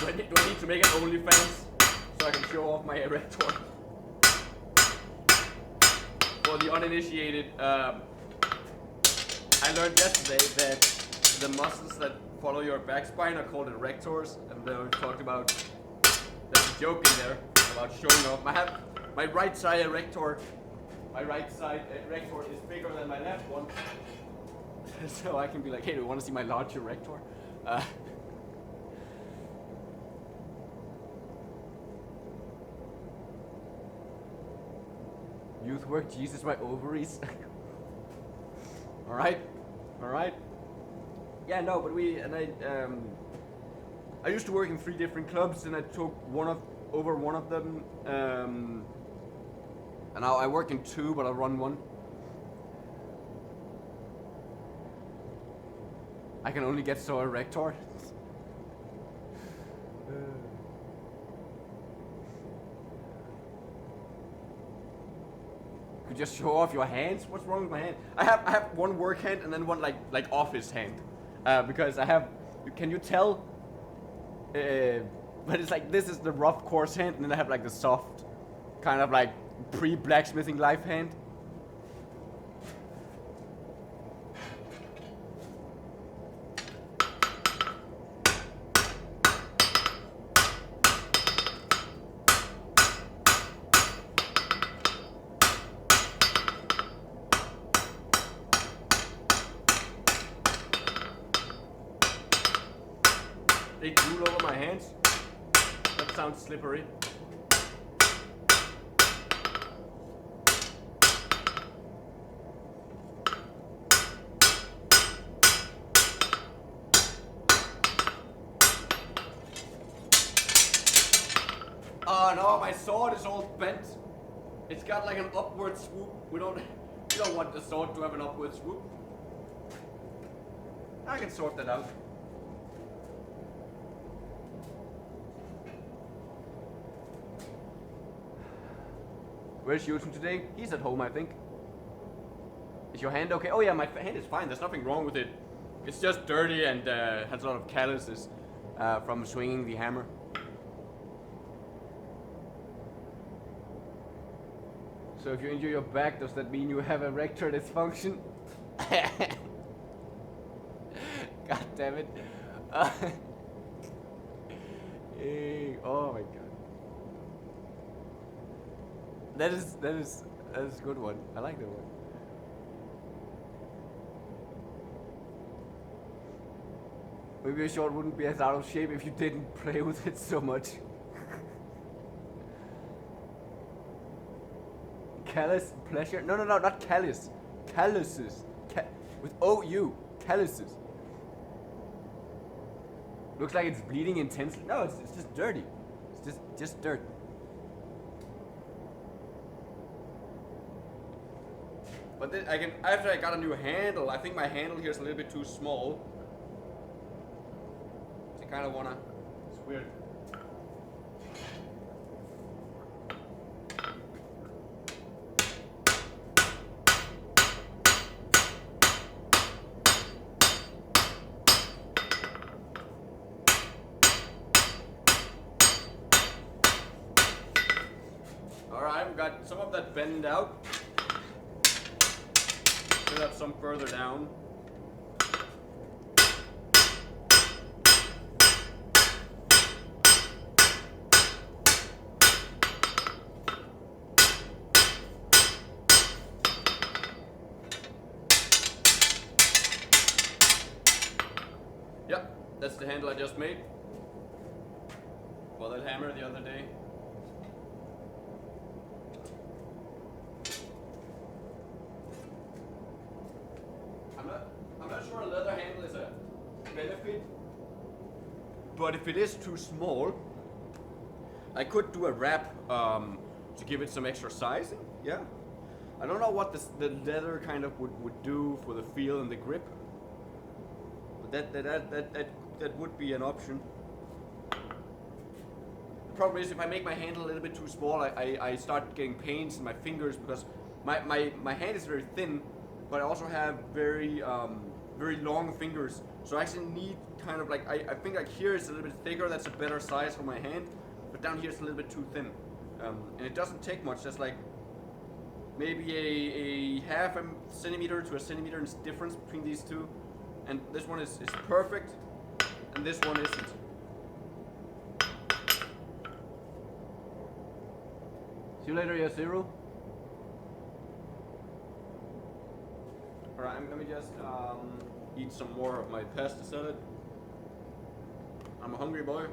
Do I need to make an OnlyFans so I can show off my erector? For the uninitiated, I learned yesterday that the muscles that follow your back spine are called erectors, and we talked about, there's a joke in there about showing off. My right side erector is bigger than my left one, so I can be like, hey, do you want to see my large erector? Youth work, Jesus, my ovaries. All right. Yeah, no, but I used to work in 3 different clubs, and I took over one of them. And now I work in 2, but I run 1. I can only get so erector. Could just show off your hands. What's wrong with my hand? I have one work hand and then one like office hand, because I have. Can you tell? But it's like this is the rough coarse hand, and then I have like the soft, kind of like pre-blacksmithing life hand. They drool over my hands. That sounds slippery. Oh no, my sword is all bent. It's got like an upward swoop. We don't want the sword to have an upward swoop. I can sort that out. Where's Jotun today? He's at home, I think. Is your hand okay? Oh yeah, my hand is fine. There's nothing wrong with it. It's just dirty and has a lot of calluses from swinging the hammer. So if you injure your back, does that mean you have erector dysfunction? God damn it. Oh my god. That is a good one. I like that one. Maybe your sword wouldn't be as out of shape if you didn't play with it so much. Callous pleasure? No, not callous. Calluses. With O-U. Calluses. Looks like it's bleeding intensely. No, it's just dirty. It's just dirt. But then after I got a new handle, I think my handle here is a little bit too small. So I kind of wanna. It's weird. All right, we got some of that bend out. Fill up some further down. Yep, that's the handle I just made for that hammer the other day. I'm not sure a leather handle is a benefit, but if it is too small, I could do a wrap to give it some extra sizing. Yeah, I don't know what the leather kind of would do for the feel and the grip, but that would be an option. The problem is if I make my handle a little bit too small, I start getting pains in my fingers because my hand is very thin, but I also have very long fingers. So I actually need kind of like, I think like here it's a little bit thicker, that's a better size for my hand, but down here it's a little bit too thin. And it doesn't take much, there's like maybe a half a centimeter to a centimeter difference between these two. And this one is perfect, and this one isn't. See you later, Yasiru. Alright, let me just eat some more of my pasta salad. I'm a hungry boy.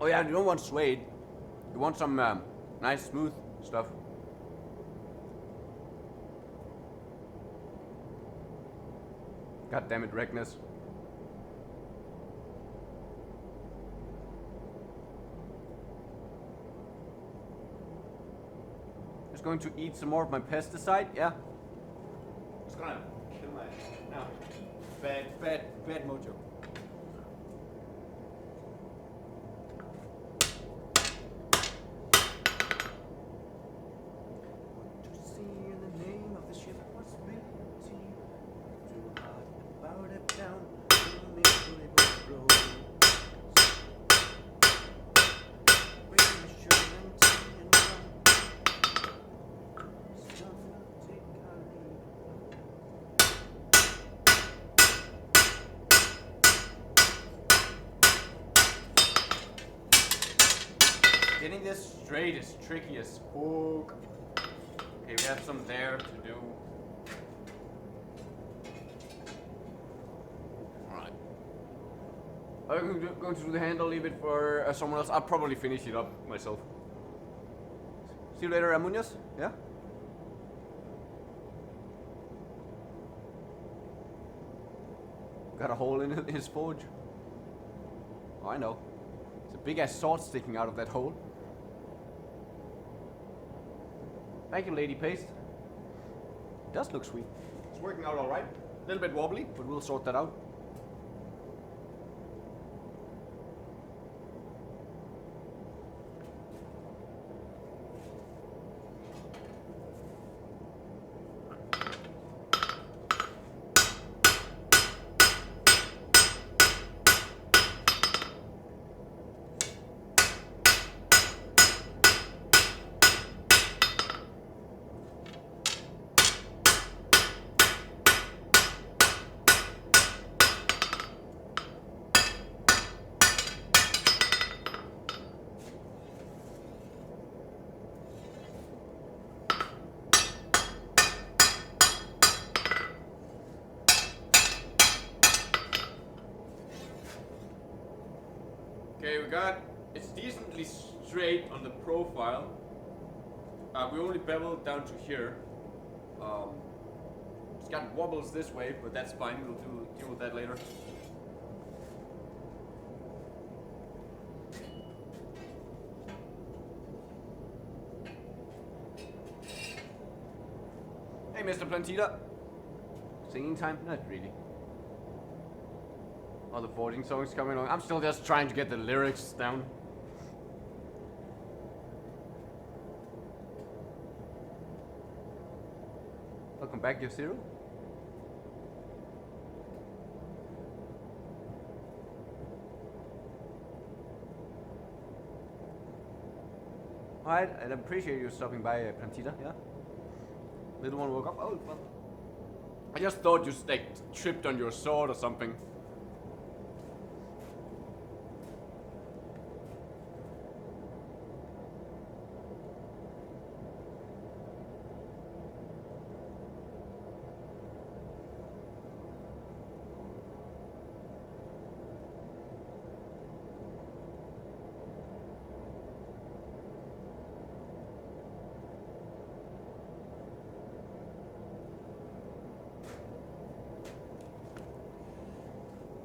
Oh yeah, you don't want suede. You want some nice smooth stuff. God damn it, Regnus. Just going to eat some more of my pesticide, yeah. Just gonna kill my bad mojo. Getting this straight is tricky as fuck. Okay, we have some there to do. Alright. I'm going to do the handle, leave it for someone else. I'll probably finish it up myself. See you later, Amuñas. Yeah? Got a hole in his forge. Oh, I know. It's a big ass sword sticking out of that hole. Thank you, Lady Paste. It does look sweet. It's working out alright. A little bit wobbly, but we'll sort that out. Okay, it's decently straight on the profile. We only beveled down to here. It's got wobbles this way, but that's fine. We'll deal with that later. Hey, Mr. Plantita. Singing time? Not really. All the forging songs coming on. I'm still just trying to get the lyrics down. Welcome back, Yosiru. Alright, I appreciate you stopping by, Plantita, yeah? Little one woke up. Oh, well. I just thought you like tripped on your sword or something.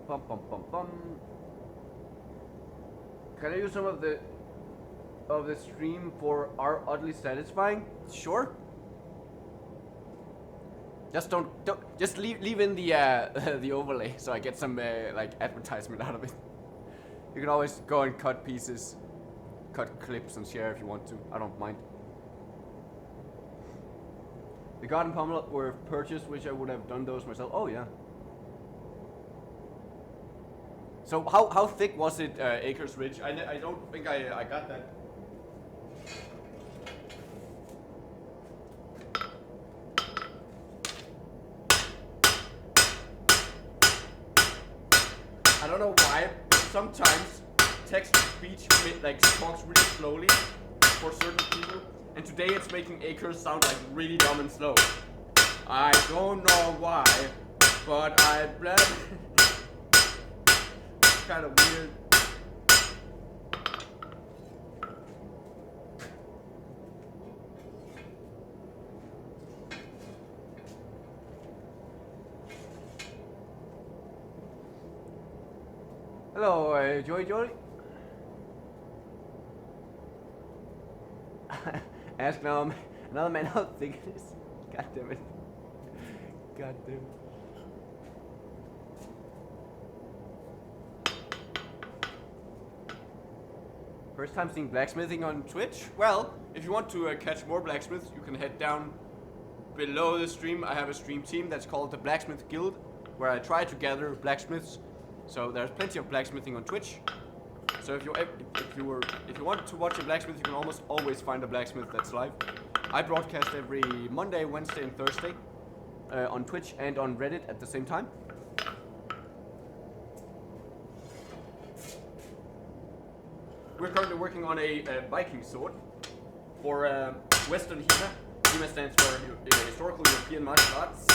Bum, bum, bum, bum. Can I use some of the stream for our oddly satisfying? Sure. Just don't just leave in the the overlay so I get some like advertisement out of it. You can always go and cut pieces, cut clips and share if you want to. I don't mind. The garden pommel were purchased, which I would have done those myself. Oh yeah. So how thick was it, Acres Ridge? I don't think I got that. I don't know why, but sometimes text-to-speech like talks really slowly for certain people, and today it's making Acres sound like really dumb and slow. I don't know why, but I blab. Kind of weird. Hello, Joey. Ask now, another man how thick it is. God damn it. God damn it. First time seeing blacksmithing on Twitch? Well, if you want to catch more blacksmiths, you can head down below the stream. I have a stream team that's called the Blacksmith Guild, where I try to gather blacksmiths. So there's plenty of blacksmithing on Twitch. So if you want to watch a blacksmith, you can almost always find a blacksmith that's live. I broadcast every Monday, Wednesday, and Thursday on Twitch and on Reddit at the same time. We're currently working on a Viking Sword for Western HEMA. HEMA stands for Historical European Martial Arts.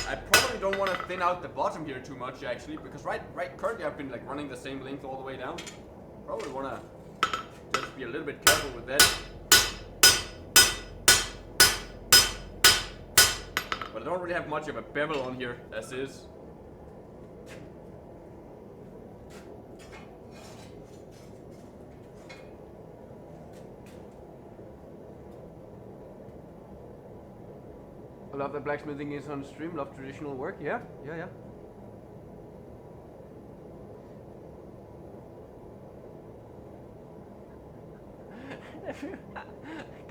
I probably don't want to thin out the bottom here too much actually, because currently I've been like running the same length all the way down. Probably want to just be a little bit careful with that. But I don't really have much of a bevel on here as is. I love that blacksmithing is on stream, love traditional work, yeah.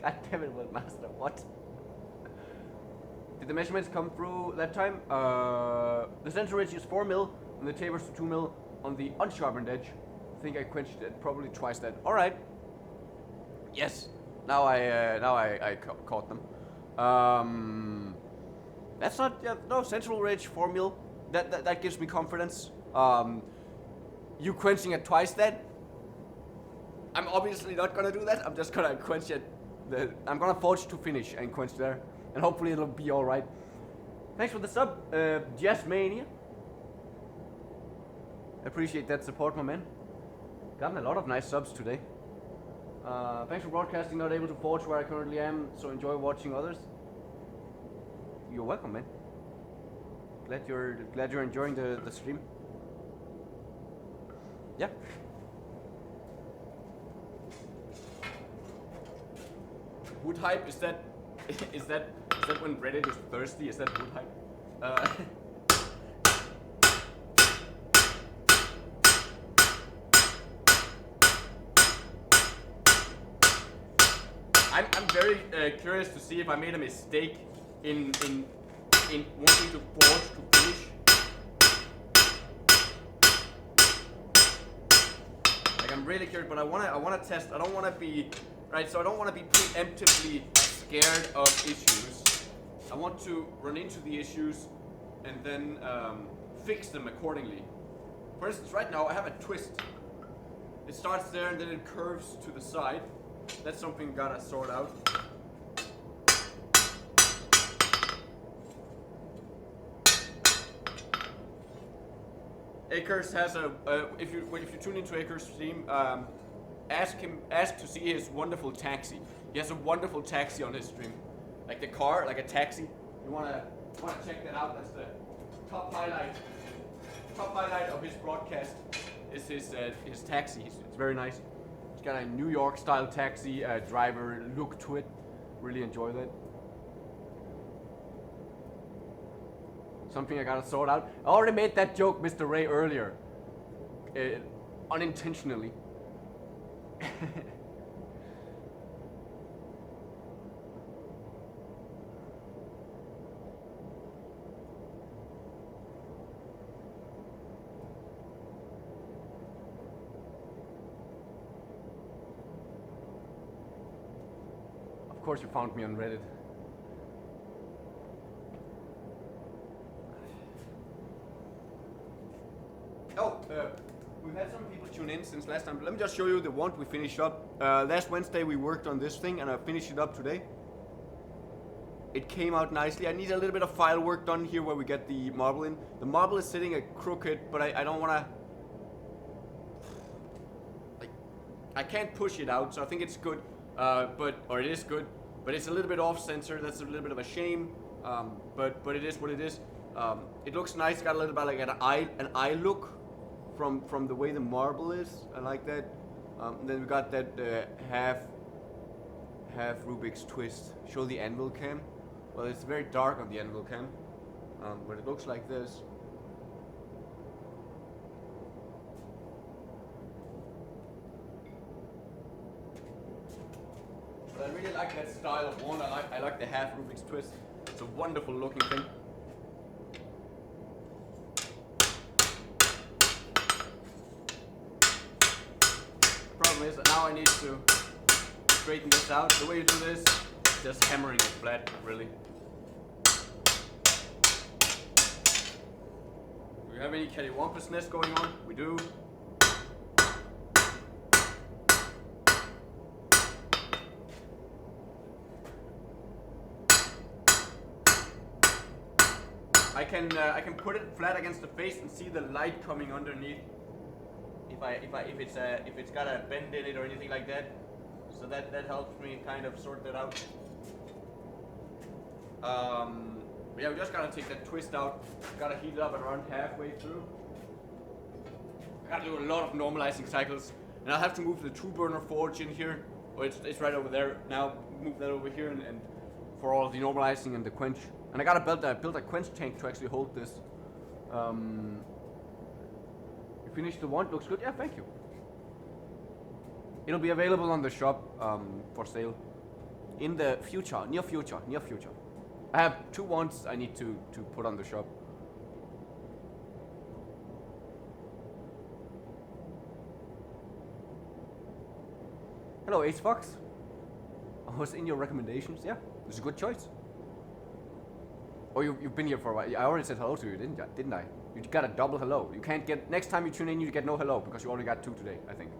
God damn it, Master, what? Did the measurements come through that time? The center ridge is 4 mil, and the tapers to 2 mil on the unsharpened edge. I think I quenched it probably twice that. All right. Yes. Now I caught them. That's not no central ridge 4 mil. That gives me confidence. You quenching it twice that? I'm obviously not gonna do that. I'm just gonna quench it. I'm gonna forge to finish and quench there. And hopefully it'll be alright. Thanks for the sub, Jazzmania. Appreciate that support, my man. Gotten a lot of nice subs today. Thanks for broadcasting, not able to forge where I currently am, so enjoy watching others. You're welcome, man. Glad you're enjoying the stream. Yeah. Wood hype, is that when Reddit is thirsty? Is that wood hype? I'm very curious to see if I made a mistake in wanting to forge to finish. Like I'm really curious, but I wanna test. I don't wanna be right. So I don't wanna be preemptively scared of issues. I want to run into the issues and then fix them accordingly. For instance, right now I have a twist. It starts there and then it curves to the side. That's something gotta sort out. Akers has a if you tune into Akers' stream, ask to see his wonderful taxi. He has a wonderful taxi on his stream, like the car, like a taxi. You wanna check that out? That's the top highlight. Top highlight of his broadcast is his taxi. It's very nice. It's got a New York style taxi driver look to it. Really enjoy that. Something I gotta sort out. I already made that joke, Mr. Ray, earlier. Unintentionally. Of course you found me on Reddit. We've had some people tune in since last time. Let me just show you the wand we finished up. Last Wednesday we worked on this thing and I finished it up today. It came out nicely. I need a little bit of file work done here where we get the marble in. The marble is sitting crooked, but I don't want to... I can't push it out, so I think it's good. Or it is good, but it's a little bit off center. That's a little bit of a shame. But it is what it is. It looks nice. Got a little bit like an eye look from the way the marble is. I like that. Then we got that half Rubik's twist. Show the anvil cam. Well, it's very dark on the anvil cam, but it looks like this. But I really like that style of wand. I like the half Rubik's twist. It's a wonderful looking thing. The problem is that now I need to straighten this out. The way you do this, just hammering it flat, really. Do we have any cattywampusness going on? We do. I can put it flat against the face and see the light coming underneath. If it's got a bend in it or anything like that, so that helps me kind of sort that out. But yeah, we just gotta take that twist out. Gotta heat it up around halfway through. I gotta do a lot of normalizing cycles, and I'll have to move the two burner forge in here. Oh, it's right over there now. Move that over here and for all the normalizing and the quench. And I gotta build a quench tank to actually hold this. You finished the wand, looks good. Yeah, thank you. It'll be available on the shop for sale in the future, near future. I have 2 wands I need to put on the shop. Hello, Ace Fox. I was in your recommendations. Yeah, it's a good choice. Oh, you've been here for a while. I already said hello to you, didn't I? You got a double hello. You can't get, next time you tune in, you get no hello, because you already got 2 today, I think.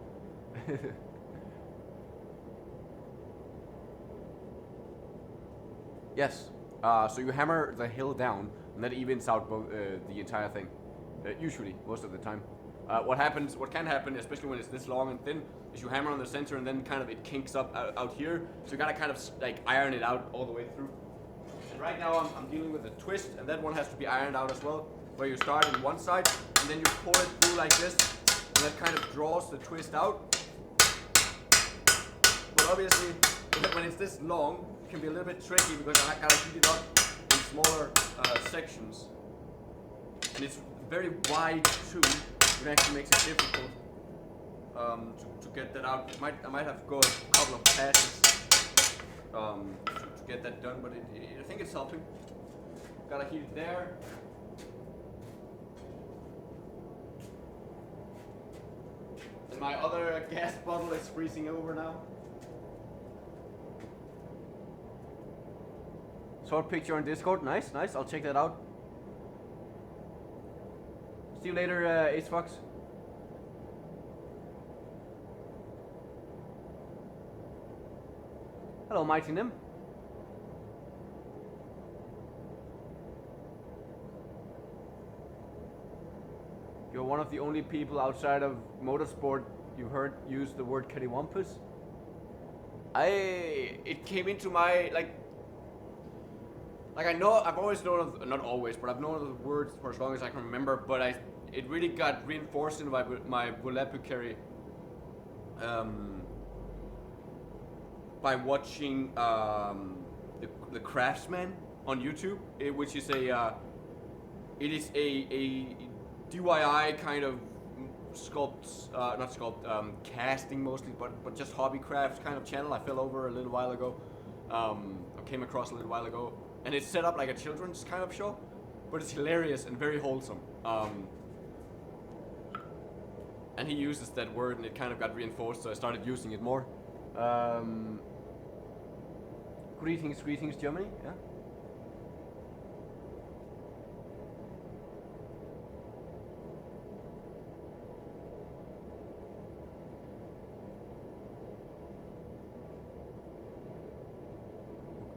Yes, so you hammer the hill down, and that evens out the entire thing. Usually, most of the time. What can happen, especially when it's this long and thin, is you hammer on the center and then kind of it kinks up out here. So you gotta kind of like iron it out all the way through. And right now I'm dealing with a twist, and that one has to be ironed out as well. Where you start on one side, and then you pull it through like this, and that kind of draws the twist out. But obviously, when it's this long, it can be a little bit tricky because I gotta heat it up in smaller sections. And it's very wide too. It actually makes it difficult to get that out. I might have to go a couple of passes to get that done, but I think it's helping. Gotta heat it there. And my other gas bottle is freezing over now. Short picture on Discord. Nice. I'll check that out. See you later, Ace Fox. Hello, Mighty Nim. You're one of the only people outside of motorsport you've heard use the word cattywampus. It came into my like I know I've always known of, not always, but I've known of the words for as long as I can remember. But it really got reinforced in my vocabulary by watching the Craftsman on YouTube, which is a DIY kind of casting mostly, but just hobby crafts kind of channel. I fell over a little while ago. I came across a little while ago. And it's set up like a children's kind of show, but it's hilarious and very wholesome. And he uses that word, and it kind of got reinforced, so I started using it more. Greetings, Germany. Yeah.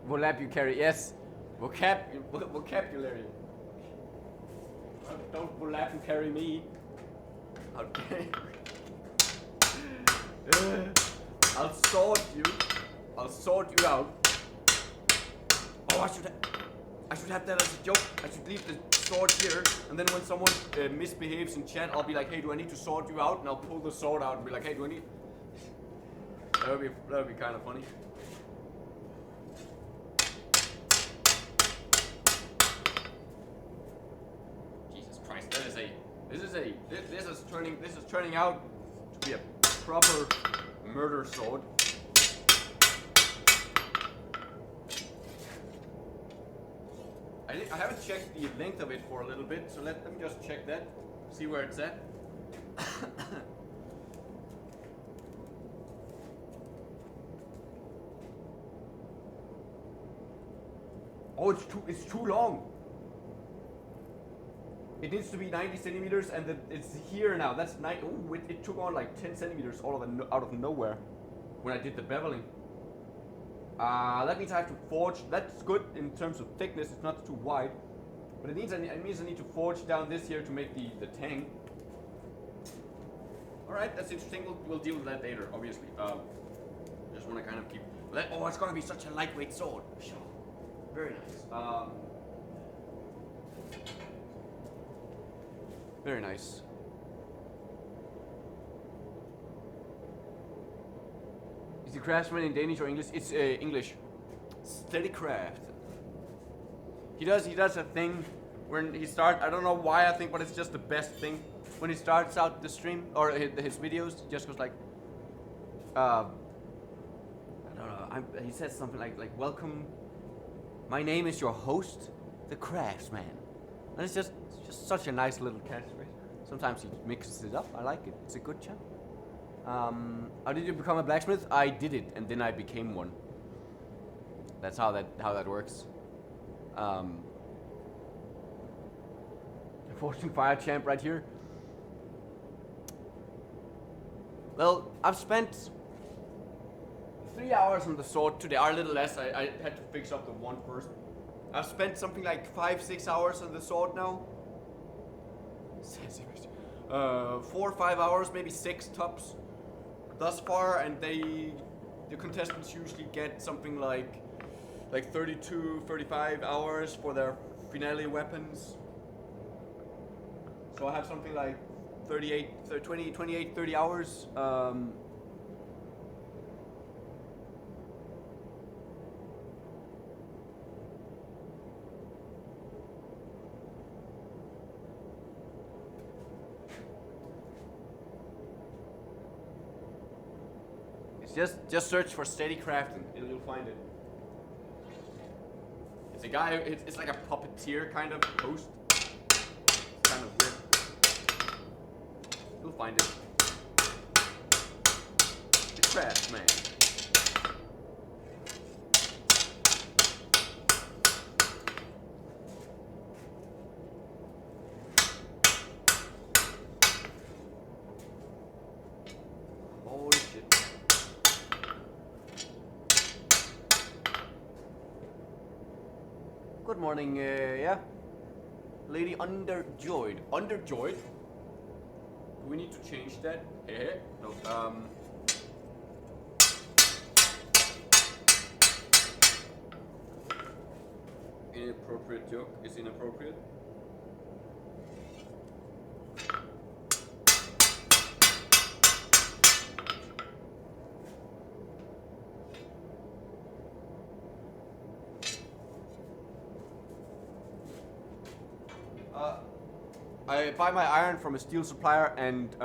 Vocabulary, yes. Vocabulary. Don't vocabulary me. How dare you. I'll sort you. I'll sort you out. Oh, I should have that as a joke. I should leave the sword here, and then when someone misbehaves in chat, I'll be like, hey, do I need to sort you out? And I'll pull the sword out and be like, hey, do I need... That would be kind of funny. Jesus Christ, this is turning out to be a proper murder sword. I haven't checked the length of it for a little bit, so let me just check that, see where it's at. Oh, it's too long. It needs to be 90 centimeters, and it's here now. That's it took on like 10 centimeters out of nowhere when I did the beveling. That means I have to forge. That's good in terms of thickness. It's not too wide, but it means I need to forge down this here to make the tang. All right, that's interesting. We'll deal with that later, obviously. Just want to kind of keep. Oh, it's gonna be such a lightweight sword. Sure. Very nice. Very nice. Is the craftsman in Danish or English? It's English. Steadycraft. He does a thing when he starts. I don't know why I think, but it's just the best thing. When he starts out the stream or his videos, he just goes like, I don't know. He says something like, "Welcome. My name is your host, the craftsman." And it's just such a nice little catchphrase. Sometimes he mixes it up. I like it. It's a good channel. How did you become a blacksmith? I did it, and then I became one. That's how that works. Fortune Fire Champ right here. Well, I've spent 3 hours on the sword today, or a little less. I had to fix up the one first. I've spent something like 5-6 hours on the sword now. 4 or 5 hours, maybe 6 tops thus far, and the contestants usually get something like 32, 35 hours for their finale weapons. So I have something like 28, 30 hours. Just search for Steadycraft and you'll find it. It's a guy. It's like a puppeteer kind of host. It's kind of weird. You'll find it. The Craftsman. Holy shit. Good morning, yeah. Lady Underjoyed. Underjoyed? Do we need to change that? Hey, no, inappropriate joke is inappropriate. I buy my iron from a steel supplier, and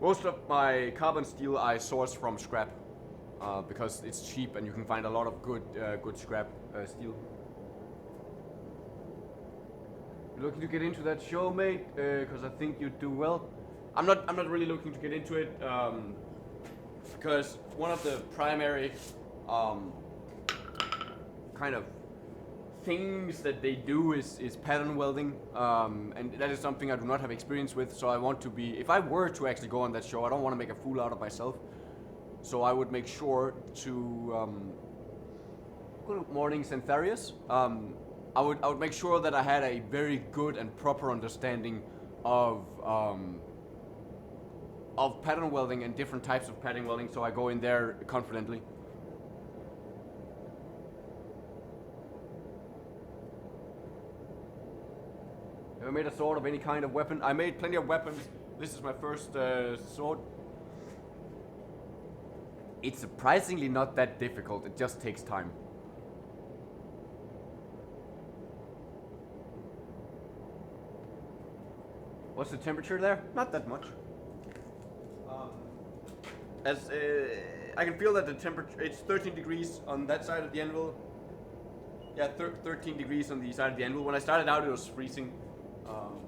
most of my carbon steel I source from scrap because it's cheap and you can find a lot of good scrap steel. You looking to get into that show, mate? Because I think you do well. I'm not really looking to get into it because one of the primary kind of things that they do is pattern welding, and that is something I do not have experience with. So I want to be, if I were to actually go on that show, I don't want to make a fool out of myself. So I would make sure to good morning, Xantharius. I would make sure that I had a very good and proper understanding of of pattern welding and different types of pattern welding, so I go in there confidently. Ever made a sword of any kind of weapon? I made plenty of weapons. This is my first sword. It's surprisingly not that difficult, it just takes time. What's the temperature there? Not that much. As I can feel that the temperature, it's 13 degrees on that side of the anvil. Yeah, 13 degrees on the side of the anvil. When I started out, it was freezing. Oh,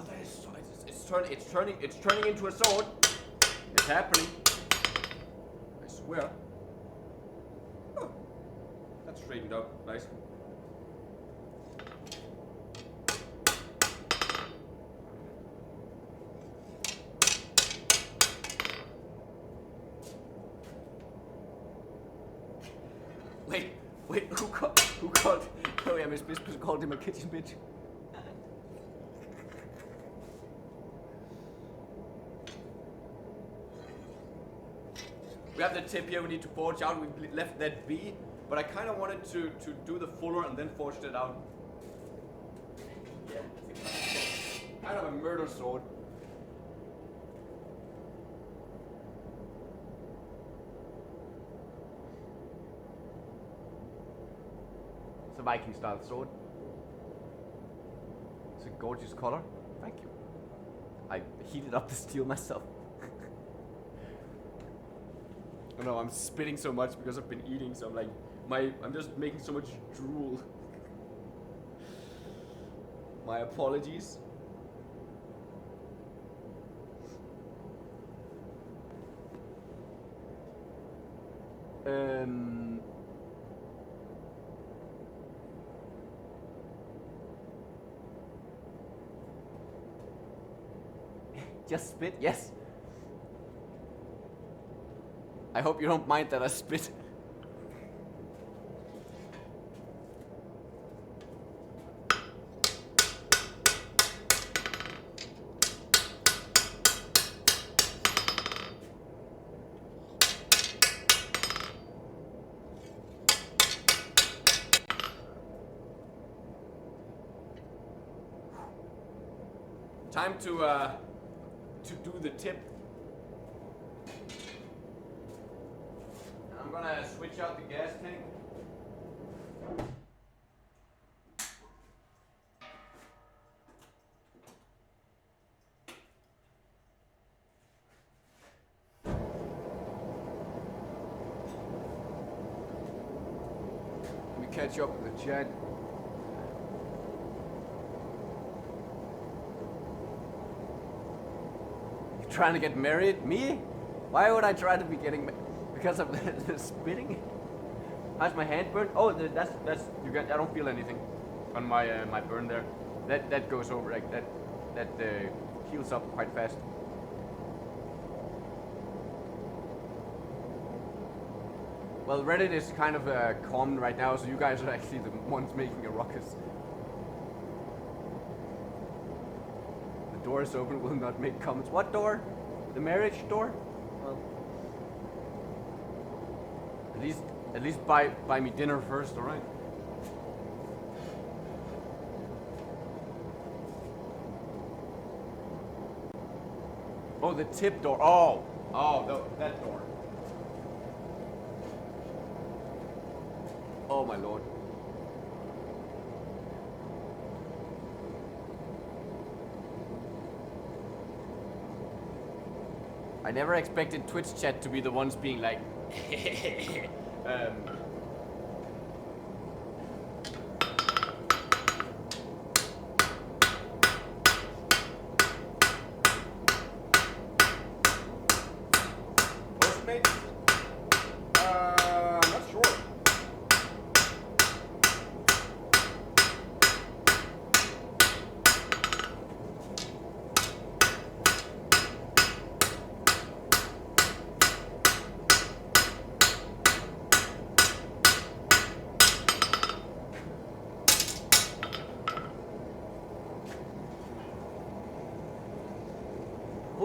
that is so, it's turning into a sword. It's happening. I swear. Oh, that's straightened up nicely. Wait, who called, oh yeah, Miss Biscuit called him a kitchen bitch. We have the tip here we need to forge out, we left that be, but I kind of wanted to do the fuller and then forge it out. Yeah, kind of a murder sword. It's a Viking style sword. It's a gorgeous color. Thank you. I heated up the steel myself. I know I'm spitting so much because I've been eating, so I'm like, I'm just making so much drool. My apologies. Just spit, yes. I hope you don't mind that I spit. Time to do the tip. I'm gonna switch out the gas tank. Let me catch up with the chat. You trying to get married? Me? Why would I try to be getting married? Because of the spitting? How's my hand burn? Oh, that's you got. I don't feel anything on my my burn there. That goes over like that. That heals up quite fast. Well, Reddit is kind of calm right now, so you guys are actually the ones making a ruckus. The door is open. Will not make comments. What door? The marriage door? Well. At least buy me dinner first, all right? Oh, the tip door. That door. Oh my lord. I never expected Twitch chat to be the ones being like Postmates? I'm not sure.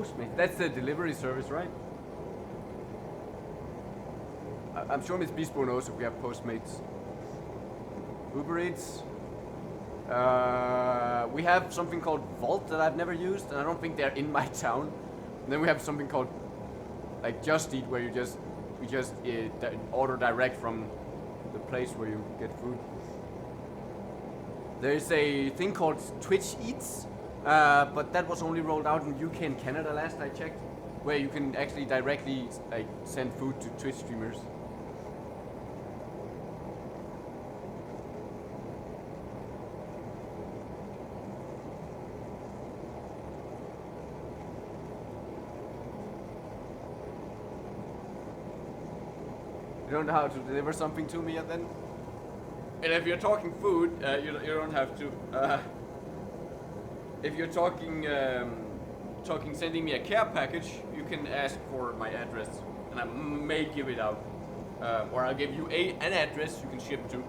Postmates. That's the delivery service, right? I'm sure Miss Bispo knows if we have Postmates. Uber Eats. We have something called Vault that I've never used, and I don't think they're in my town. And then we have something called like Just Eat, where you just order direct from the place where you get food. There's a thing called Twitch Eats, but that was only rolled out in UK and Canada last I checked, where you can actually directly like send food to Twitch streamers. You don't know how to deliver something to me then? And if you're talking food, you don't have to. If you're talking sending me a care package, you can ask for my address, and I may give it out, or I'll give you an address you can ship to.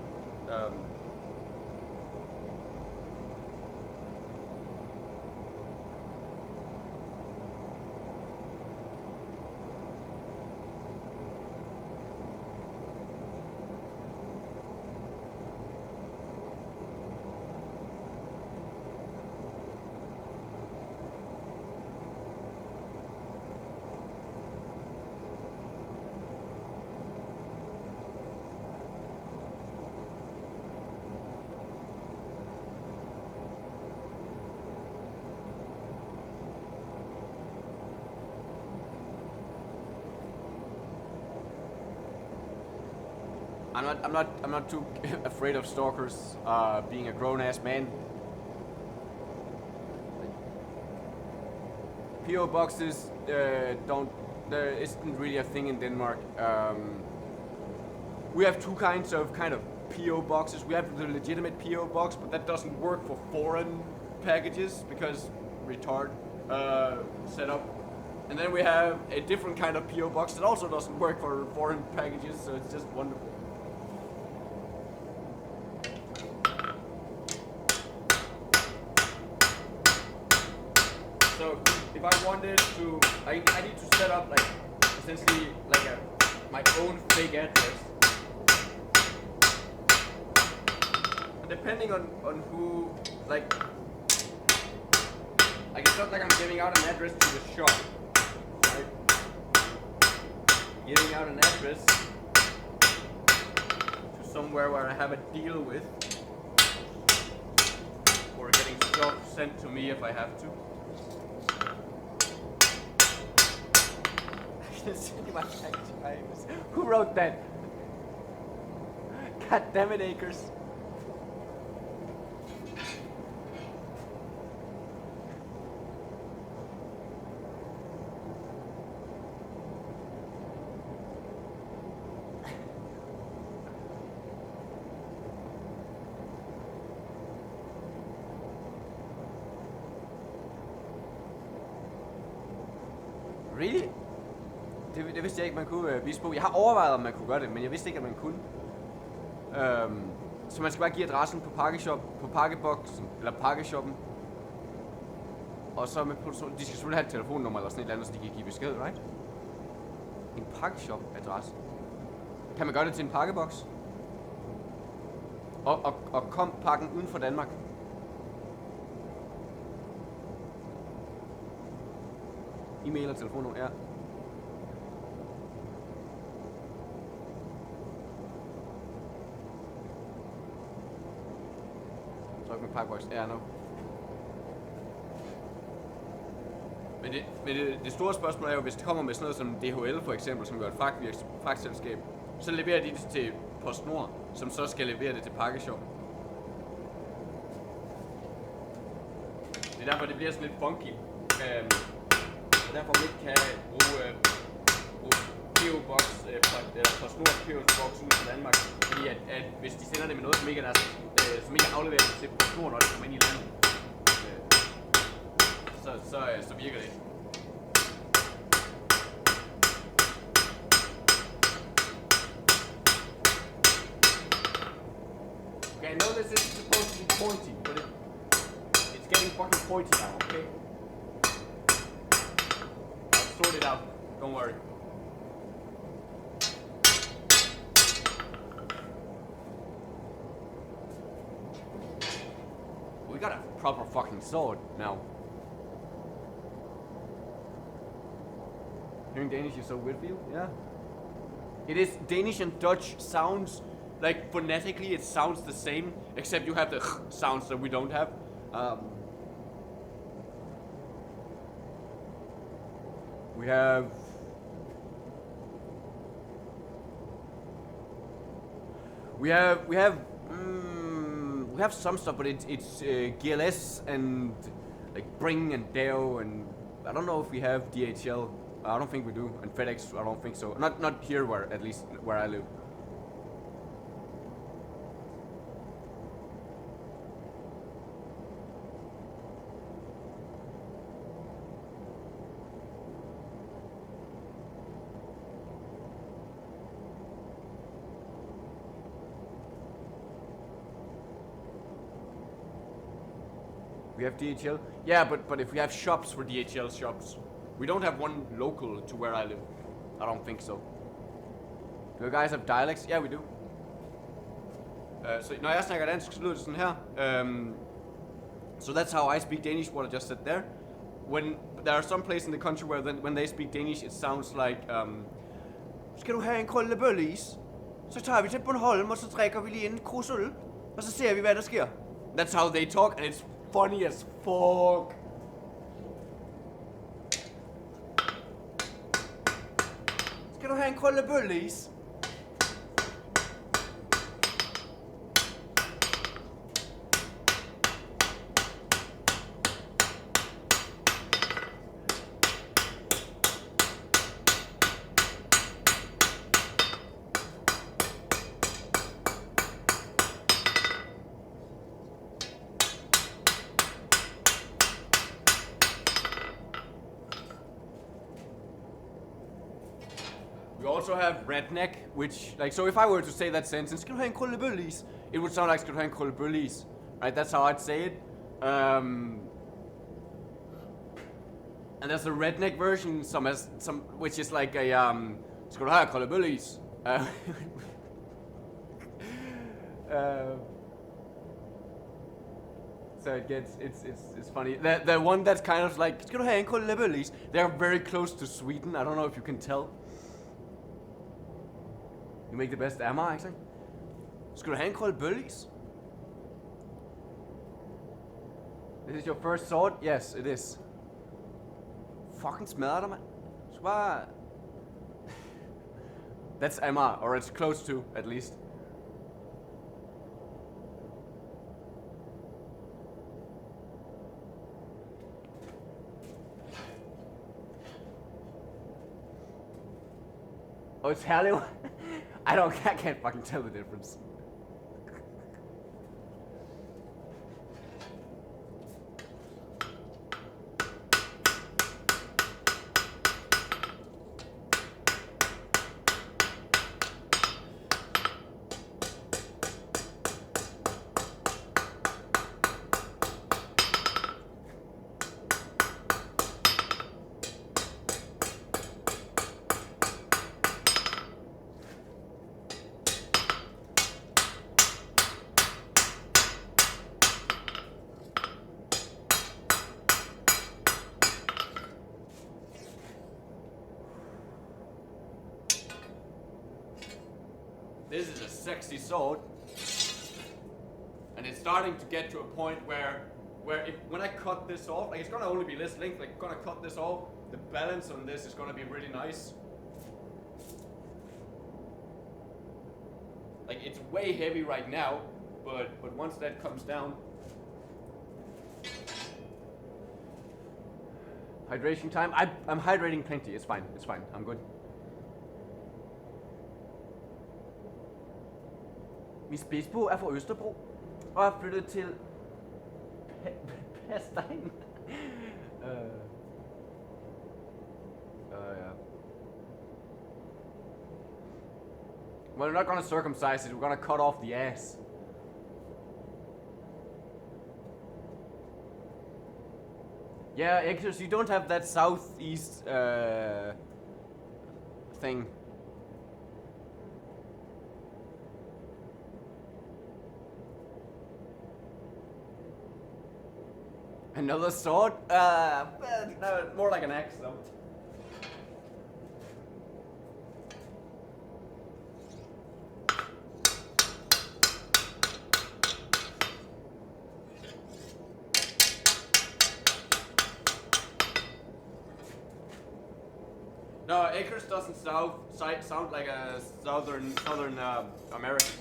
I'm not too afraid of stalkers. Being a grown-ass man. PO boxes there isn't really a thing in Denmark. We have two kinds of PO boxes. We have the legitimate PO box, but that doesn't work for foreign packages because retard setup. And then we have a different kind of PO box that also doesn't work for foreign packages, so it's just wonderful. So if I wanted to, I need to set up essentially my own fake address. And depending on who, it's not like I'm giving out an address to the shop, right? Giving out an address to somewhere where I have a deal with, or getting stuff sent to me if I have to. Who wrote that? God damn it, Acres. Really? Det vidste jeg ikke, man kunne vise på. Jeg har overvejet, om man kunne gøre det, men jeg vidste ikke, at man kunne. Så man skal bare give adressen på pakkeboksen, eller pakkeshoppen. Og så med produktion, de skal selvfølgelig have et telefonnummer eller sådan et eller andet, så de kan give besked, right? En pakkeshop-adresse. Kan man gøre det til en pakkeboks? Og kom pakken uden for Danmark. E-mail og telefonnummer, ja. Med pakkeboks, ja, no. Men det store spørgsmål er jo, hvis det kommer med sådan noget som DHL for eksempel, som gør et fragtselskab, så leverer de det til PostNord, som så skal levere det til pakkeshoppen. Det er derfor, det bliver sådan lidt funky. Og derfor man ikke kan bruge PO-box, eller PostNord PO-box ud til Danmark. Fordi at hvis de sender det med noget, som ikke er deres, som ikke er afleveret til PostNord, når det kommer ind i landet, så virker det. Okay, I know this is supposed to be pointy, but it's getting fucking pointy now, okay? sort it out. Don't worry. We got a proper fucking sword now. Hearing Danish is so weird for you? Yeah. It is. Danish and Dutch sounds, like phonetically it sounds the same, except you have the sounds that we don't have. We have some stuff, but it's GLS and like Bring and Deo, and I don't know if we have DHL. I don't think we do, and FedEx. I don't think so. Not here, where at least where I live. We have DHL? Yeah, but if we have shops for DHL shops. We don't have one local to where I live. I don't think so. Do you guys have dialects? Yeah, we do. Så når jeg snakker dansk, så lyder det sådan her. So that's how I speak Danish, what I just said there. When there are some places in the country where when they speak Danish, it sounds like, skal du have en krøllebølleis? Så tager vi til Bornholm, og så drikker vi lige en krusøl, og så ser vi, hvad der sker. That's how they talk, and it's funny as fuck. Skal du have en krøllebølleis? We also have redneck, which, like, so if I were to say that sentence, skal du have en krøllebølleis? It would sound like, skal du have en krøllebølleis? Right, that's how I'd say it. And there's a redneck version, which is like a, skal du have en krøllebølleis? So it gets, it's funny. The one that's kind of like, skal du have en krøllebølleis? They're very close to Sweden, I don't know if you can tell. You make the best ammo, actually. Skal du have en krøllebølleis? This is your first sword? Yes, it is. Fucking smadrer dig, mand. Så bare... That's ammo, or it's close to, at least. Oh, it's Herlev? I can't fucking tell the difference. This is a sexy sword, and it's starting to get to a point where when I cut this off, like it's gonna only be this length, like gonna cut this off, the balance on this is gonna be really nice. Like it's way heavy right now, but once that comes down. Hydration time? I'm hydrating plenty, it's fine, I'm good. Min spidsbo er fra Østerbro, og er flyttet til Pastein. Yeah. Well, we're not gonna circumcise it, we're gonna cut off the ass. Yeah, because you don't have that southeast thing. Another sword? No, more like an axe though. No, Acres doesn't sound like a southern American.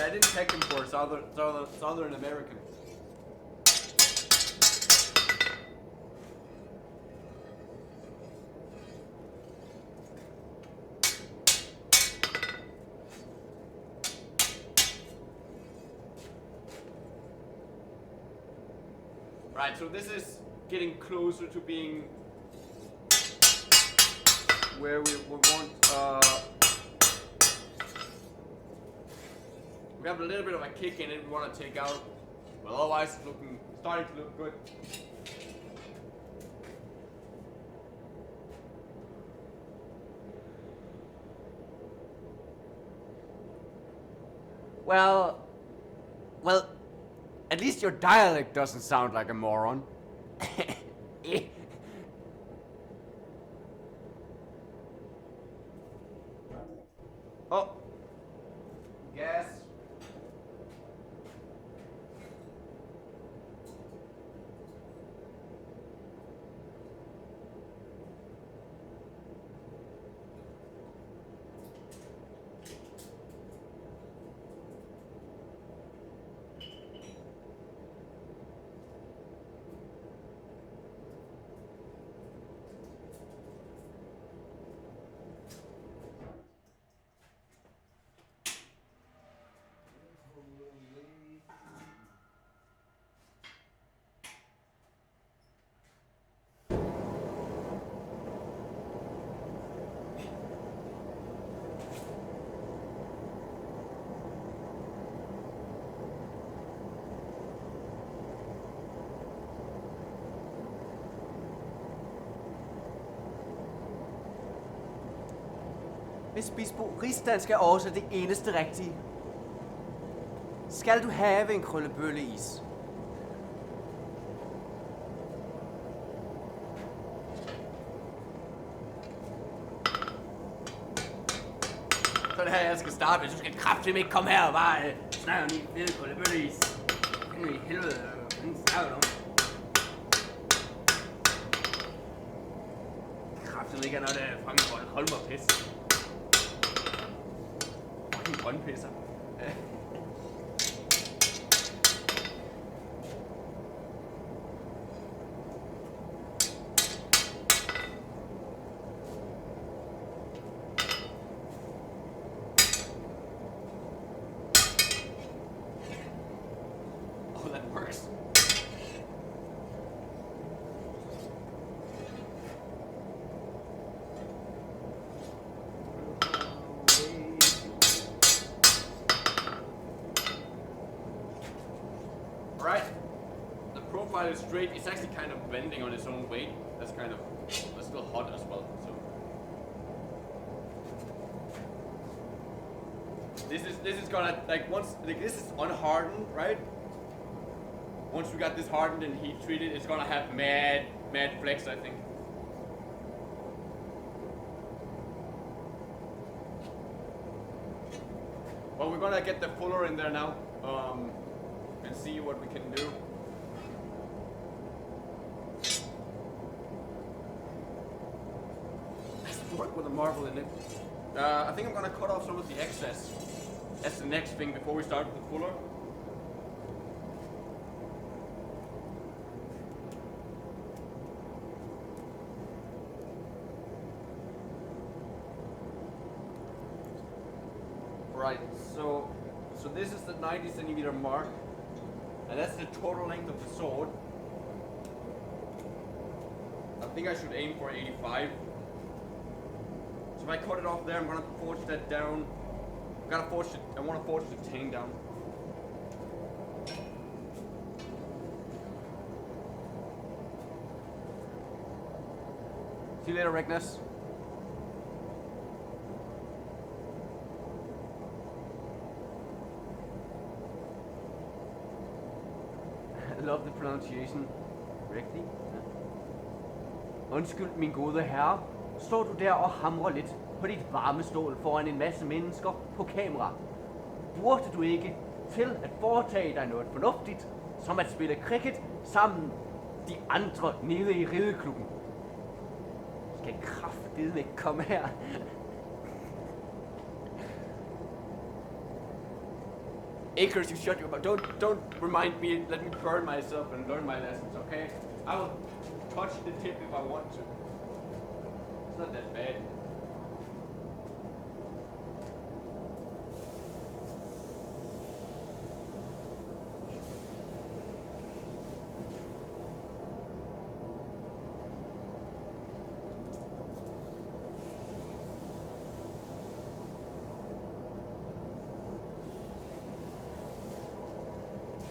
I didn't take him for southern American. Right, so this is getting closer to being where we want. We have a little bit of a kick in it we want to take out, but otherwise it's starting to look good. Well, at least your dialect doesn't sound like a moron. Oh, gas. Hvis Bispo, rigsdansk er også det eneste rigtige. Skal du have en krøllebølleis? Så er det her, jeg skal starte med. Du skal kraftedeme ikke komme her og bare snakke om din fede krøllebølleis. I helvede, hvad snakker du om? Kraftedeme ikke er noget, der er Frank Holmer pisse. Grønpisser. Oh, that works. Right, the profile is straight. It's actually kind of bending on its own weight. That's still hot as well. So this is gonna this is unhardened, right? Once we got this hardened and heat treated, it's gonna have mad flex, I think. Well, we're gonna get the fuller in there now. And see what we can do. Let's work with a marble in it. I think I'm gonna cut off some of the excess. That's the next thing before we start with the fuller. Right, so this is the 90 centimeter mark. And that's the total length of the sword. I think I should aim for 85. So if I cut it off there, I'm gonna forge that down. I want to forge the tang down. See you later, Regnus. I love the pronunciation. Correctly? Undskyld, min gode herre. Står du der og hamrer lidt på dit varme stål foran en masse mennesker på kamera? Burde du ikke til at foretage dig noget fornuftigt, som at spille cricket sammen de andre nede i rideklubben? Skal kraftedeme ikke komme her? Acres, you shut your mouth. Don't remind me. Let me burn myself and learn my lessons, okay? I will touch the tip if I want to. It's not that bad.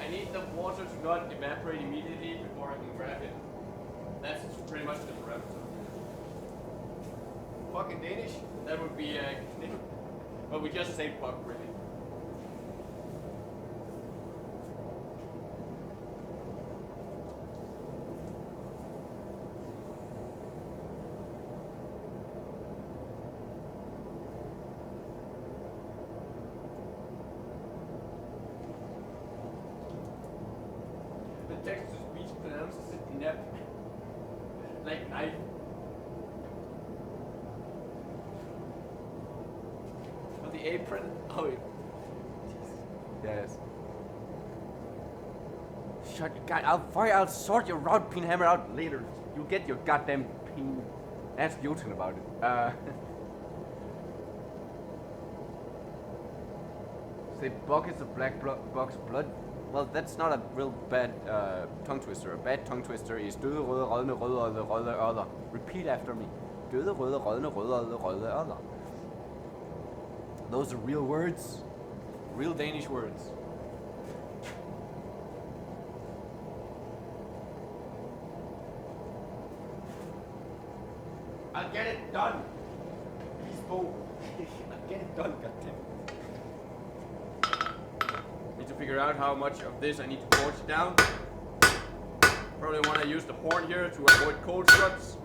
I need the water to not evaporate immediately before I can grab it. That's pretty much the parameter. Fucking Danish? That would be but we just say fuck, really. The text-to-speech pronounces it nep. Like knife. On the apron? Oh, it. Yes. Shut your I'll sort your rod pin hammer out later. You'll get your goddamn pin. Ask Jotun about it. Say buckets of black box blood. Well, that's not a real bad tongue twister. A bad tongue twister is døde, røde, rådne, røde ørder. Repeat after me. Døde, røde, rådne, røde ørder. Those are real words. Real Danish words. I'll get it done. Please, Bo. I'll get it done, goddamn. Need to figure out how much of this I need to torch down. Probably want to use the horn here to avoid cold shots.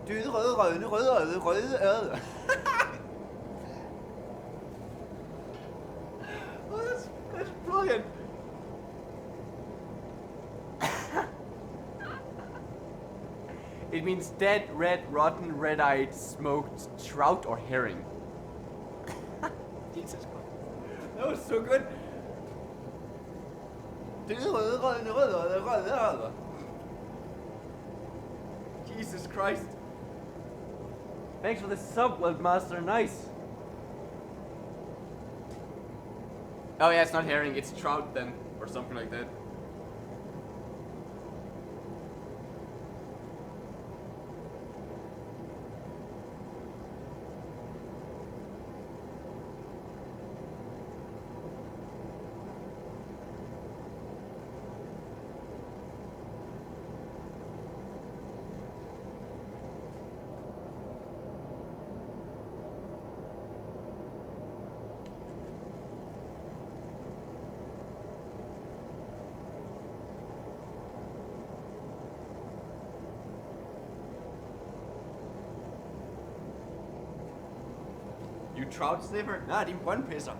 Døde, røde, røde ørder. That's brilliant. It means dead, red, rotten, red-eyed, smoked trout or herring. Jesus Christ. That was so good. Jesus Christ. Thanks for the sub, Wildmaster. Nice. Oh yeah, it's not herring, it's trout then, or something like that. You trout sniffer? Nej, din brøndpisser.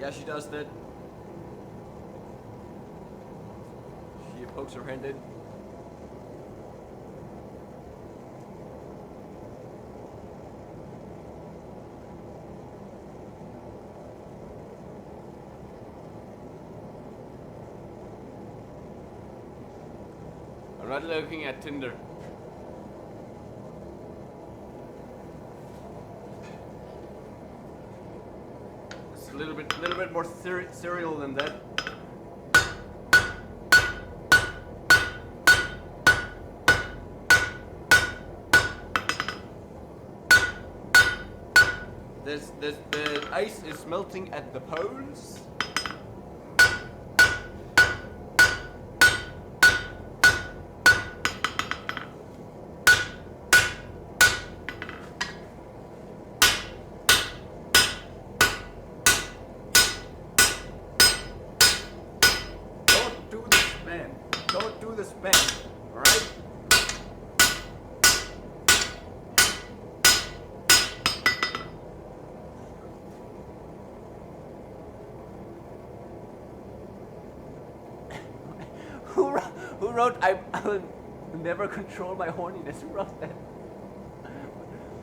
Yeah, she does that. She pokes her hand in. I'm not looking at Tinder. It's a little bit more serial than that. The ice is melting at the poles. Don't do the spam, alright? Who wrote I will never control my horniness? Who wrote that?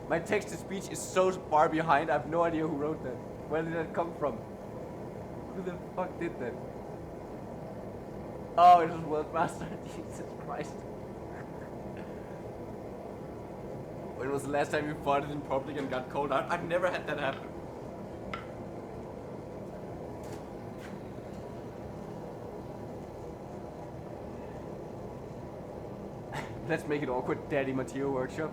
My text to speech is so far behind, I have no idea who wrote that. Where did that come from? Who the fuck did that? Oh, it was Worldmaster. Jesus Christ. When was the last time you farted in public and got called out? I've never had that happen. Let's make it awkward, Daddy Matteo workshop.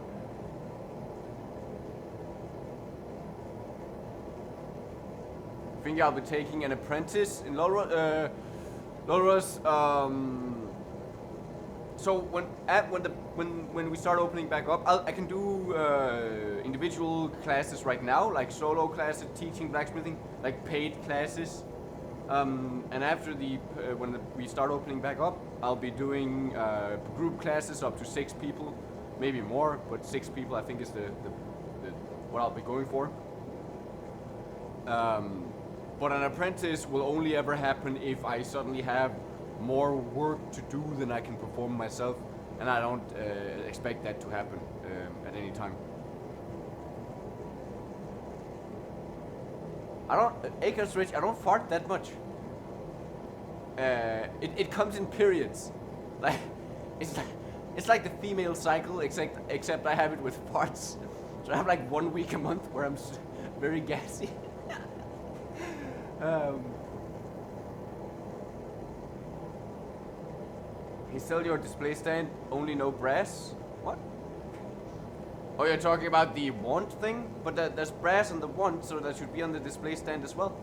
I think I'll be taking an apprentice in Lolros. So when we start opening back up, I can do individual classes right now, like solo classes, teaching blacksmithing, like paid classes. And after when we start opening back up, I'll be doing group classes up to 6 people, maybe more, but 6 people I think is the what I'll be going for. But an apprentice will only ever happen if I suddenly have more work to do than I can perform myself, and I don't expect that to happen at any time. Acre Switch, I don't fart that much. It comes in periods. Like it's like the female cycle, except I have it with farts. So I have like 1 week a month where I'm very gassy. You sell your display stand, only no brass? What? Oh, you're talking about the wand thing? But there's brass on the wand, so that should be on the display stand as well.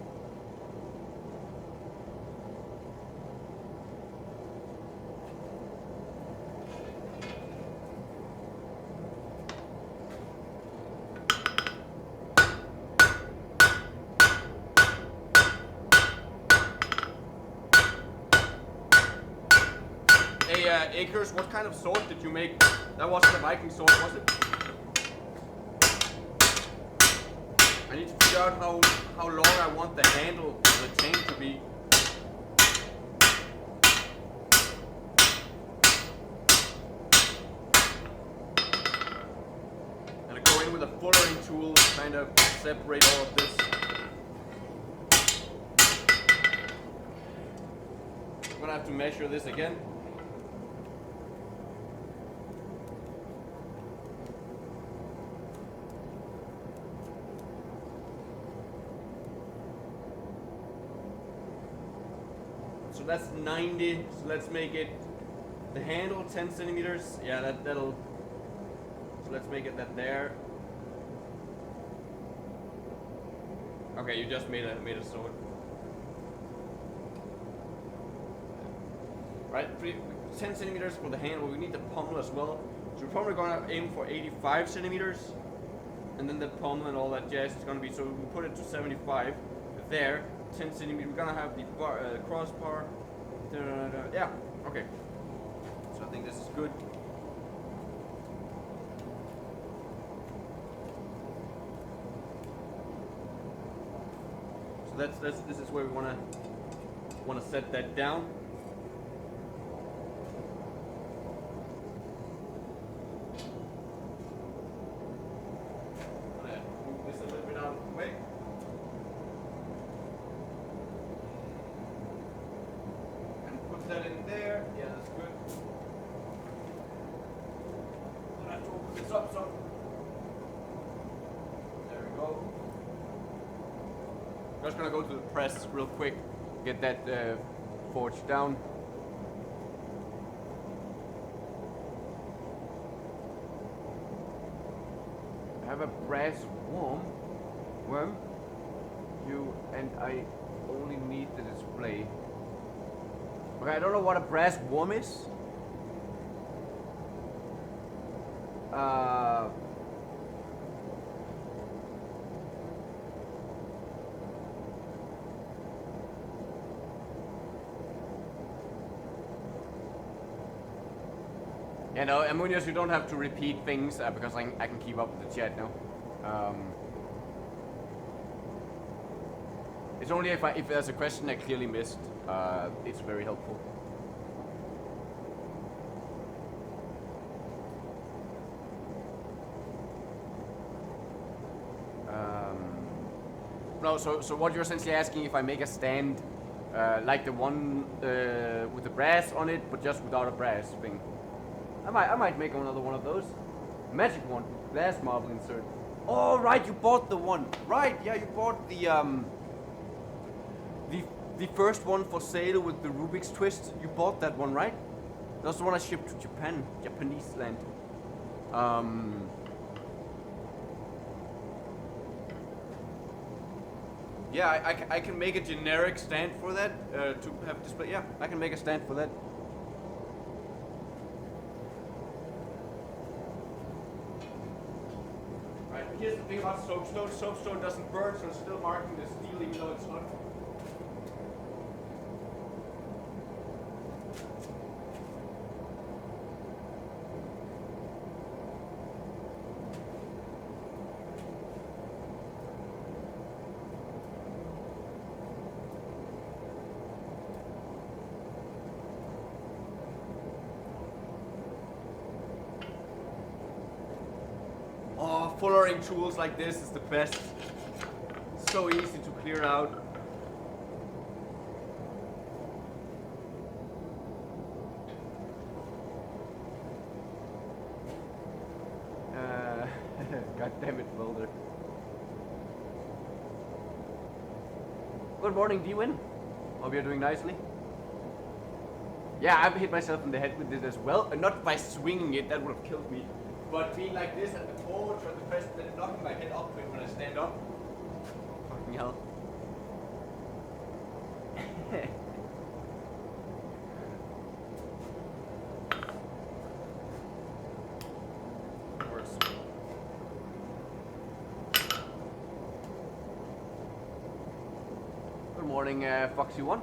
Acres, what kind of sword did you make? That wasn't a Viking sword, was it? I need to figure out how long I want the handle of the chain to be. And I go in with a fullering tool to kind of separate all of this. I'm gonna have to measure this again. So that's 90, so let's make it, the handle 10 centimeters, yeah, that'll, so let's make it that there. Okay, you just made a sword. Right, 10 centimeters for the handle, we need the pommel as well. So we're probably gonna aim for 85 centimeters. And then the pommel and all that jazz is gonna be, so we put it to 75 there. 10 centimeters. We're gonna have the crossbar. Yeah. Okay. So I think this is good. So this is where we wanna set that down. Move this a little bit out of the way. And put that in there. Yeah, that's good. I have to open this up some. There we go. I'm just gonna go to the press real quick, get that forged down. I have a brass worm. And I only need the display. Okay, I don't know what a brass worm is. You know, Ammonius, you don't have to repeat things because I can keep up with the chat now. It's only if there's a question I clearly missed, it's very helpful. No, so what you're essentially asking if I make a stand like the one with the brass on it, but just without a brass thing. I might make another one of those. Magic one, glass marble insert. Oh right, you bought the one. Right, yeah, you bought the first one for sale with the Rubik's twist. You bought that one, right? That's the one I shipped to Japan, Japanese land. Yeah, I can make a generic stand for that to have display. Yeah, I can make a stand for that. Right, here's the thing about soapstone. Soapstone doesn't burn, so it's still marking the steel even though it's not. Fullering tools like this is the best. So easy to clear out. God damn it, Boulder. Good morning, D-Win. Hope you're doing nicely. Yeah, I've hit myself in the head with it as well. And not by swinging it, that would have killed me. But being like this at the forward or at the press, then knocking my head up when I stand up. Fucking hell. Worse. Good morning, Foxy1.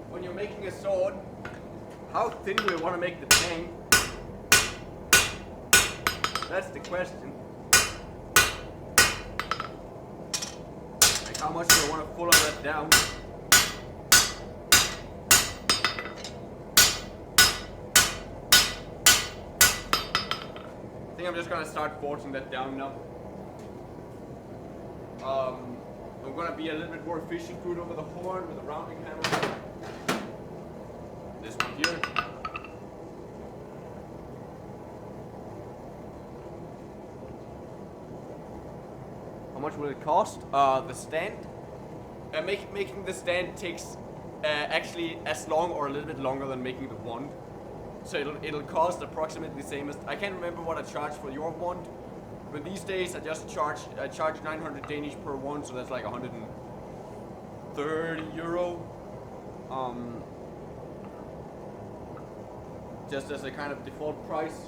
When you're making a sword, how thin do you want to make the tang? That's the question. Like how much do I want to fuller that down? I think I'm just gonna start forging that down now. I'm gonna be a little bit more efficient through it over the horn with a rounding hammer. This one here. How much will it cost? The stand? Making the stand takes actually as long or a little bit longer than making the wand. So it'll cost approximately the same as, I can't remember what I charged for your wand, but these days I charge 900 Danish per wand, so that's like 130 euro. just as a kind of default price.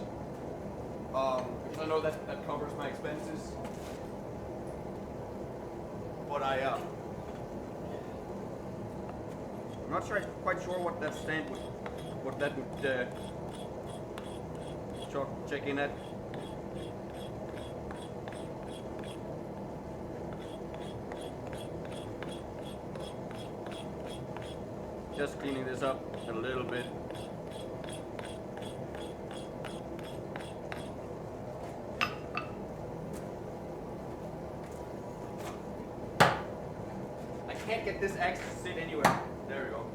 Because I know that covers my expenses. But I'm not quite sure what that stand would, check in at. Just cleaning this up a little bit. I can't get this axe to sit anywhere. There we go.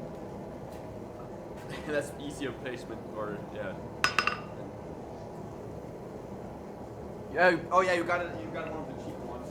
That's easier placement, or yeah. Yeah. Oh yeah, you got it. You got one of the cheap ones.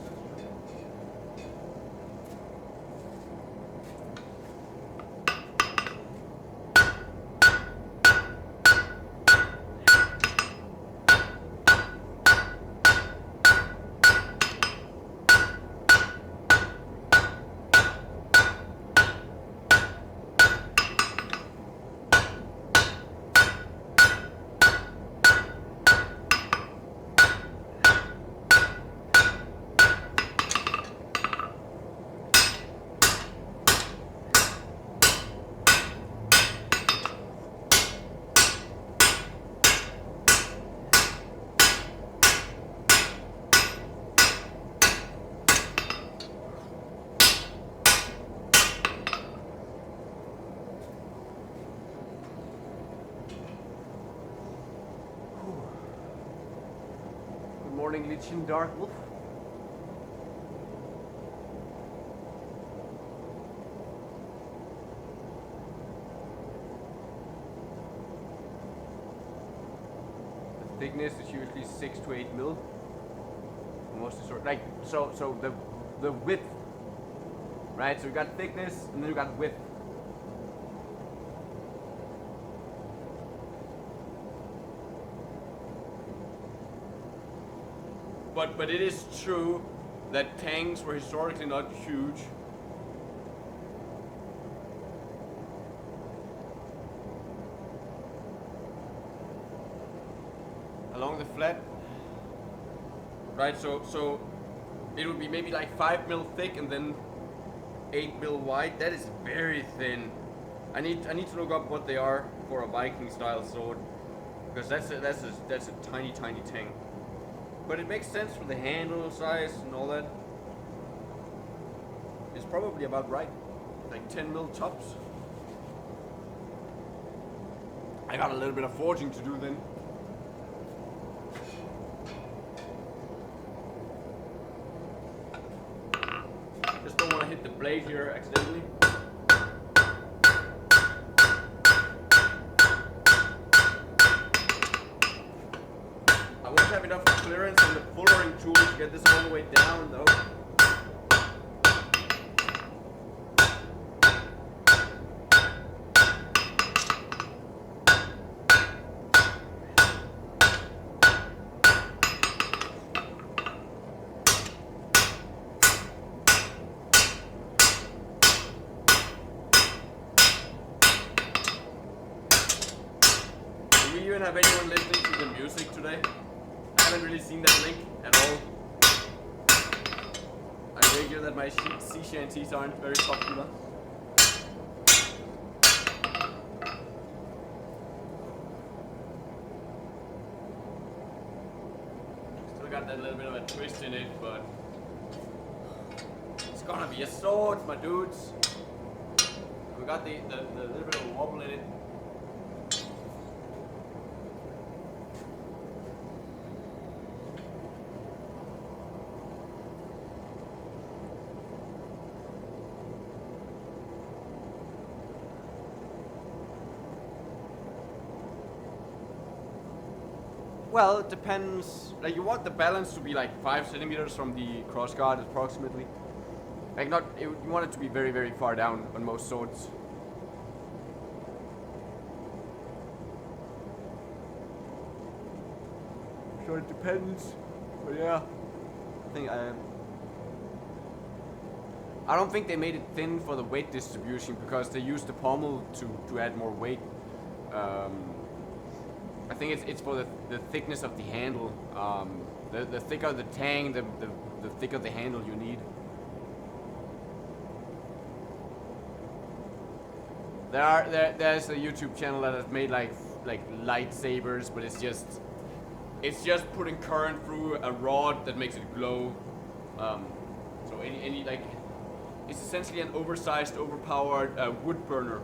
Morning, Lichen Dark Wolf. The thickness is usually 6 to 8 mil. Most sort like so the width, right? So you got thickness and then you got width. But it is true that tanks were historically not huge. Along the flat, right? So it would be maybe like 5 mil thick and then 8 mil wide. That is very thin. I need to look up what they are for a Viking style sword, because that's a tiny tank. But it makes sense for the handle size and all that. It's probably about right. Like 10 mil tops. I got a little bit of forging to do then. Just don't want to hit the blade here accidentally. I won't have enough clearance on the fullering tool to get this all the way down though. Do we even have anyone listening to the music today? I haven't really seen that link at all. I figure that my sea shanties aren't very popular. Still got that little bit of a twist in it, but it's gonna be a sword, my dudes. We got the little bit of a wobble in it. Well, it depends. Like, you want the balance to be like 5 centimeters from the crossguard approximately. Like, you want it to be very, very far down on most swords. So it depends. But yeah, I think I don't think they made it thin for the weight distribution because they used the pommel to add more weight. I think it's for the thickness of the handle. The thicker the tang, the thicker the handle you need. There's a YouTube channel that has made like lightsabers, but it's just putting current through a rod that makes it glow. So any like, it's essentially an oversized, overpowered wood burner.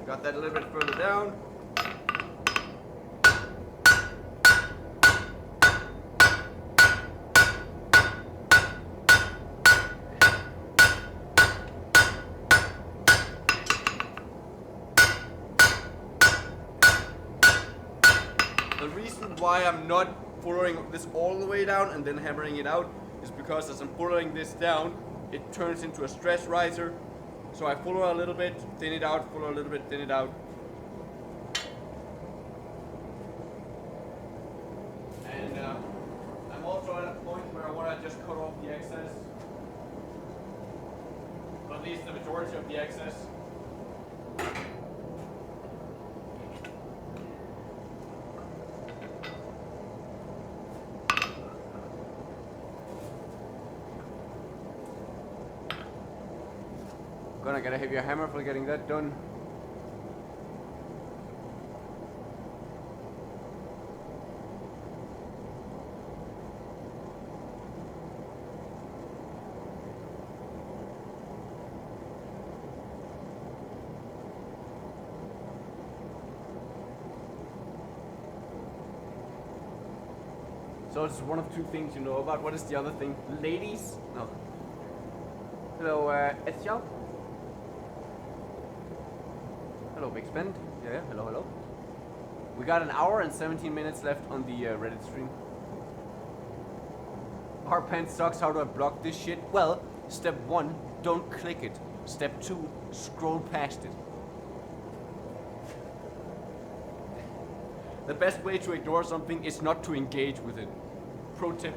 Got that a little bit further down. The reason why I'm not following this all the way down and then hammering it out is because as I'm following this down, it turns into a stress riser. So I follow a little bit, thin it out, follow a little bit, thin it out. And I'm also at a point where I want to just cut off the excess. Or at least the majority of the excess. Gonna get a heavier hammer for getting that done. So it's one of two things you know about. What is the other thing? Ladies? No. Hello, Etienne? Hello, Big Spend. Yeah, hello, hello. We got an hour and 17 minutes left on the Reddit stream. Our pants sucks. How do I block this shit? Well, step 1, don't click it. Step 2, scroll past it. The best way to ignore something is not to engage with it. Pro tip.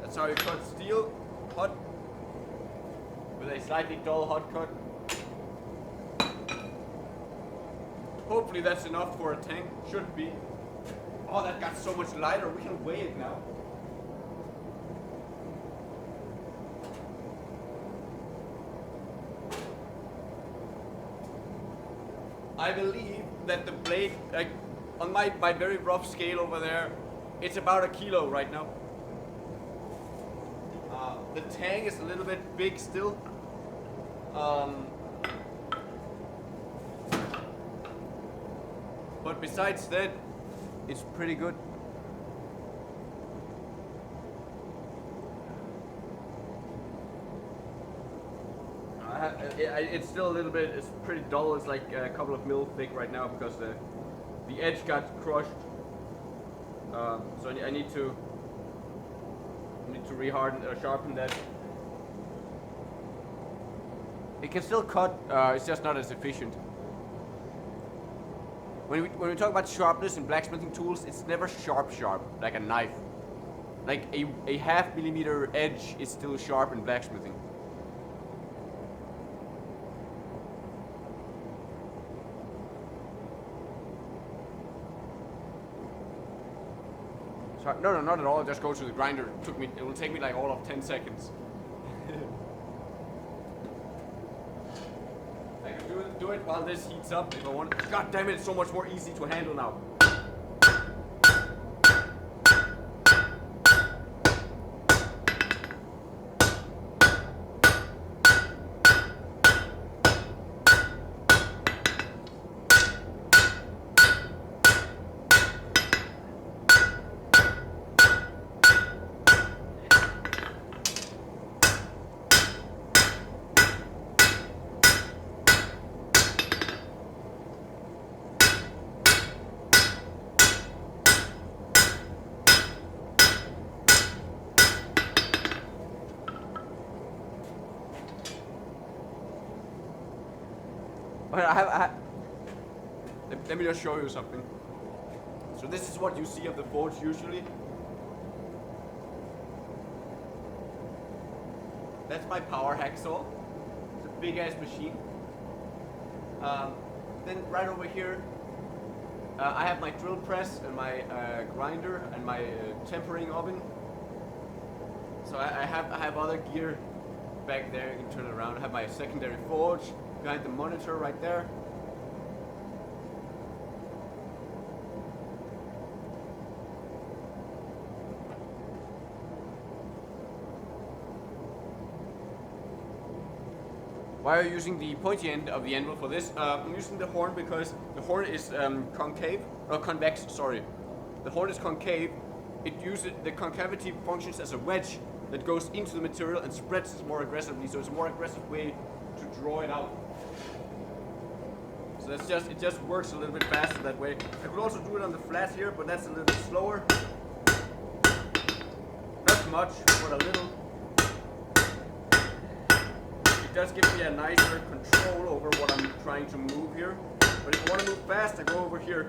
That's how you cut steel, hot, with a slightly dull hot cut. Hopefully that's enough for a tank, should be. Oh, that got so much lighter, we can weigh it now. I believe that the blade, like on my very rough scale over there, it's about 1 kilo right now. The tang is a little bit big still. But besides that, it's pretty good. It's still a little bit, it's pretty dull. It's like a couple of mil thick right now because the edge got crushed. So I need to reharden or sharpen that. It can still cut, it's just not as efficient. When we talk about sharpness in blacksmithing tools, it's never sharp, like a knife. Like a half millimeter edge is still sharp in blacksmithing. So, no, not at all. Just go to the grinder. It will take me like all of 10 seconds. I can do it while this heats up if I want. God damn it! It's so much more easy to handle now. Let me just show you something. So this is what you see of the forge usually. That's my power hacksaw. It's a big ass machine. Then right over here, I have my drill press and my grinder and my tempering oven. So I have other gear back there. You can turn it around. I have my secondary forge behind the monitor right there. Why are you using the pointy end of the anvil for this? I'm using the horn because the horn is convex, sorry. The horn is concave. The concavity functions as a wedge that goes into the material and spreads more aggressively, so it's a more aggressive way to draw it out. So it just works a little bit faster that way. I could also do it on the flat here, but that's a little bit slower. Not much, but a little. It does give me a nicer control over what I'm trying to move here. But if I want to move fast, I go over here.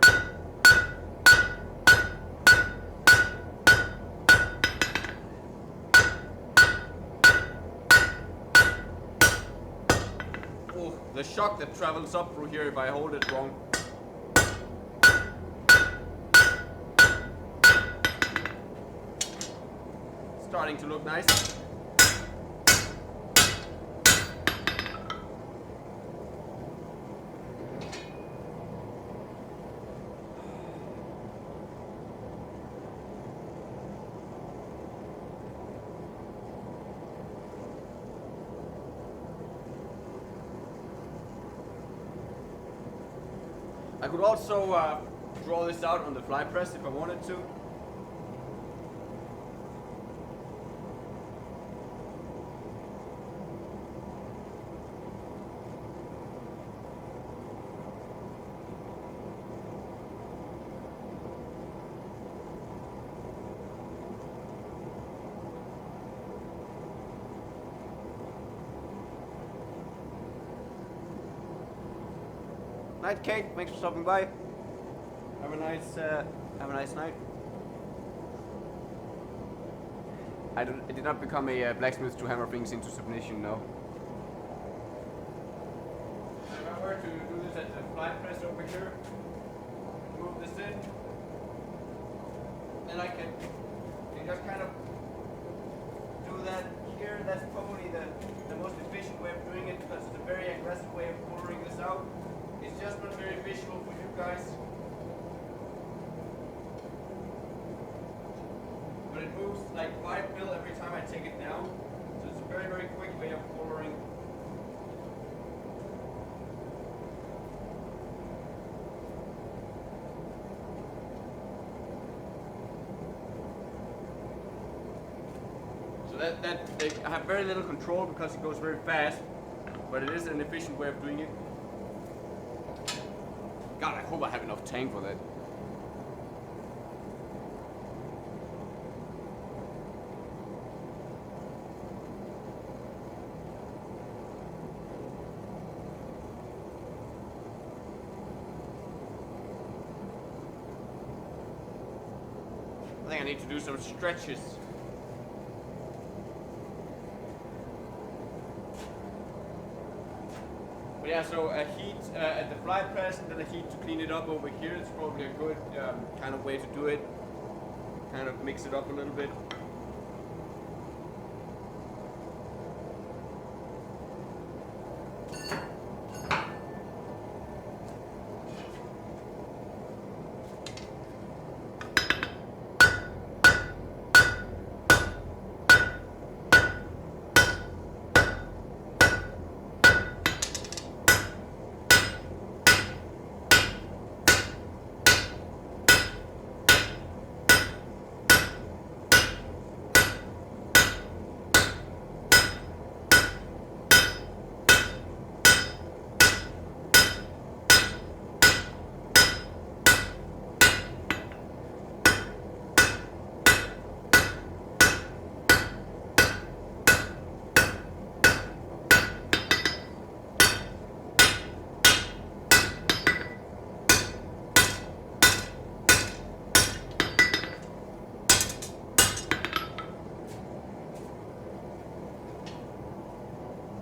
Oh, the shock that travels up through here if I hold it wrong. Starting to look nice. I could also draw this out on the fly press if I wanted to. Night, Kate. Thanks for stopping by. Have a nice night. I did not become a blacksmith to hammer things into submission, no. If I were to do this at the fly press over here, move this in, then I can just kind of do that here. That's probably the most efficient way of doing it because it's a very aggressive way of pouring this out. It's just not very visual for you guys. But it moves like 5 mil every time I take it down. So it's a very, very quick way of pouring. So I have very little control because it goes very fast, but it is an efficient way of doing it. God, I hope I have enough tang for that. I need to do some stretches. But yeah, so a heat at the fly press and then a heat to clean it up over here. It's probably a good kind of way to do it. Kind of mix it up a little bit.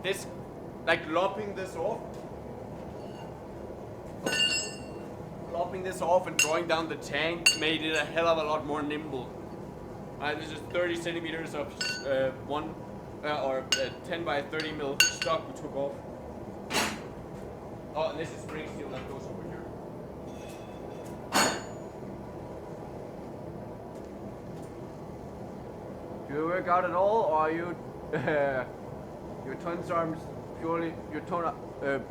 This, like lopping this off and drawing down the tank made it a hell of a lot more nimble. This is 30 centimeters of 10 by 30 mil stock we took off. Oh, and this is spring steel that goes over here. Do you work out at all, or are you your toned arms purely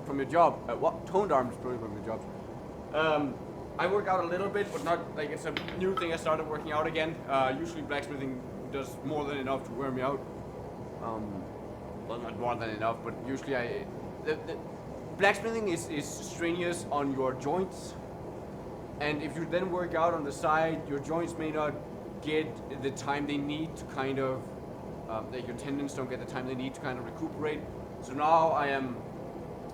from your job? What toned arms purely from your job? I work out a little bit, but not like it's a new thing. I started working out again. Usually blacksmithing does more than enough to wear me out. Well, not more than enough, but usually the blacksmithing is strenuous on your joints, and if you then work out on the side, your joints may not get the time they need to kind of like your tendons don't get the time they need to kind of recuperate. So now I am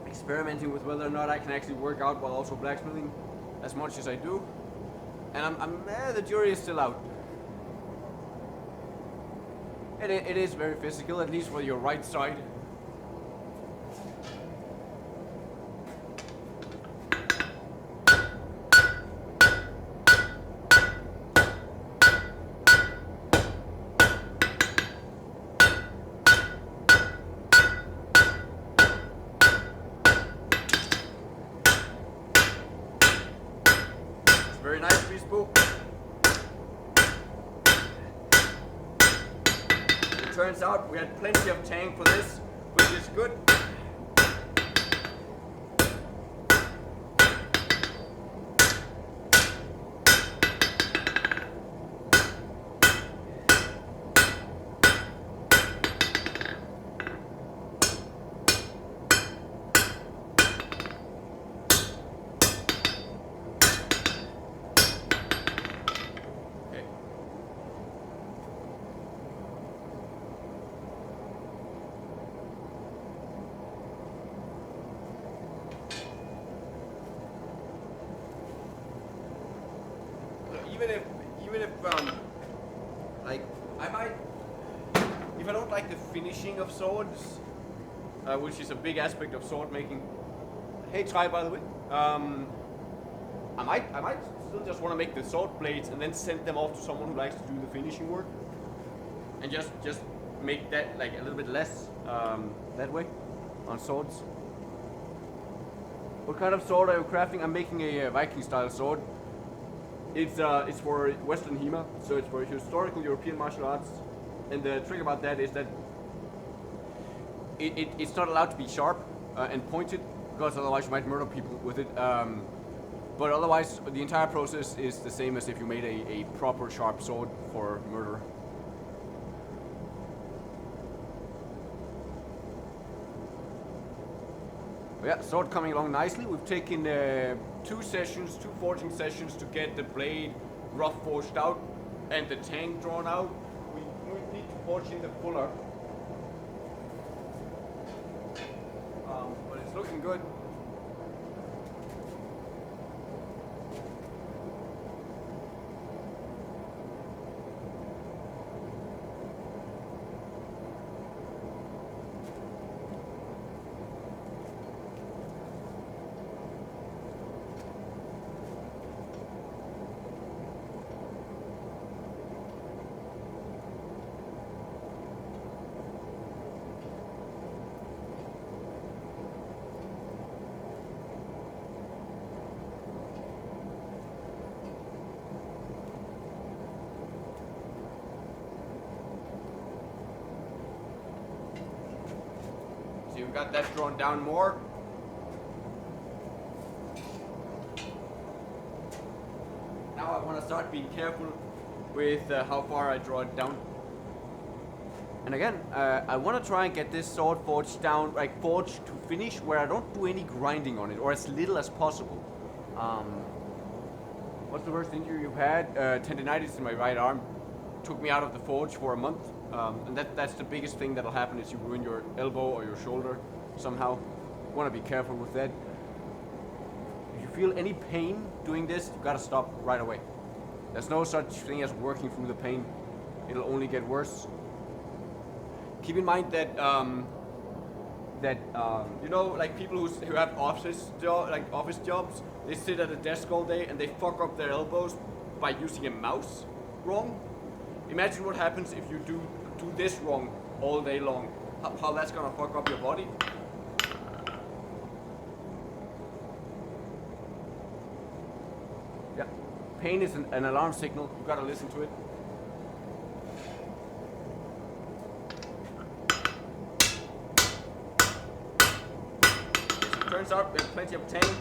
experimenting with whether or not I can actually work out while also blacksmithing as much as I do, and the jury is still out. It is very physical, at least for your right side. Very nice piece, boo. It turns out we had plenty of tank for this, which is good. Even if like I might, if I don't like the finishing of swords, which is a big aspect of sword making. Hey, try by the way. I might still just want to make the sword blades and then send them off to someone who likes to do the finishing work, and just make that like a little bit less that way on swords. What kind of sword are you crafting? I'm making a Viking style sword. It's for Western HEMA, so it's for historical European martial arts. And the trick about that is that it's not allowed to be sharp and pointed, because otherwise you might murder people with it. But otherwise, the entire process is the same as if you made a proper sharp sword for murder. Yeah, sword coming along nicely. We've taken 2 forging sessions to get the blade rough forged out and the tank drawn out. We need to forge in the fuller. But it's looking good. we got that drawn down more. Now I want to start being careful with how far I draw it down. And again, I want to try and get this sword forged down, like forged to finish, where I don't do any grinding on it, or as little as possible. What's the worst injury you've had? Tendinitis in my right arm. Took me out of the forge for a month. And that's the biggest thing that'll happen is you ruin your elbow or your shoulder somehow. You want to be careful with that. If you feel any pain doing this, you gotta stop right away. There's no such thing as working through the pain. It'll only get worse. Keep in mind that you know, like people who have office jobs, they sit at a desk all day and they fuck up their elbows by using a mouse wrong. Imagine what happens if you do this wrong all day long. How that's gonna fuck up your body. Yeah, pain is an alarm signal. You gotta listen to it. Turns out we have plenty of tang.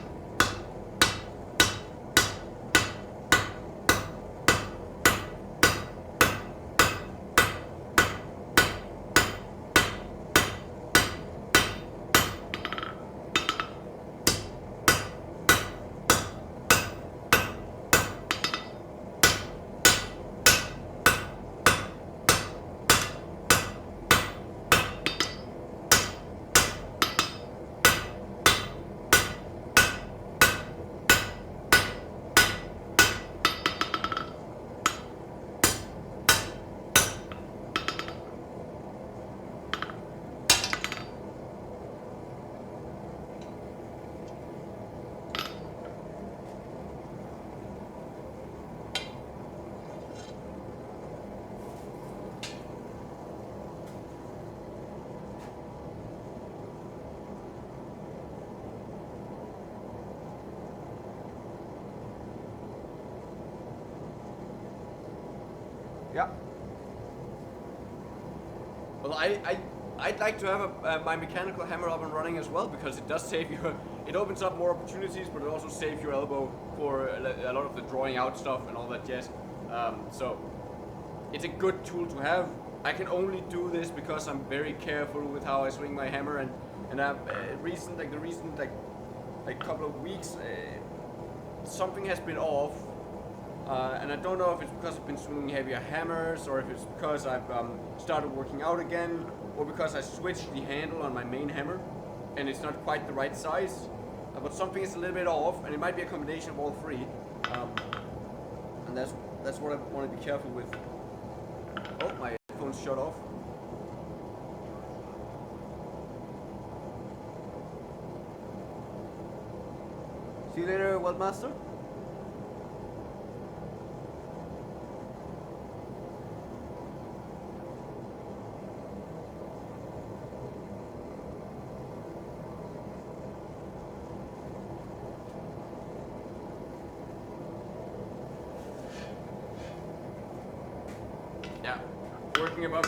Yeah. Well, I'd like to have my mechanical hammer up and running as well, because it does save you. It opens up more opportunities, but it also saves your elbow for a lot of the drawing out stuff and all that jazz. So it's a good tool to have. I can only do this because I'm very careful with how I swing my hammer, and I've the recent couple of weeks, something has been off. And I don't know if it's because I've been swinging heavier hammers, or if it's because I've started working out again, or because I switched the handle on my main hammer and it's not quite the right size. But something is a little bit off, and it might be a combination of all three. And that's what I want to be careful with. Oh, my headphones shut off. See you later, Wildmaster.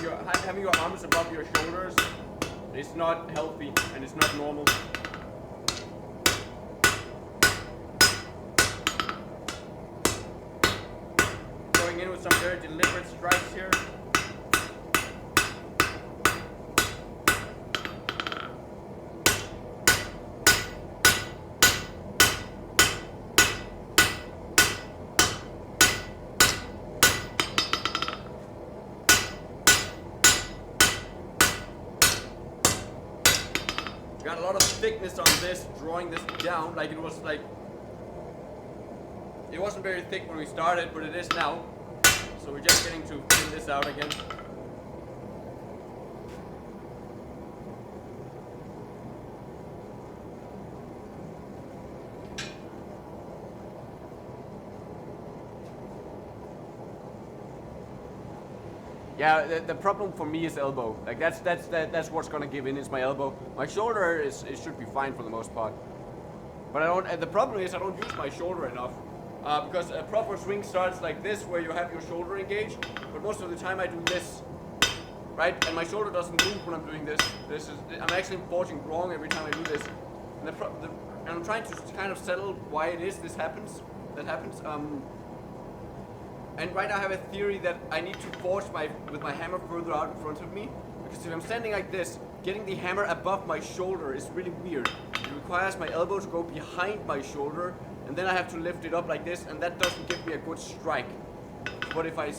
Yeah, having your arms above your shoulders is not healthy and it's not normal. Going in with some very deliberate strikes here. Got a lot of thickness on this, drawing this down. It wasn't very thick when we started, but it is now. So we're just getting to thin this out again. Yeah, the problem for me is elbow. That's what's gonna give in, is my elbow. My shoulder it should be fine for the most part. But I don't. The problem is I don't use my shoulder enough, because a proper swing starts like this, where you have your shoulder engaged. But most of the time I do this, right? And my shoulder doesn't move when I'm doing this. I'm actually forging wrong every time I do this. And, and I'm trying to kind of settle why it is that happens. And right now I have a theory that I need to forge with my hammer further out in front of me. Because if I'm standing like this, getting the hammer above my shoulder is really weird. It requires my elbow to go behind my shoulder, and then I have to lift it up like this, and that doesn't give me a good strike. But if I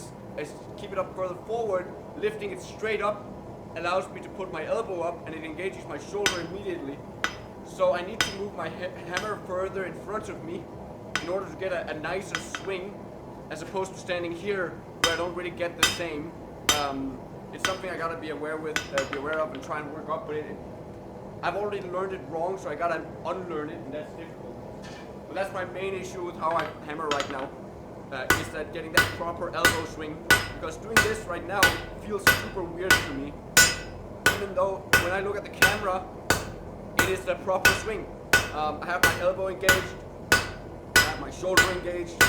keep it up further forward, lifting it straight up allows me to put my elbow up, and it engages my shoulder immediately. So I need to move my hammer further in front of me in order to get a nicer swing, as opposed to standing here where I don't really get the same. It's something I gotta be aware of and try and work up. But I've already learned it wrong, so I gotta unlearn it, and that's difficult. But that's my main issue with how I hammer right now, is that getting that proper elbow swing. Because doing this right now feels super weird to me, even though when I look at the camera, it is the proper swing. I have my elbow engaged, I have my shoulder engaged,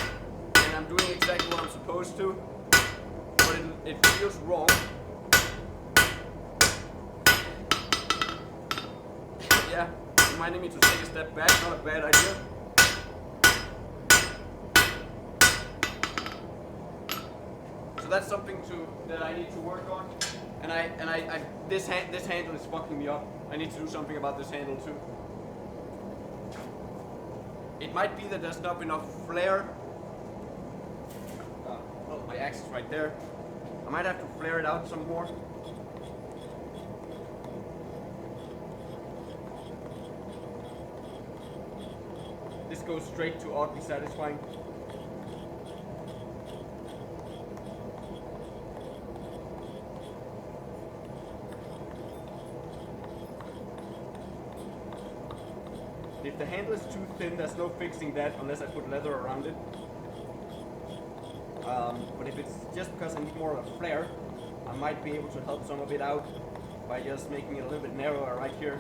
and I'm doing exactly what I'm supposed to, but it feels wrong. Yeah, reminding me to take a step back, not a bad idea. So that's something that I need to work on, and this handle is fucking me up. I need to do something about this handle too. It might be that there's not enough flare. Oh, my axe is right there. I might have to flare it out some more. This goes straight to oddly satisfying. If the handle is too thin, there's no fixing that unless I put leather around it. But if it's just because I need more of a flare, I might be able to help some of it out by just making it a little bit narrower right here.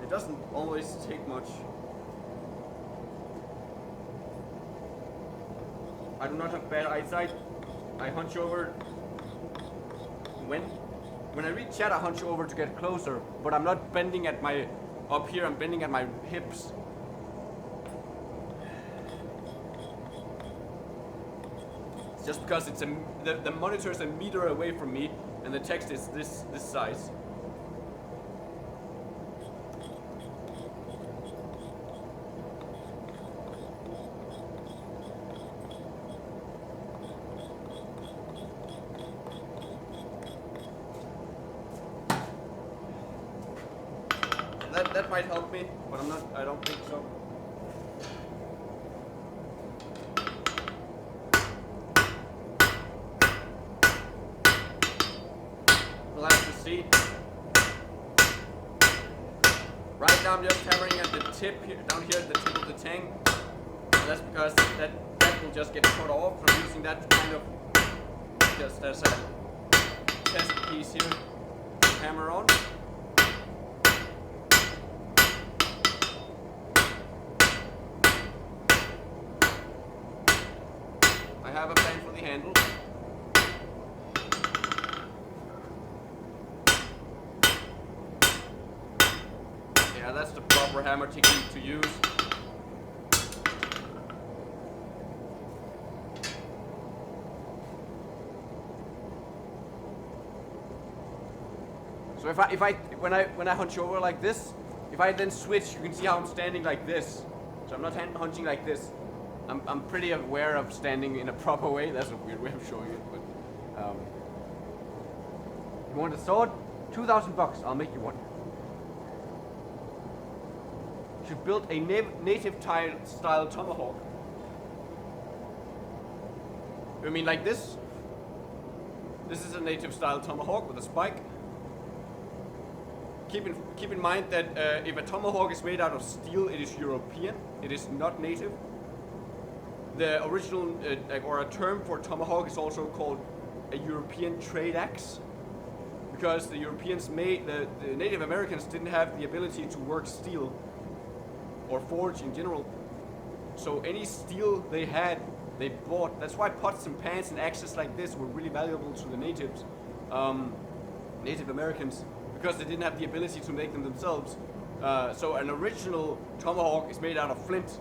It doesn't always take much. I do not have bad eyesight. I hunch over. When I read chat, I hunch over to get closer, but I'm not bending at up here, I'm bending at my hips. It's just because the monitor is a meter away from me, and the text is this size. That might help me, but I don't think so. We'll have to see. Right now I'm just hammering at the tip here, down here at the tip of the tang. And that's because that will just get cut off from using that kind of just as a test piece here. Hammer on. I have a plan for the handle. Yeah, that's the proper hammer technique to use. So when I hunch over like this, if I then switch, you can see how I'm standing like this. So I'm not hunching like this. I'm pretty aware of standing in a proper way. That's a weird way of showing it, but you want a sword? $2,000. I'll make you one. Should build a native style tomahawk. I mean, like this. This is a native style tomahawk with a spike. Keep in mind that if a tomahawk is made out of steel, it is European. It is not native. The original, or a term for tomahawk is also called a European trade axe, because the Europeans the Native Americans didn't have the ability to work steel or forge in general. So any steel they had they bought. That's why pots and pans and axes like this were really valuable to the natives, Native Americans, because they didn't have the ability to make them themselves. So an original tomahawk is made out of flint,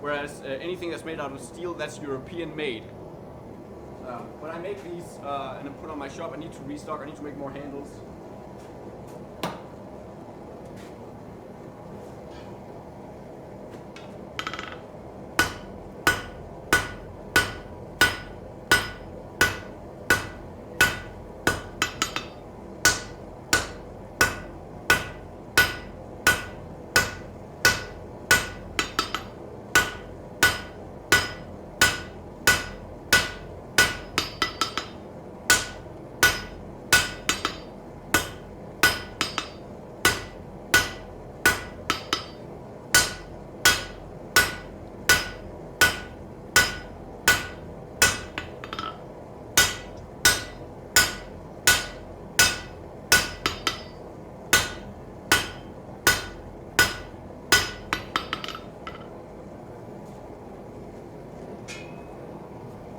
whereas anything that's made out of steel, that's European made. But I make these and I put on my shop. I need to restock. I need to make more handles.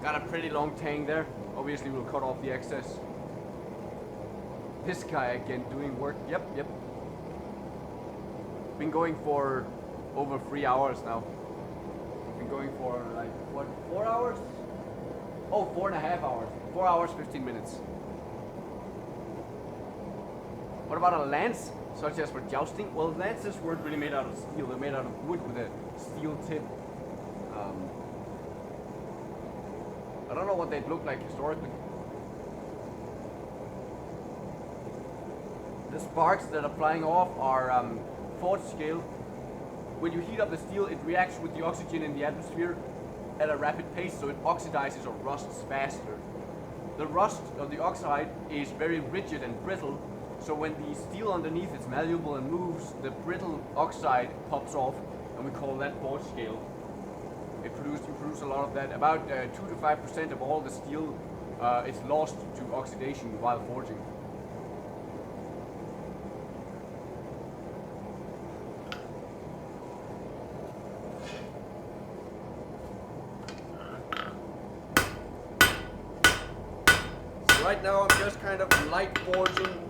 Got a pretty long tang there. Obviously we'll cut off the excess. This guy again doing work. Yep. Been going for over 3 hours now. Been going for like, what, 4 hours? Oh, 4.5 hours. 4 hours, 15 minutes. What about a lance, such as for jousting? Well, lances weren't really made out of steel. They're made out of wood with a steel tip. I don't know what they'd look like historically. The sparks that are flying off are forge scale. When you heat up the steel, it reacts with the oxygen in the atmosphere at a rapid pace, so it oxidizes or rusts faster. The rust of the oxide is very rigid and brittle, so when the steel underneath is malleable and moves, the brittle oxide pops off, and we call that forge scale. You produce a lot of that. About 2 to 5% of all the steel is lost to oxidation while forging. So right now I'm just kind of light forging,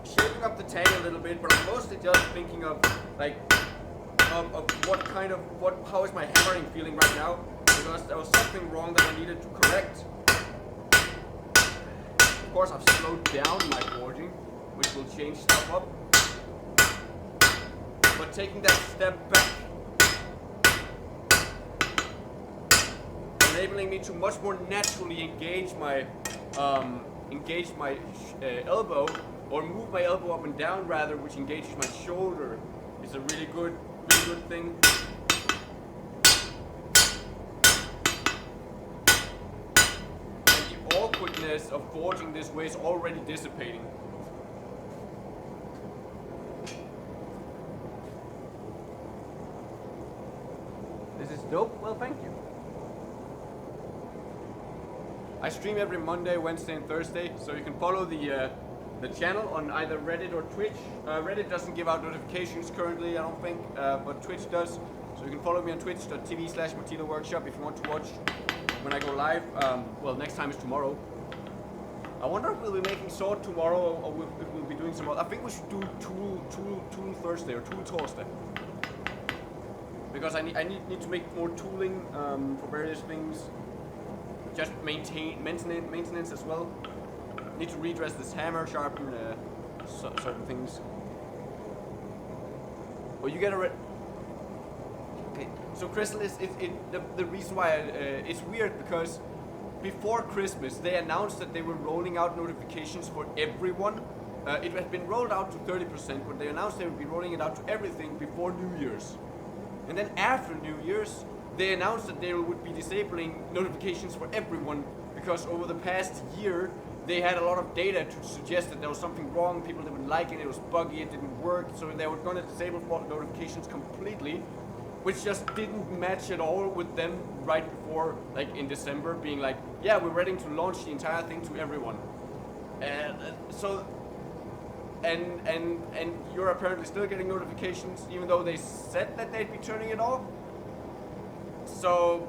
shaping up the tang a little bit, but I'm mostly just thinking of like of how is my hammering feeling right now, because there was something wrong that I needed to correct. Of course I've slowed down my forging, which will change stuff up. But taking that step back, enabling me to much more naturally engage my elbow, or move my elbow up and down rather, which engages my shoulder, is a really good thing. And the awkwardness of forging this way is already dissipating. This is dope. Well, thank you. I stream every Monday, Wednesday, and Thursday, so you can follow the channel on either Reddit or Twitch. Reddit doesn't give out notifications currently, I don't think, but Twitch does. So you can follow me on twitch.tv/MartinoWorkshop if you want to watch when I go live. Well, next time is tomorrow. I wonder if we'll be making sword tomorrow, or if we'll be doing some other. I think we should do tool Thursday or tool Thursday. Because I need to make more tooling for various things. Just maintenance as well. Need to redress this hammer, sharpen certain things. Oh, you get a okay. So Crystal is the reason why it's weird, because before Christmas they announced that they were rolling out notifications for everyone. It had been rolled out to 30%, but they announced they would be rolling it out to everything before New Year's. And then after New Year's, they announced that they would be disabling notifications for everyone, because over the past year they had a lot of data to suggest that there was something wrong, people didn't like it, it was buggy, it didn't work, so they were going to disable notifications completely, which just didn't match at all with them right before, like in December, being like, yeah, we're ready to launch the entire thing to everyone. And you're apparently still getting notifications, even though they said that they'd be turning it off. So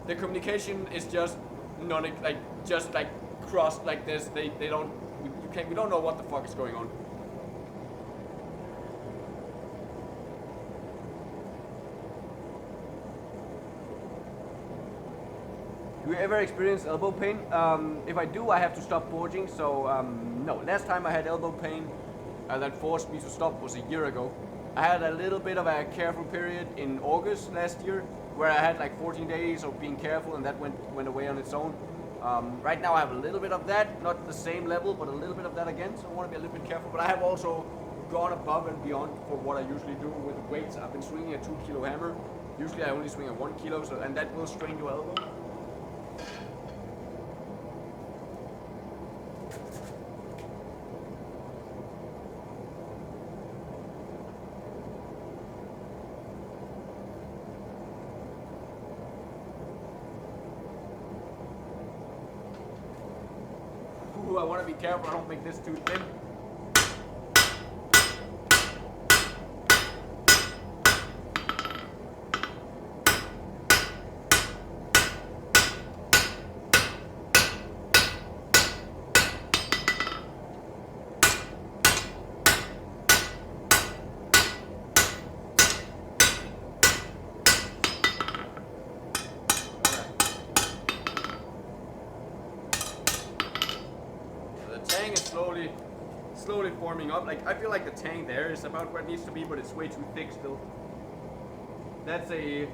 the communication is just just like crossed like this. They don't, we don't know what the fuck is going on. Do you ever experience elbow pain? If I do, I have to stop forging. So no, last time I had elbow pain that forced me to stop was a year ago. I had a little bit of a careful period in August last year where I had like 14 days of being careful, and that went away on its own. Right now I have a little bit of that, not the same level, but a little bit of that again, so I want to be a little bit careful. But I have also gone above and beyond for what I usually do with weights. I've been swinging a 2 kilo hammer. Usually I only swing a 1 kilo, so, and that will strain your elbow. I want to be careful I don't make this too thin. Slowly forming up. Like, I feel like the tang there is about where it needs to be, but it's way too thick still. That's a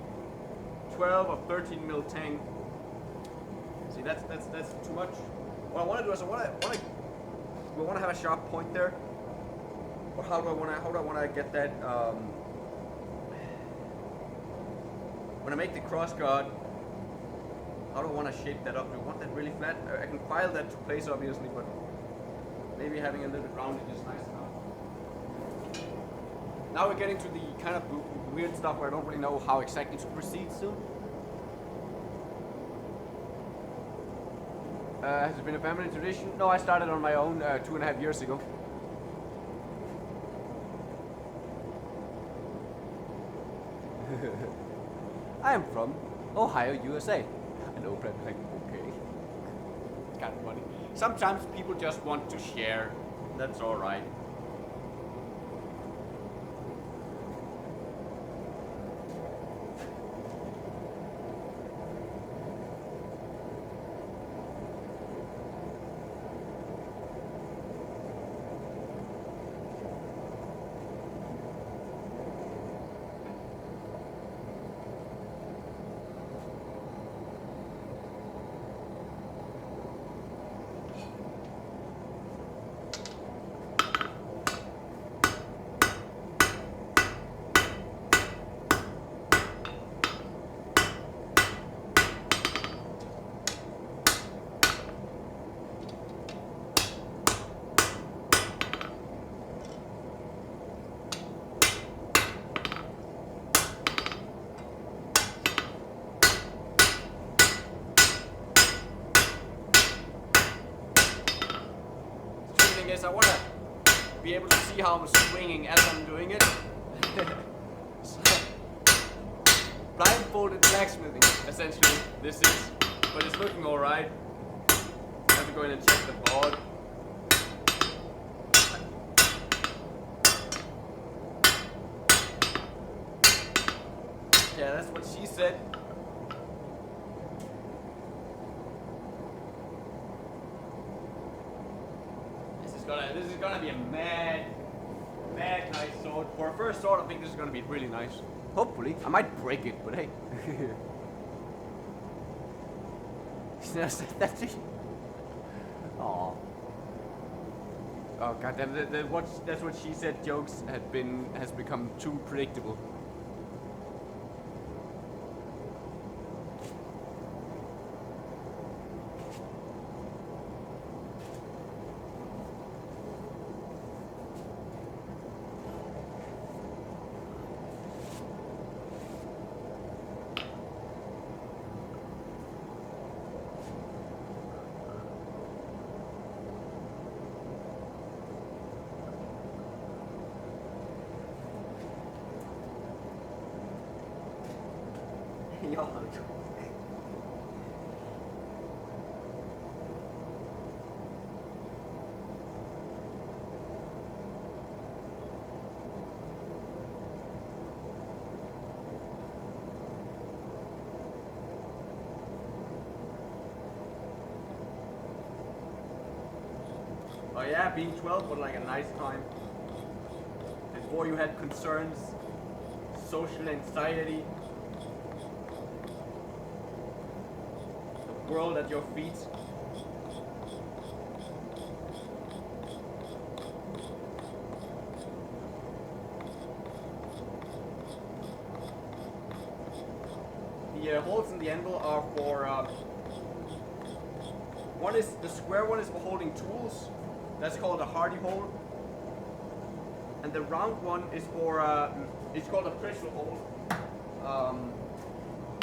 12 or 13 mil tang. See, that's too much. What I want to do is I want to have a sharp point there. But how do I want to get that? When I make the cross guard, how do I want to shape that up? Do I want that really flat? I can file that to place, obviously, but maybe having a little bit rounded is nice enough. Now we're getting to the kind of weird stuff where I don't really know how exactly to proceed soon. Has it been a family tradition? No, I started on my own 2.5 years ago. I am from Ohio, USA. I know, but I'm like, okay. Kind of funny. Sometimes people just want to share. That's all right. Is I want to be able to see how I'm swinging as I'm doing it. So, blindfolded blacksmithing, essentially, this is. But it's looking alright. I have to go in and check the board. Yeah, that's what she said. This is gonna be a mad nice sword. For a first sword, I think this is gonna be really nice. Hopefully. I might break it, but hey. That's it. Aww. Oh god damn, that's what she said jokes has become too predictable. Oh yeah, being 12 was like a nice time. Before you had concerns, social anxiety, the world at your feet. The holes in the anvil are for, one is, the square one is for holding tools, that's called a hardy hole. And the round one is for, it's called a pressure hole.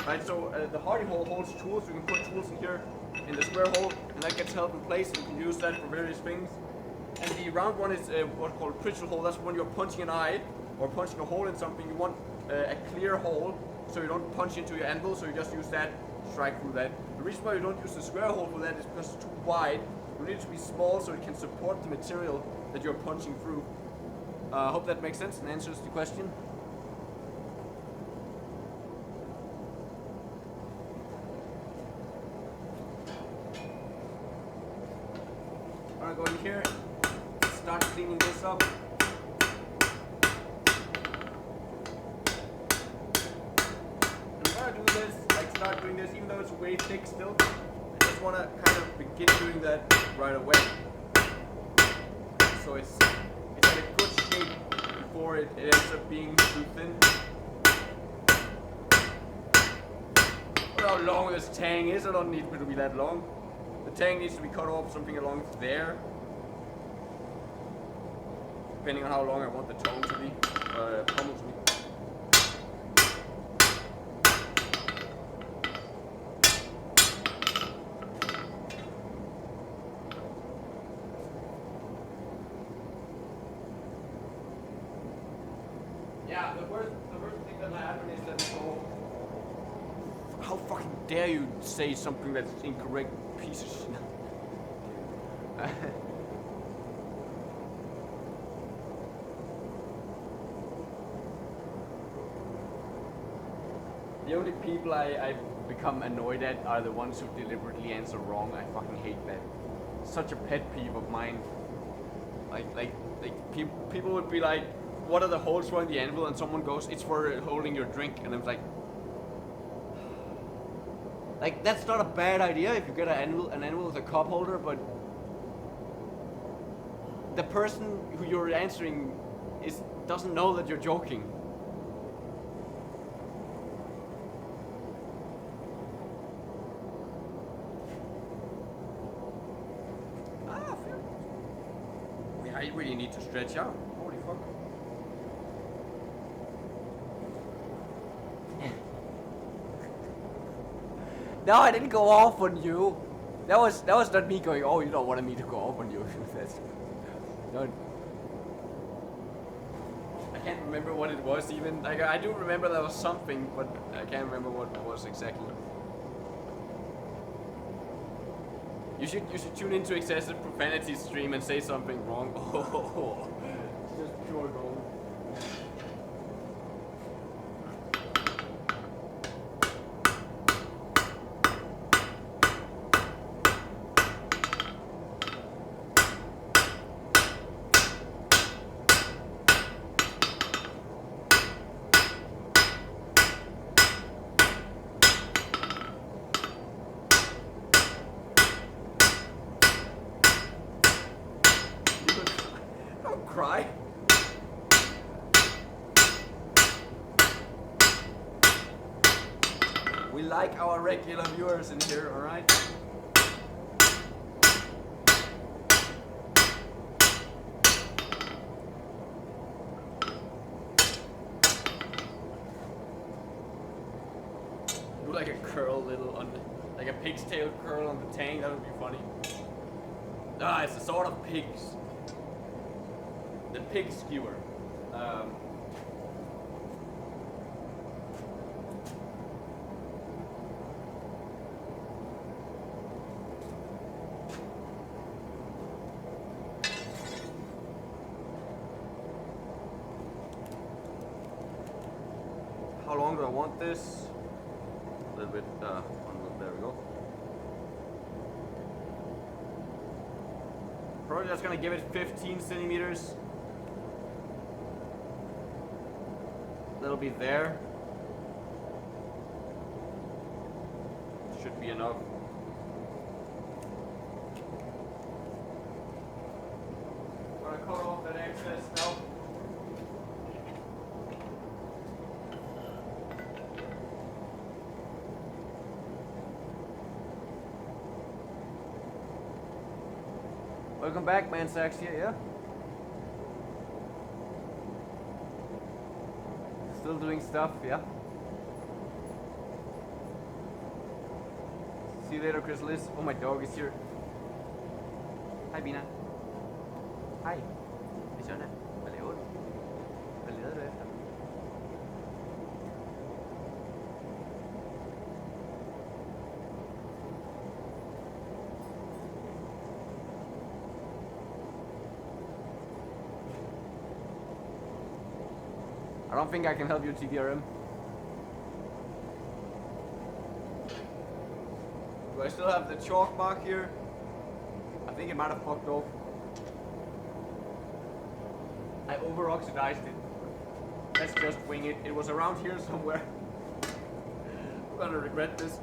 Right, so the hardy hole holds tools, you can put tools in here, in the square hole, and that gets held in place, and you can use that for various things. And the round one is what's called a pressure hole, that's when you're punching an eye, or punching a hole in something, you want a clear hole, so you don't punch into your anvil, so you just use that, strike through that. The reason why you don't use the square hole for that is because it's too wide. You need it to be small so it can support the material that you're punching through. I hope that makes sense and answers the question. I'm gonna go in here, start cleaning this up. Do this, like start doing this, even though it's way thick still. I just want to kind of begin doing that right away. So it's at a good shape before it ends up being too thin. Look how long this tang is. I don't need it to be that long. The tang needs to be cut off something along there, depending on how long I want the tone to be, pommel to be. Yeah, the worst thing that happened is that how fucking dare you say something that's incorrect, piece of shit. The only people I become annoyed at are the ones who deliberately answer wrong. I fucking hate that. Such a pet peeve of mine. Like people would be like, what are the holes for in the anvil? And someone goes, it's for holding your drink. And I'm like, that's not a bad idea if you get an anvil with a cup holder, but the person who you're answering doesn't know that you're joking. I really need to stretch out. Holy fuck. No, I didn't go off on you. That was not me going, oh, you don't want me to go off on you. That's no. I can't remember what it was even. Like, I do remember there was something, but I can't remember what it was exactly. You should tune into excessive profanity stream and say something wrong. Oh, it's just pure gold. Cry. We like our regular viewers in here, alright? Do like a curl little on like a pig's tail curl on the tang, that would be funny. Ah, it's a sort of pigs. The pig skewer. How long do I want this? A little bit, there we go. Probably just gonna give it 15 centimeters. That'll be there. Should be enough. Gonna cut off that excess now. Welcome back, man. Sax here, yeah? Still doing stuff, yeah? See you later, Chris Liz. Oh, my dog is here. Hej, Bina. Hej. Det er sådan. Hvad laver du? Hvad leder du efter? I don't think I can help you, TDRM. Do I still have the chalk mark here? I think it might have fucked off. I over-oxidized it. Let's just wing it. It was around here somewhere. I'm gonna regret this.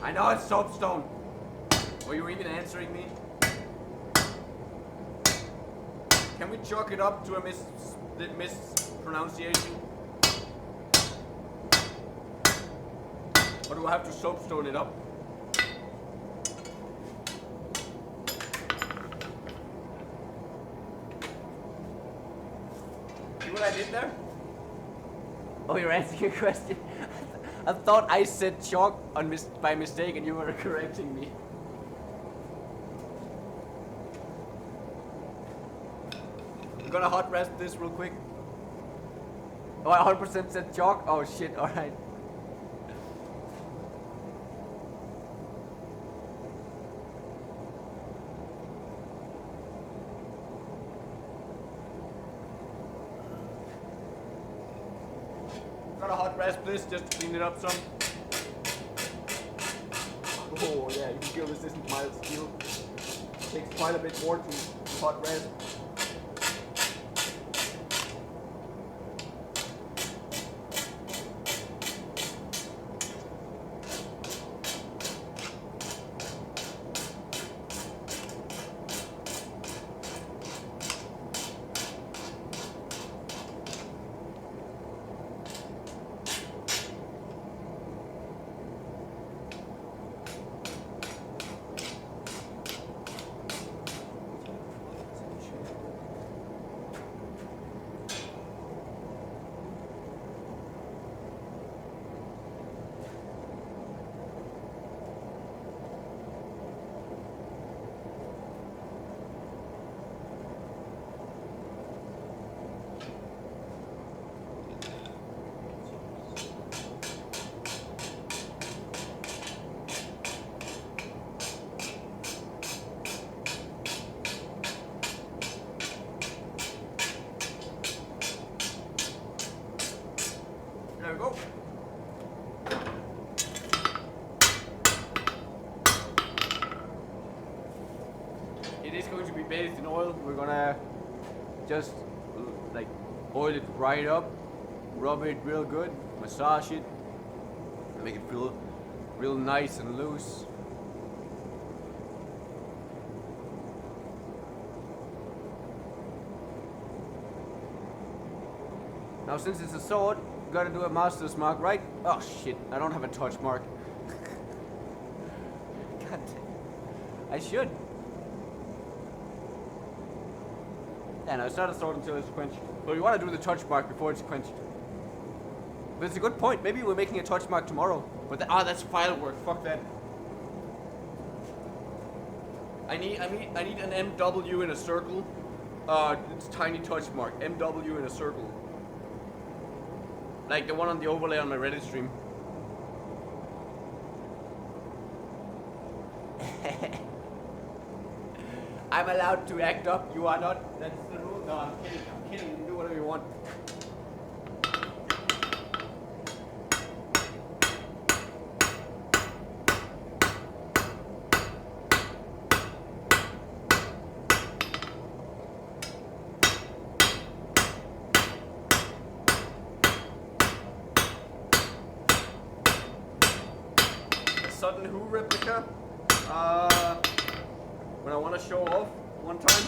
I know it's soapstone. Were you even answering me? Can we chalk it up to a mispronunciation? Or do I have to soapstone it up? See what I did there? Oh, you're answering a question? I thought I said chalk by mistake and you were correcting me. I'm gonna hot rest this real quick. Oh, I 100% said chalk? Oh shit, alright. Got a hot rest this just to clean it up some. Oh yeah, you can feel resistant mild steel. Takes quite a bit more to hot rest. There we go. It is going to be bathed in oil. We're gonna just like oil it right up, rub it real good, massage it, make it feel real nice and loose. Now since it's a sword, you gotta do a master's mark, right? Oh shit, I don't have a touch mark. God damn. I should. Yeah, no, it's not a sword until it's quenched. But you wanna do the touch mark before it's quenched. But it's a good point. Maybe we're making a touch mark tomorrow. But that's file work. Fuck that. I need an MW in a circle. It's tiny touch mark. MW in a circle. Like the one on the overlay on my Reddit stream. I'm allowed to act up. You are not. That's the rule. No, I'm kidding. I'm kidding. You can do whatever you want. Sudden Who replica. When I want to show off one time.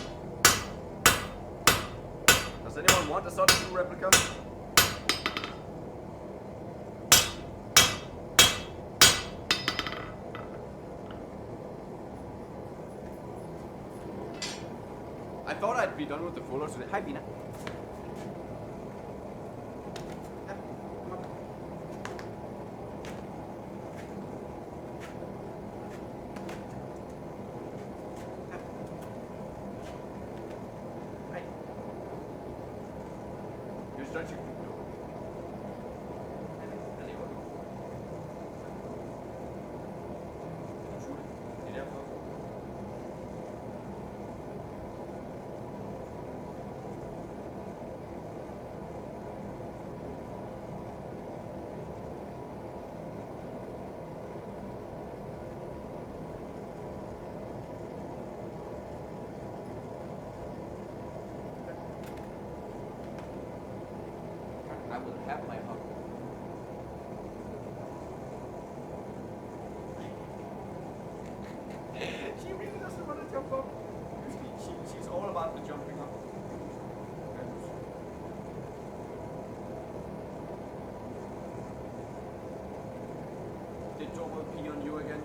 Does anyone want a Sudden Who replica? I thought I'd be done with the fuller today. Hi, Bina. I will have my hug. She really doesn't want to jump up. Usually she's all about the jumping up. Did Torvald pee on you again?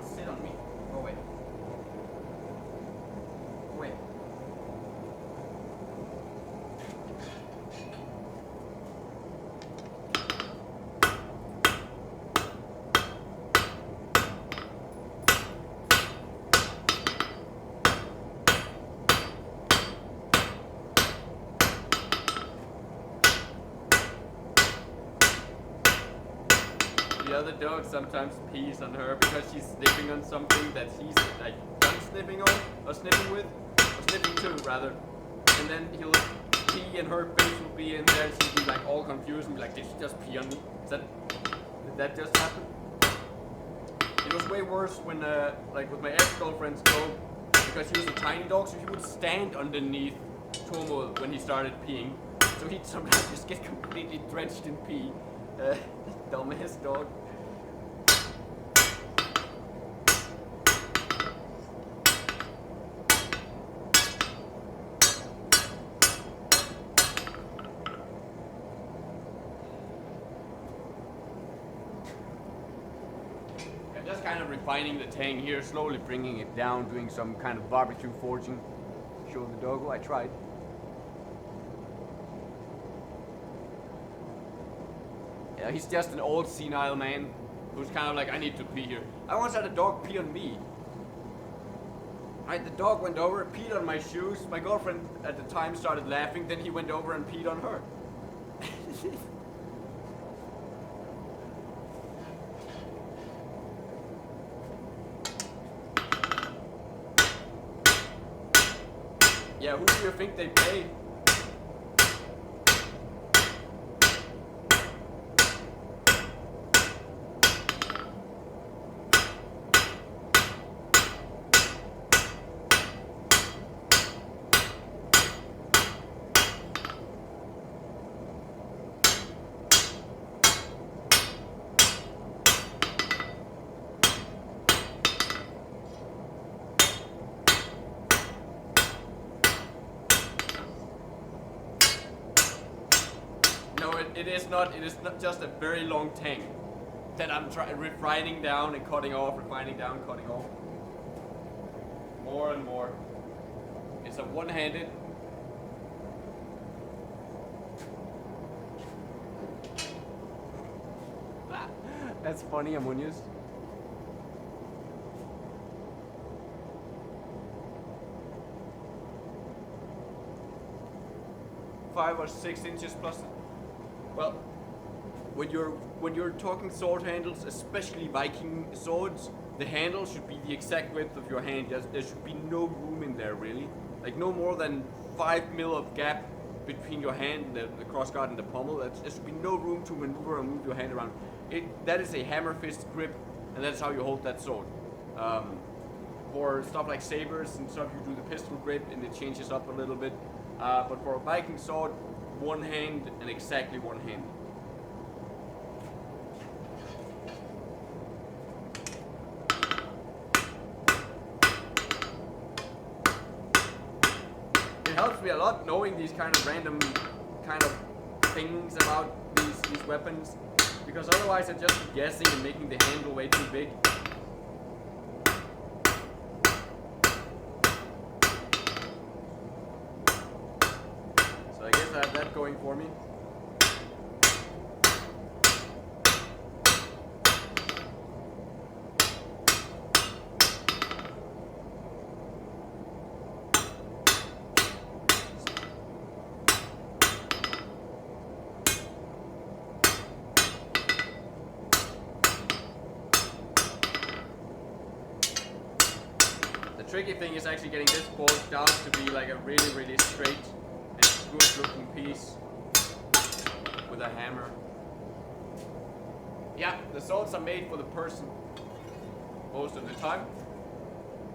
Sit on me. Go away. Away. The other dog sometimes pees on her because she's sniffing on something that he's like done sniffing on, or sniffing with, or sniffing to rather. And then he'll pee and her face will be in there and she'll be like all confused and be like, did she just pee on me? Did that just happen? It was way worse when like with my ex-girlfriend's dog, because he was a tiny dog, so he would stand underneath Tomo when he started peeing. So he'd sometimes just get completely drenched in pee. Dumbass dog. I'm just kind of refining the tang here, slowly bringing it down, doing some kind of barbecue forging. Show the doggo I tried. Yeah, he's just an old senile man who's kind of like, I need to pee here. I once had a dog pee on me. Right, the dog went over, peed on my shoes. My girlfriend at the time started laughing, then he went over and peed on her. Yeah, who do you think they pay? It is not just a very long tang that I'm refining down and cutting off, refining down, cutting off. More and more. It's a one-handed. That's funny, Amunius. 5 or 6 inches plus. Well, when you're talking sword handles, especially Viking swords, the handle should be the exact width of your hand. There should be no room in there really, like no more than 5 mil of gap between your hand and the crossguard and the pommel. There should be no room to maneuver and move your hand around. That is a hammer fist grip, and that's how you hold that sword. For stuff like sabers and stuff, you do the pistol grip and it changes up a little bit. But for a Viking sword, one hand and exactly one hand. It helps me a lot knowing these kind of random kind of things about these weapons, because otherwise I'd just be guessing and making the handle way too big. So I guess I have that going for me. The tricky thing is actually getting this forged down to be like a really straight and good looking piece with a hammer. Yeah, the swords are made for the person most of the time,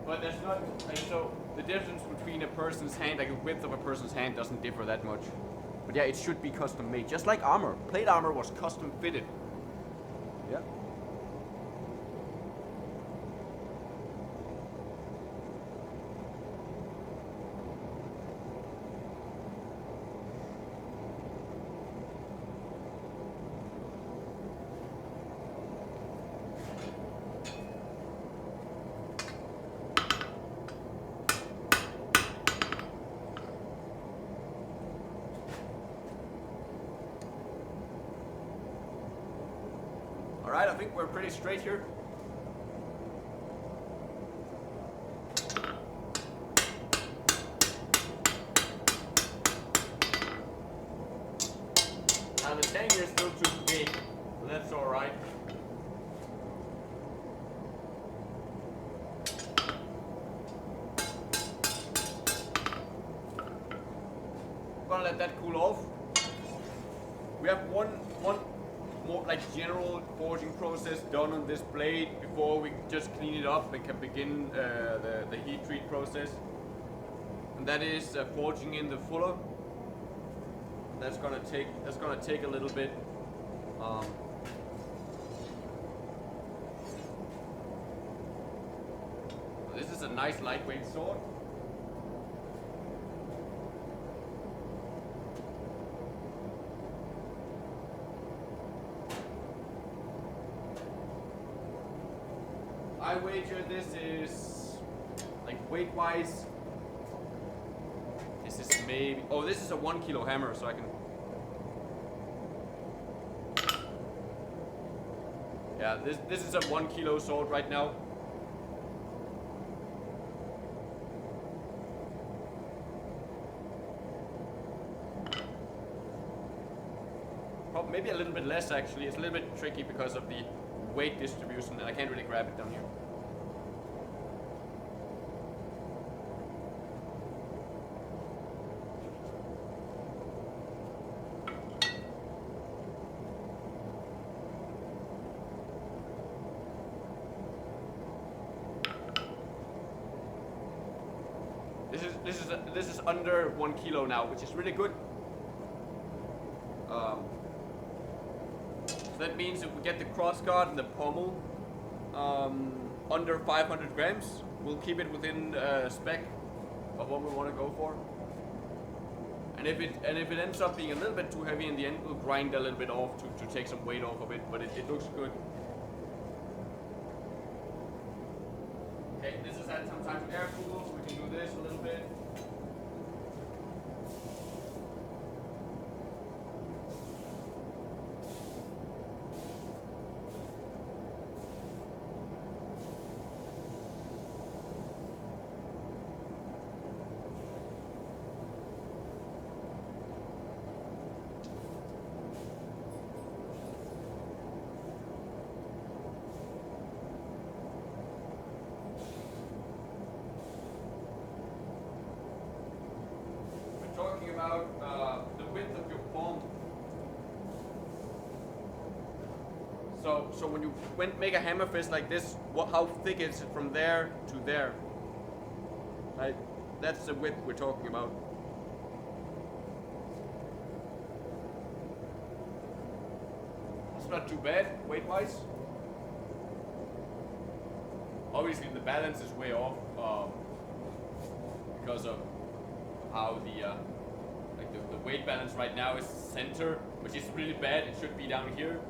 but there's not like, so the difference between a person's hand, like the width of a person's hand, doesn't differ that much. But yeah, it should be custom made, just like armor. Plate armor was custom fitted. Yeah. Alright, I think we're pretty straight here. Now the tang here is still too big, but that's alright. I'm gonna let that cool off. We have one more like general forging process done on this blade before we just clean it up and can begin the heat treat process, and that is forging in the fuller. That's gonna take a little bit. This is a nice lightweight sword. I wager this is, like weight wise, this is maybe, oh, this is a 1 kilo hammer, so I can, yeah, this is a 1 kilo sword right now. Probably, maybe a little bit less actually. It's a little bit tricky because of the weight distribution, and I can't really grab it down here. This is under 1 kilo now, which is really good. So that means if we get the crossguard and the pommel under 500 grams, we'll keep it within spec of what we want to go for. And if it ends up being a little bit too heavy in the end, we'll grind a little bit off to take some weight off of it. But it looks good. Okay, this has had some time to air cool, so we can do this a little bit. So when you make a hammer fist like this, how thick is it from there to there? Like, that's the width we're talking about. It's not too bad, weight-wise. Obviously, the balance is way off because of how the weight balance right now is center, which is really bad. It should be down here.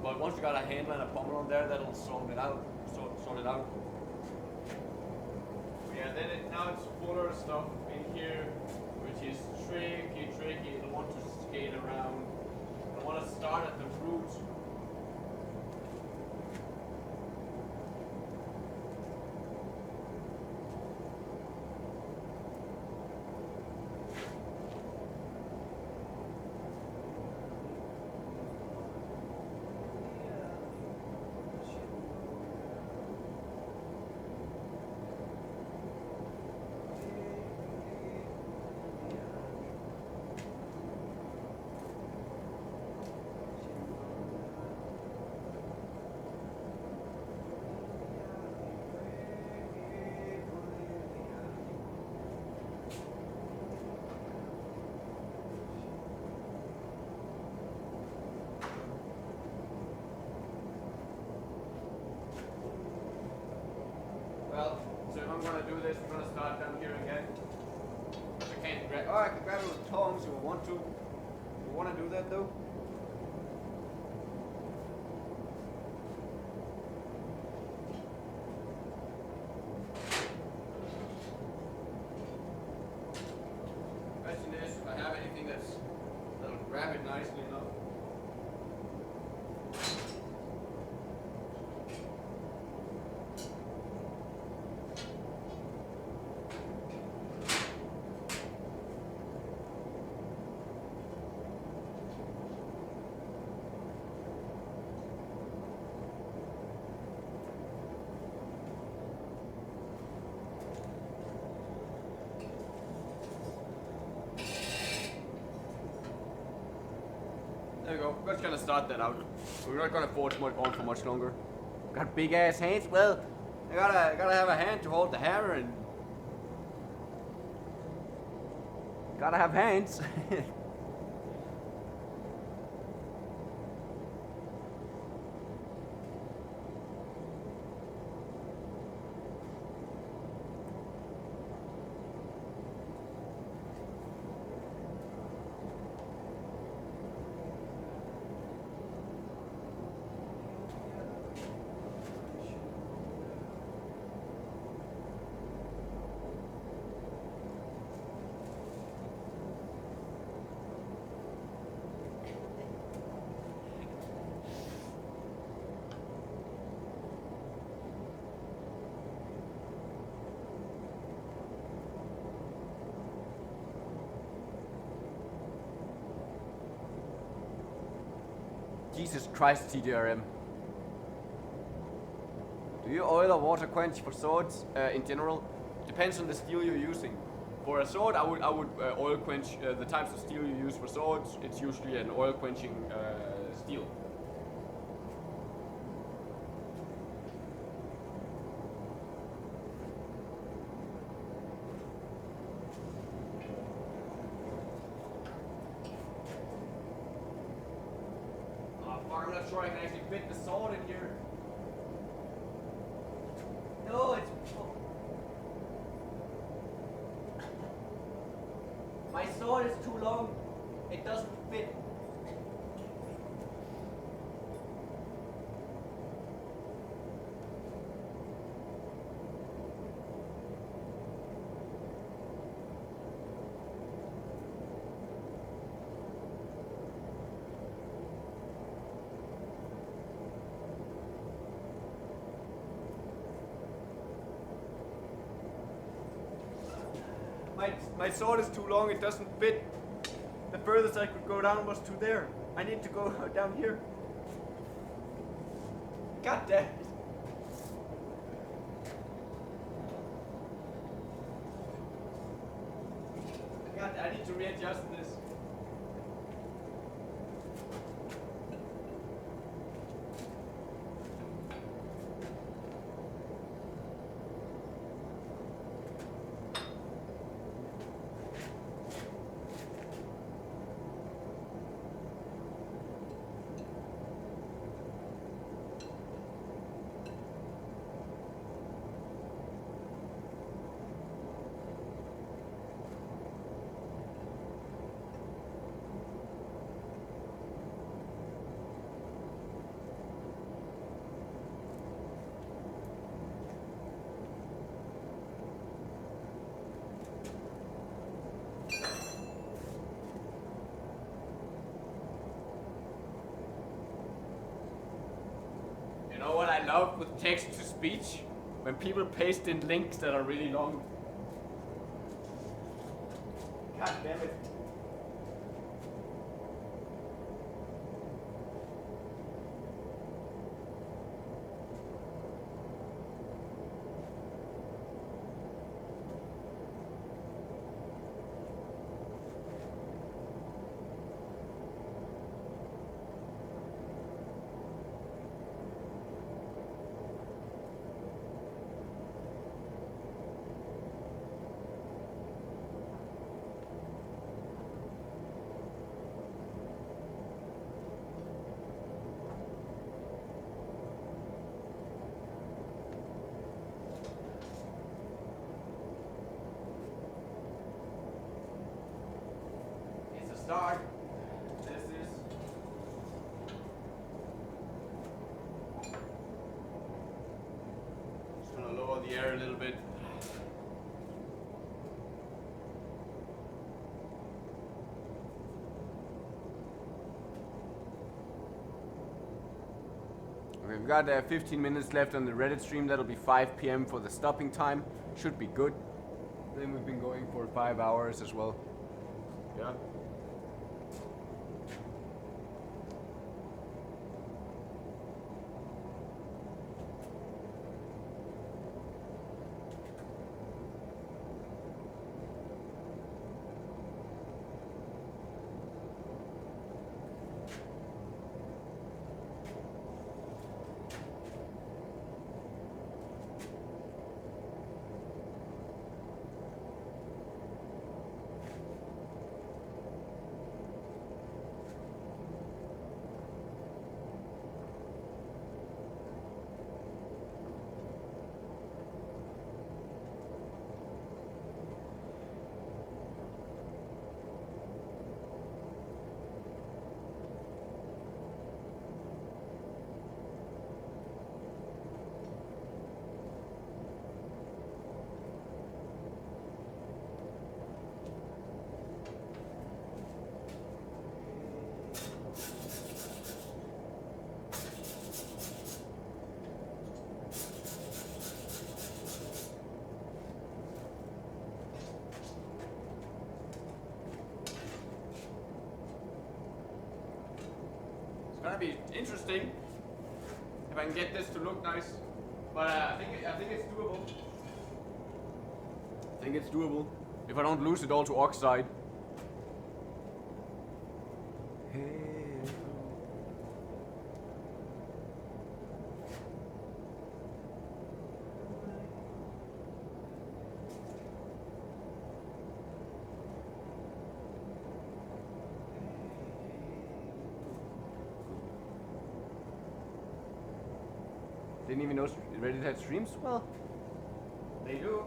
But once you got a handle and a pommel on there, that'll sort it out. Yeah, then now it's fuller stuff in here, which is tricky. You don't want to skate around. I want to start at the root. I'm gonna do this, we're gonna start down here again. I can't grab, I can grab it with tongs if I want to. You wanna do that though? Question is if I have anything that'll grab it nicely enough. There we go. We're just gonna start that out. We're not gonna forge on for much longer. Got big ass hands. Well, I gotta have a hand to hold the hammer and gotta have hands. Jesus Christ, TDRM. Do you oil or water quench for swords in general? Depends on the steel you're using. For a sword, I would oil quench the types of steel you use for swords. It's usually an oil quenching steel. I'm not sure I can actually fit the sword in here. No, it's... My sword is too long. It doesn't fit. My sword is too long, it doesn't fit. The furthest I could go down was to there. I need to go down here. God damn it. God, I need to readjust this. out with text to speech when people paste in links that are really long. God damn it. Start. This is just gonna lower the air a little bit. Okay, we've got 15 minutes left on the Reddit stream. That'll be 5 p.m. for the stopping time. Should be good. Then we've been going for 5 hours as well. Yeah. It's gonna be interesting if I can get this to look nice, but I think it's doable. I think it's doable if I don't lose it all to oxide. Didn't even know Reddit had streams? Well, they do.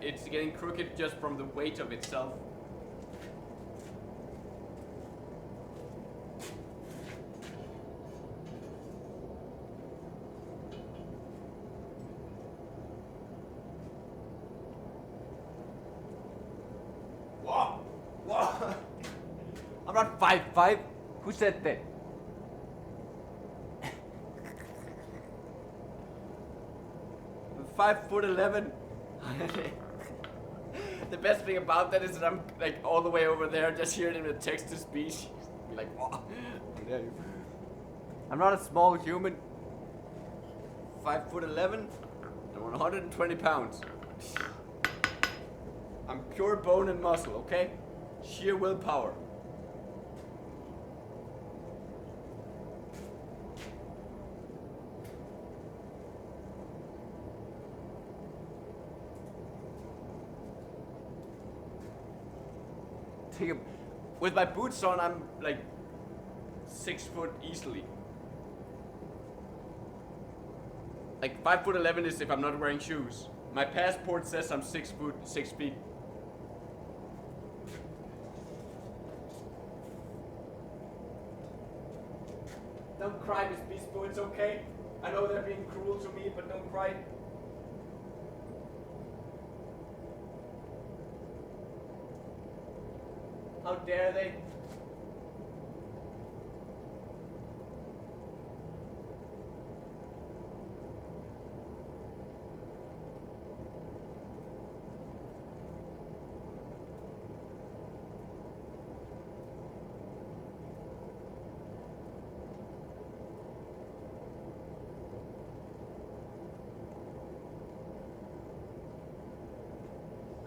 It's getting crooked just from the weight of itself. not 5'5". Who said that? I'm 5'11". The best thing about that is that I'm like all the way over there, just hearing him in text to speech. Like, oh, how dare you? I'm not a small human. 5'11". I'm 120 pounds. I'm pure bone and muscle, okay? Sheer willpower. With my boots on, I'm like 6 foot easily. Like 5'11" is if I'm not wearing shoes. My passport says I'm 6 feet. Don't cry, Miss Bispo, it's okay. I know they're being cruel to me, but don't cry. How dare they?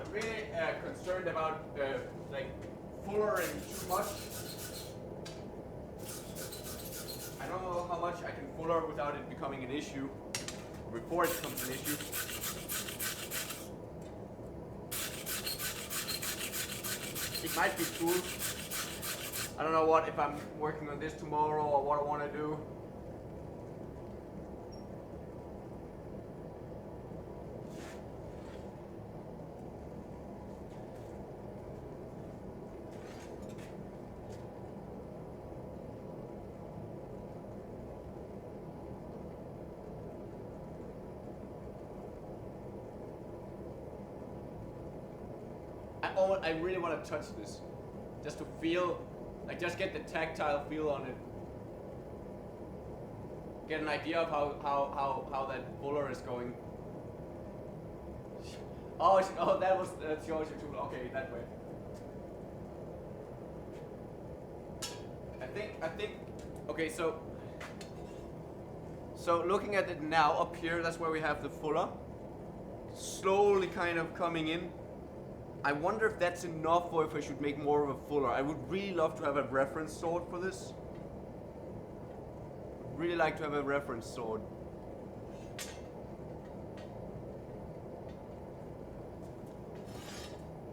I'm really concerned about like fullering too much. I don't know how much I can fuller without it becoming an issue, before it becomes an issue. It might be cool. I don't know what, if I'm working on this tomorrow or what I want to do. I really want to touch this, just to feel, like just get the tactile feel on it. Get an idea of how that fuller is going. Oh, that was Georgia tool. Okay, that way. I think. Okay, so looking at it now up here, that's where we have the fuller, slowly kind of coming in. I wonder if that's enough or if I should make more of a fuller. I would really love to have a reference sword for this. Would really like to have a reference sword.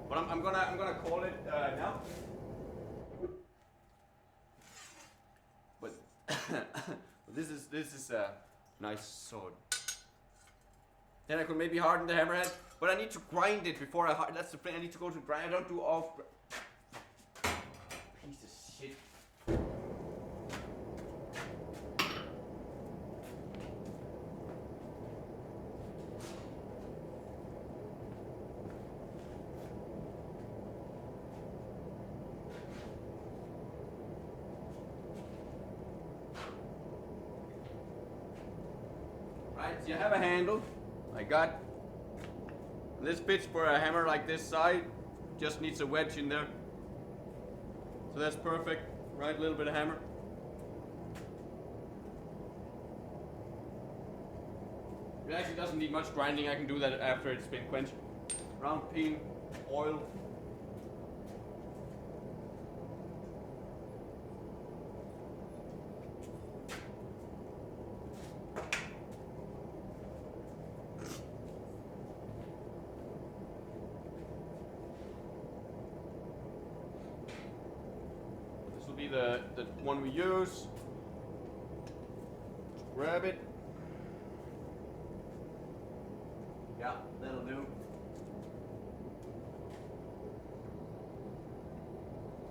But I'm gonna call it now. But this is a nice sword. Then I could maybe harden the hammerhead, but I need to grind it before I harden. That's the thing. I need to go to grind. I don't do off. Piece of shit. Right, so you have a handle. I got this fits for a hammer like this side, just needs a wedge in there. So that's perfect, right? A little bit of hammer. It actually doesn't need much grinding. I can do that after it's been quenched. Round pin, oil. The one we use. Grab it. Yeah, that'll do.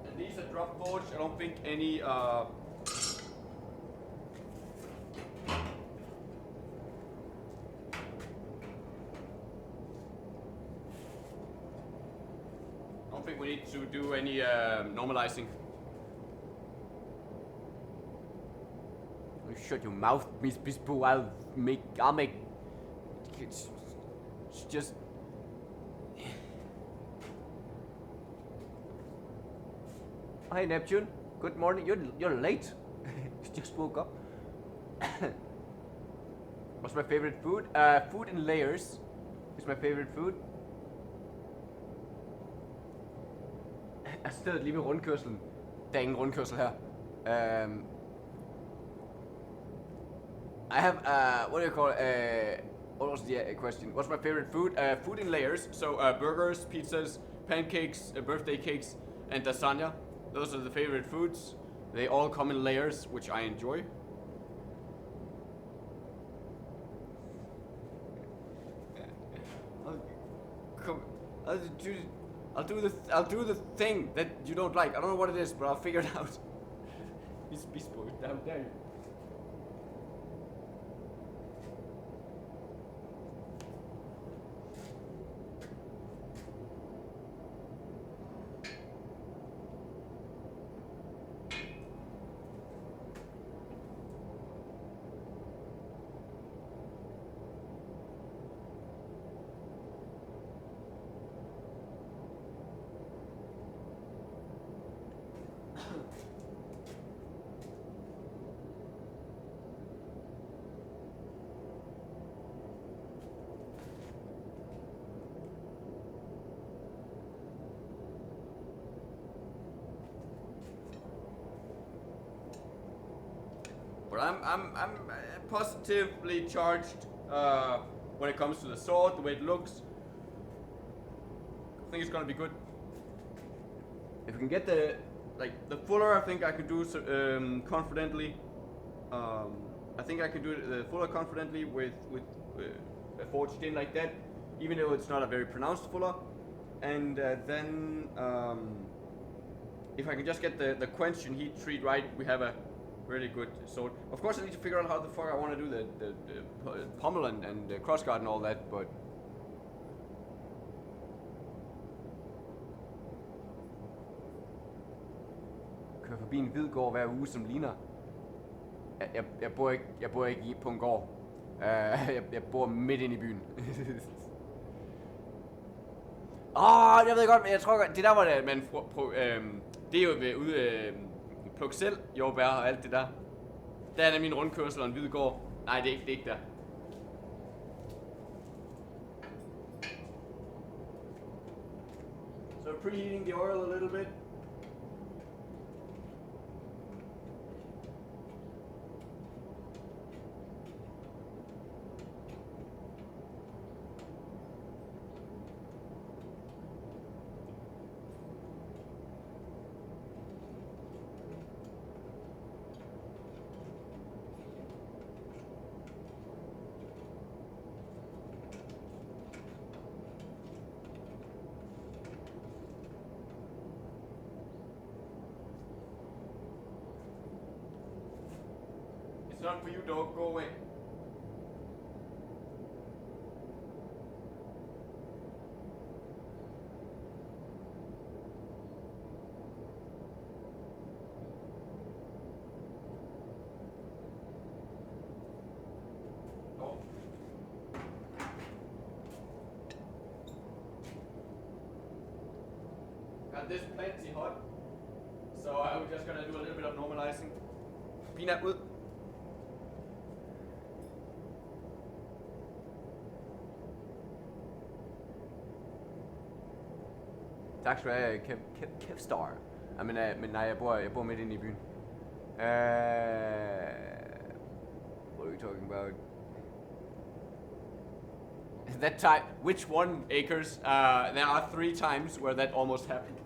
And these are drop forged. I don't think any I don't think we need to do any normalizing. shut your mouth, Miss Bispo. I'll make. It's just. Hi Neptune. Good morning. You're late. You just woke up. What's my favorite food? Food in layers is my favorite food. Er stedet lige ved rundkørslen. Der er ingen rundkørsel her. I have what do you call what was the question? What's my favorite food? Food in layers. So burgers, pizzas, pancakes, birthday cakes, and lasagna. Those are the favorite foods. They all come in layers, which I enjoy. I'll do the thing that you don't like. I don't know what it is, but I'll figure it out. He's Beast Boy down there. But I'm positively charged when it comes to the sword, the way it looks. I think it's gonna be good. If we can get the fuller, I think I could do confidently. I think I could do the fuller confidently with a forged in like that, even though it's not a very pronounced fuller. And then if I can just get the quench and heat treat right, we have a really good sword. Of course, I need to figure out how the fuck I want to do the pommel and the crossguard and all that, but kører forbi en hvid gård hver uge, som ligner. Jeg bor ikke på en gård. Jeg bor midt inde i byen. Jeg ved godt, men jeg tror godt, det der var det, man det er jo ved ude pluk selv jordbær og alt det der. Der er nemlig en rundkørsel og en hvid gård. Nej, det er ikke der. So preheating the oil a little bit. It's not for you, dog. Go away. Oh. Got this plenty hot, so I'm just gonna do a little bit of normalizing. Peanut ud. Tak skal du have, Kevstar. Men nej, jeg bor midt inde i byen. What are we talking about? That time, which one, Acres? There are 3 times where that almost happened.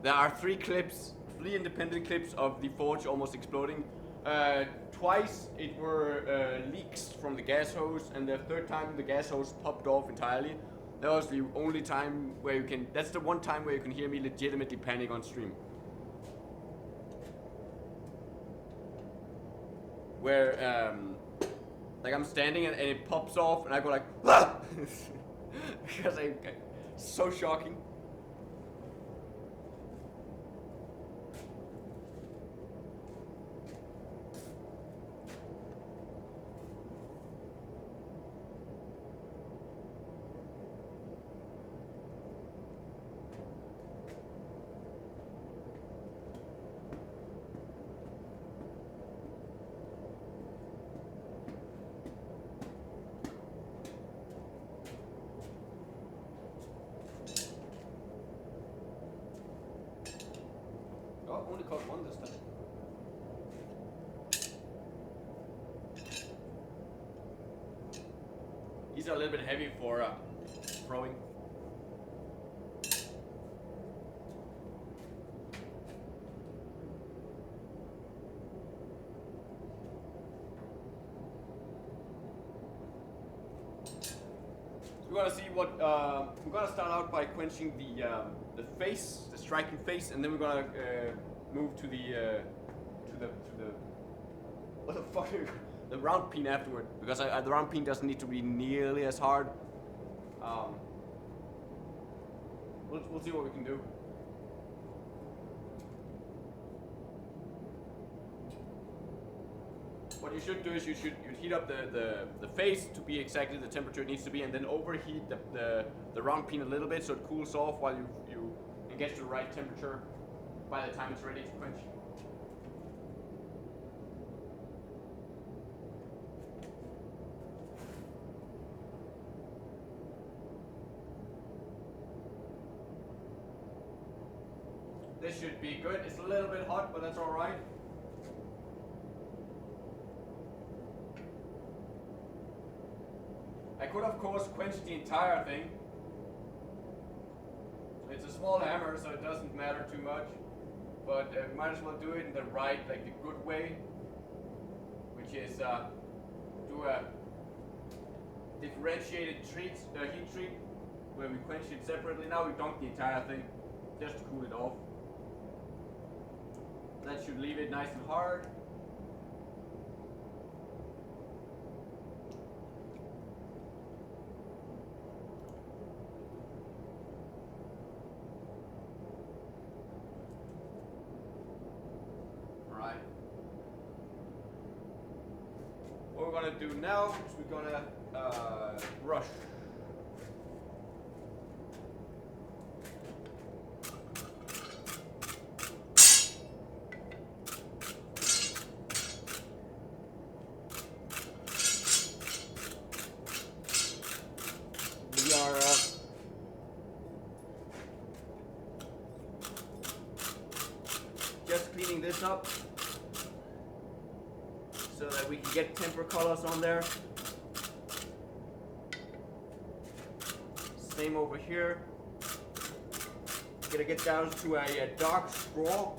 There are 3 clips, 3 independent clips of the forge almost exploding. Twice it were leaks from the gas hose, and the third time the gas hose popped off entirely. That was the only time where you can, that's the one time where you can hear me legitimately panic on stream. Where, like I'm standing and it pops off and I go like, ah! Because it's so shocking. only caught one this time. These are a little bit heavy for throwing. We're gonna see what we're gonna start out by quenching the face, the striking face, and then we're gonna move to the what the fuck? The round pin afterward, because the round pin doesn't need to be nearly as hard. We'll see what we can do. What you should do is you'd heat up the face to be exactly the temperature it needs to be, and then overheat the round pin a little bit so it cools off while you and gets to the right temperature by the time it's ready to quench. This should be good. It's a little bit hot, but that's all right. I could, of course, quench the entire thing. It's a small hammer, so it doesn't matter too much. But we might as well do it in the right, like the good way, which is do a differentiated heat treat, where we quench it separately. Now we dunk the entire thing, just to cool it off. That should leave it nice and hard. Alright. What we're gonna do now is we're gonna brush. We are just cleaning this up so that we can get temper colors on there. Same over here. Gonna get down to a dark straw.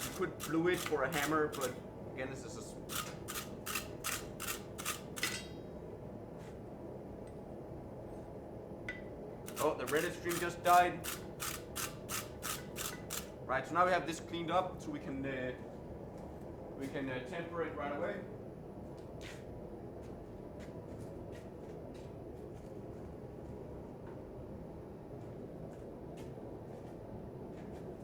You could blue it for a hammer, but again, this is a oh, the Reddit stream just died. Right, so now we have this cleaned up, so we can temper it right away.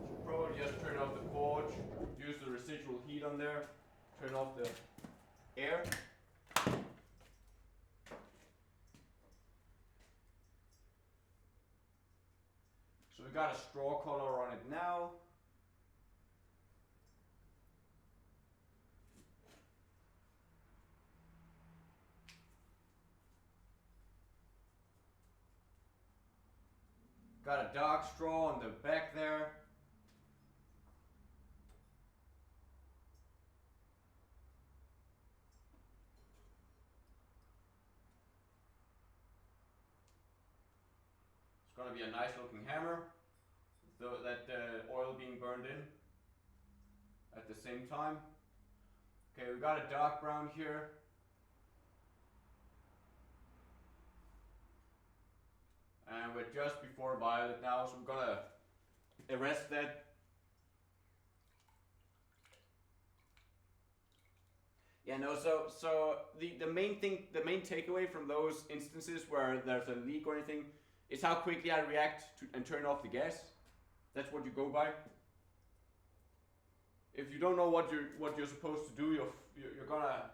Should probably just turn off the forge, use the residual heat on there, turn off the air. So we got a straw color on it now. Got a dark straw on the back there. It's going to be a nice looking hammer, so that oil being burned in at the same time. Okay, we got a dark brown here. And we're just before violet now, so we're gonna arrest that. Yeah, no, so the main main takeaway from those instances where there's a leak or anything is how quickly I react to and turn off the gas. That's what you go by. If you don't know what you're supposed to do, you're gonna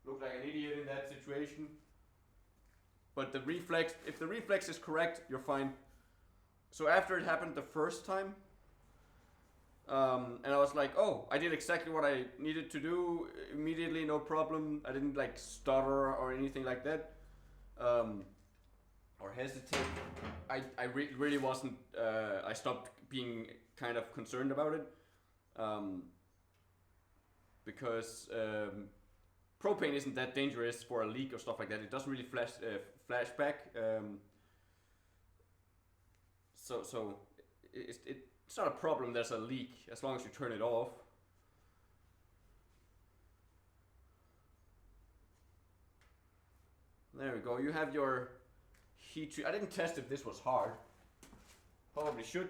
look like an idiot in that situation. But the reflex, if the reflex is correct, you're fine. So after it happened the first time, and I was like, oh, I did exactly what I needed to do immediately, no problem. I didn't like stutter or anything like that, or hesitate. I really wasn't. I stopped being kind of concerned about it. Because propane isn't that dangerous for a leak or stuff like that. It doesn't really flash back. So it's not a problem. There's a leak as long as you turn it off. There we go. You have your heat treat. I didn't test if this was hard. Probably should.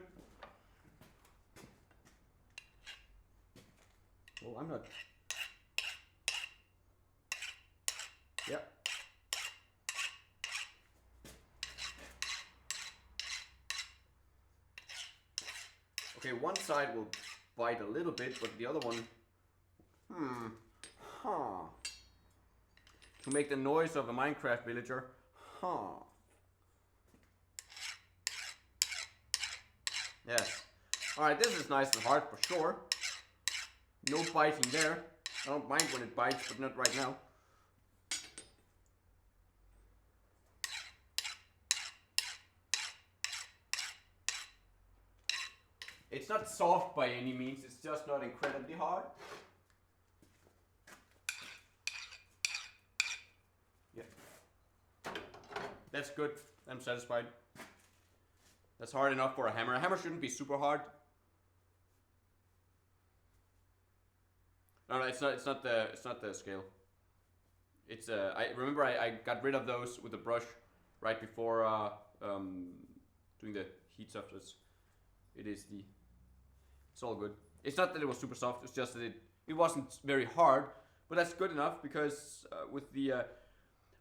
Oh, I'm not. Yeah. Okay, one side will bite a little bit, but the other one, to make the noise of a Minecraft villager, Yes. Alright, this is nice and hard for sure. No biting there. I don't mind when it bites, but not right now. It's not soft by any means, it's just not incredibly hard. Yeah. That's good. I'm satisfied. That's hard enough for a hammer. A hammer shouldn't be super hard. No, it's not the scale. It's I remember I got rid of those with the brush right before doing the heat surface. It's all good. It's not that it was super soft. It's just that it wasn't very hard. But that's good enough because with the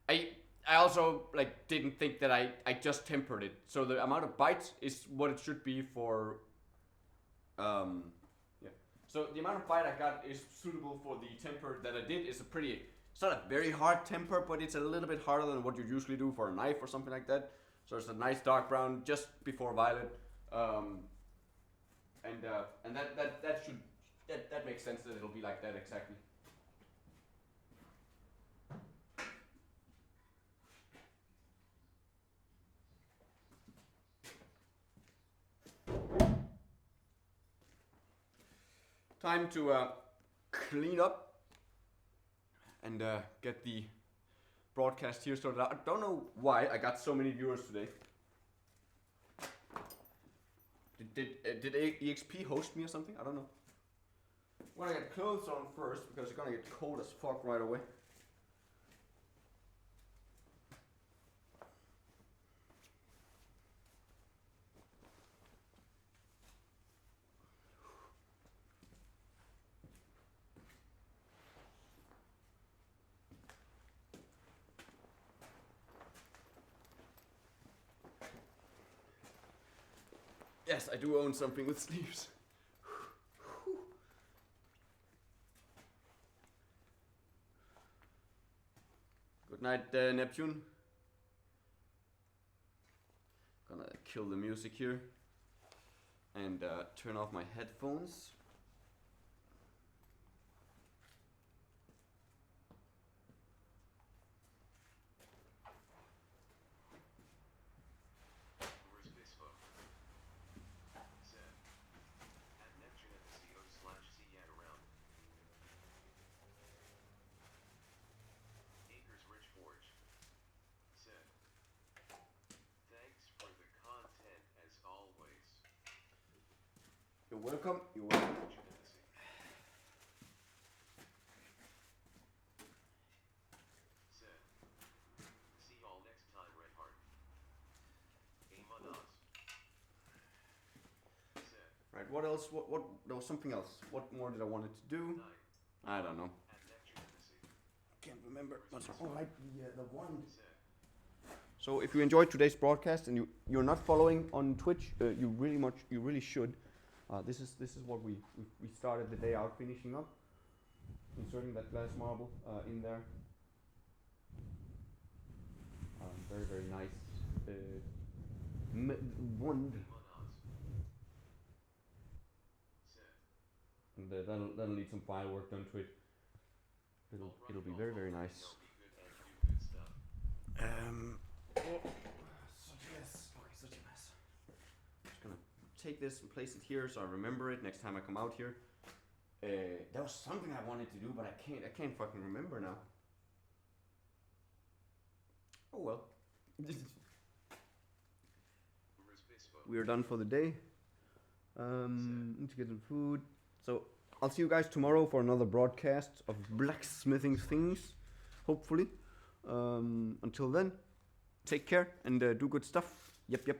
I also like didn't think that I just tempered it. So the amount of bites is what it should be for. Yeah. So the amount of bite I got is suitable for the temper that I did. It's not a very hard temper, but it's a little bit harder than what you usually do for a knife or something like that. So it's a nice dark brown just before violet. And that makes sense that it'll be like that exactly. Time to clean up and get the broadcast here started out. I don't know why I got so many viewers today. Did EXP host me or something? I don't know. I'm gonna get clothes on first because it's gonna get cold as fuck right away. Yes, I do own something with sleeves. Good night, Neptune. Gonna kill the music here and turn off my headphones. You're welcome. You're welcome. See you all next time, Red Heart. Aim on us. Right. What else? What? There was something else. What more did I want it to do? I don't know. Can't remember. Oh, right. The one. So if you enjoyed today's broadcast and you're not following on Twitch, you really should. This is what we started the day out finishing up, inserting that glass marble in there. Very nice wand, and that'll need some file work done to it. It'll be very nice. Such a mess. Just gonna take this and place it here so I remember it next time I come out here. There was something I wanted to do, but I can't fucking remember now. Oh well. We are done for the day. Need to get some food. So I'll see you guys tomorrow for another broadcast of blacksmithing things, hopefully. Until then, take care and do good stuff. Yep.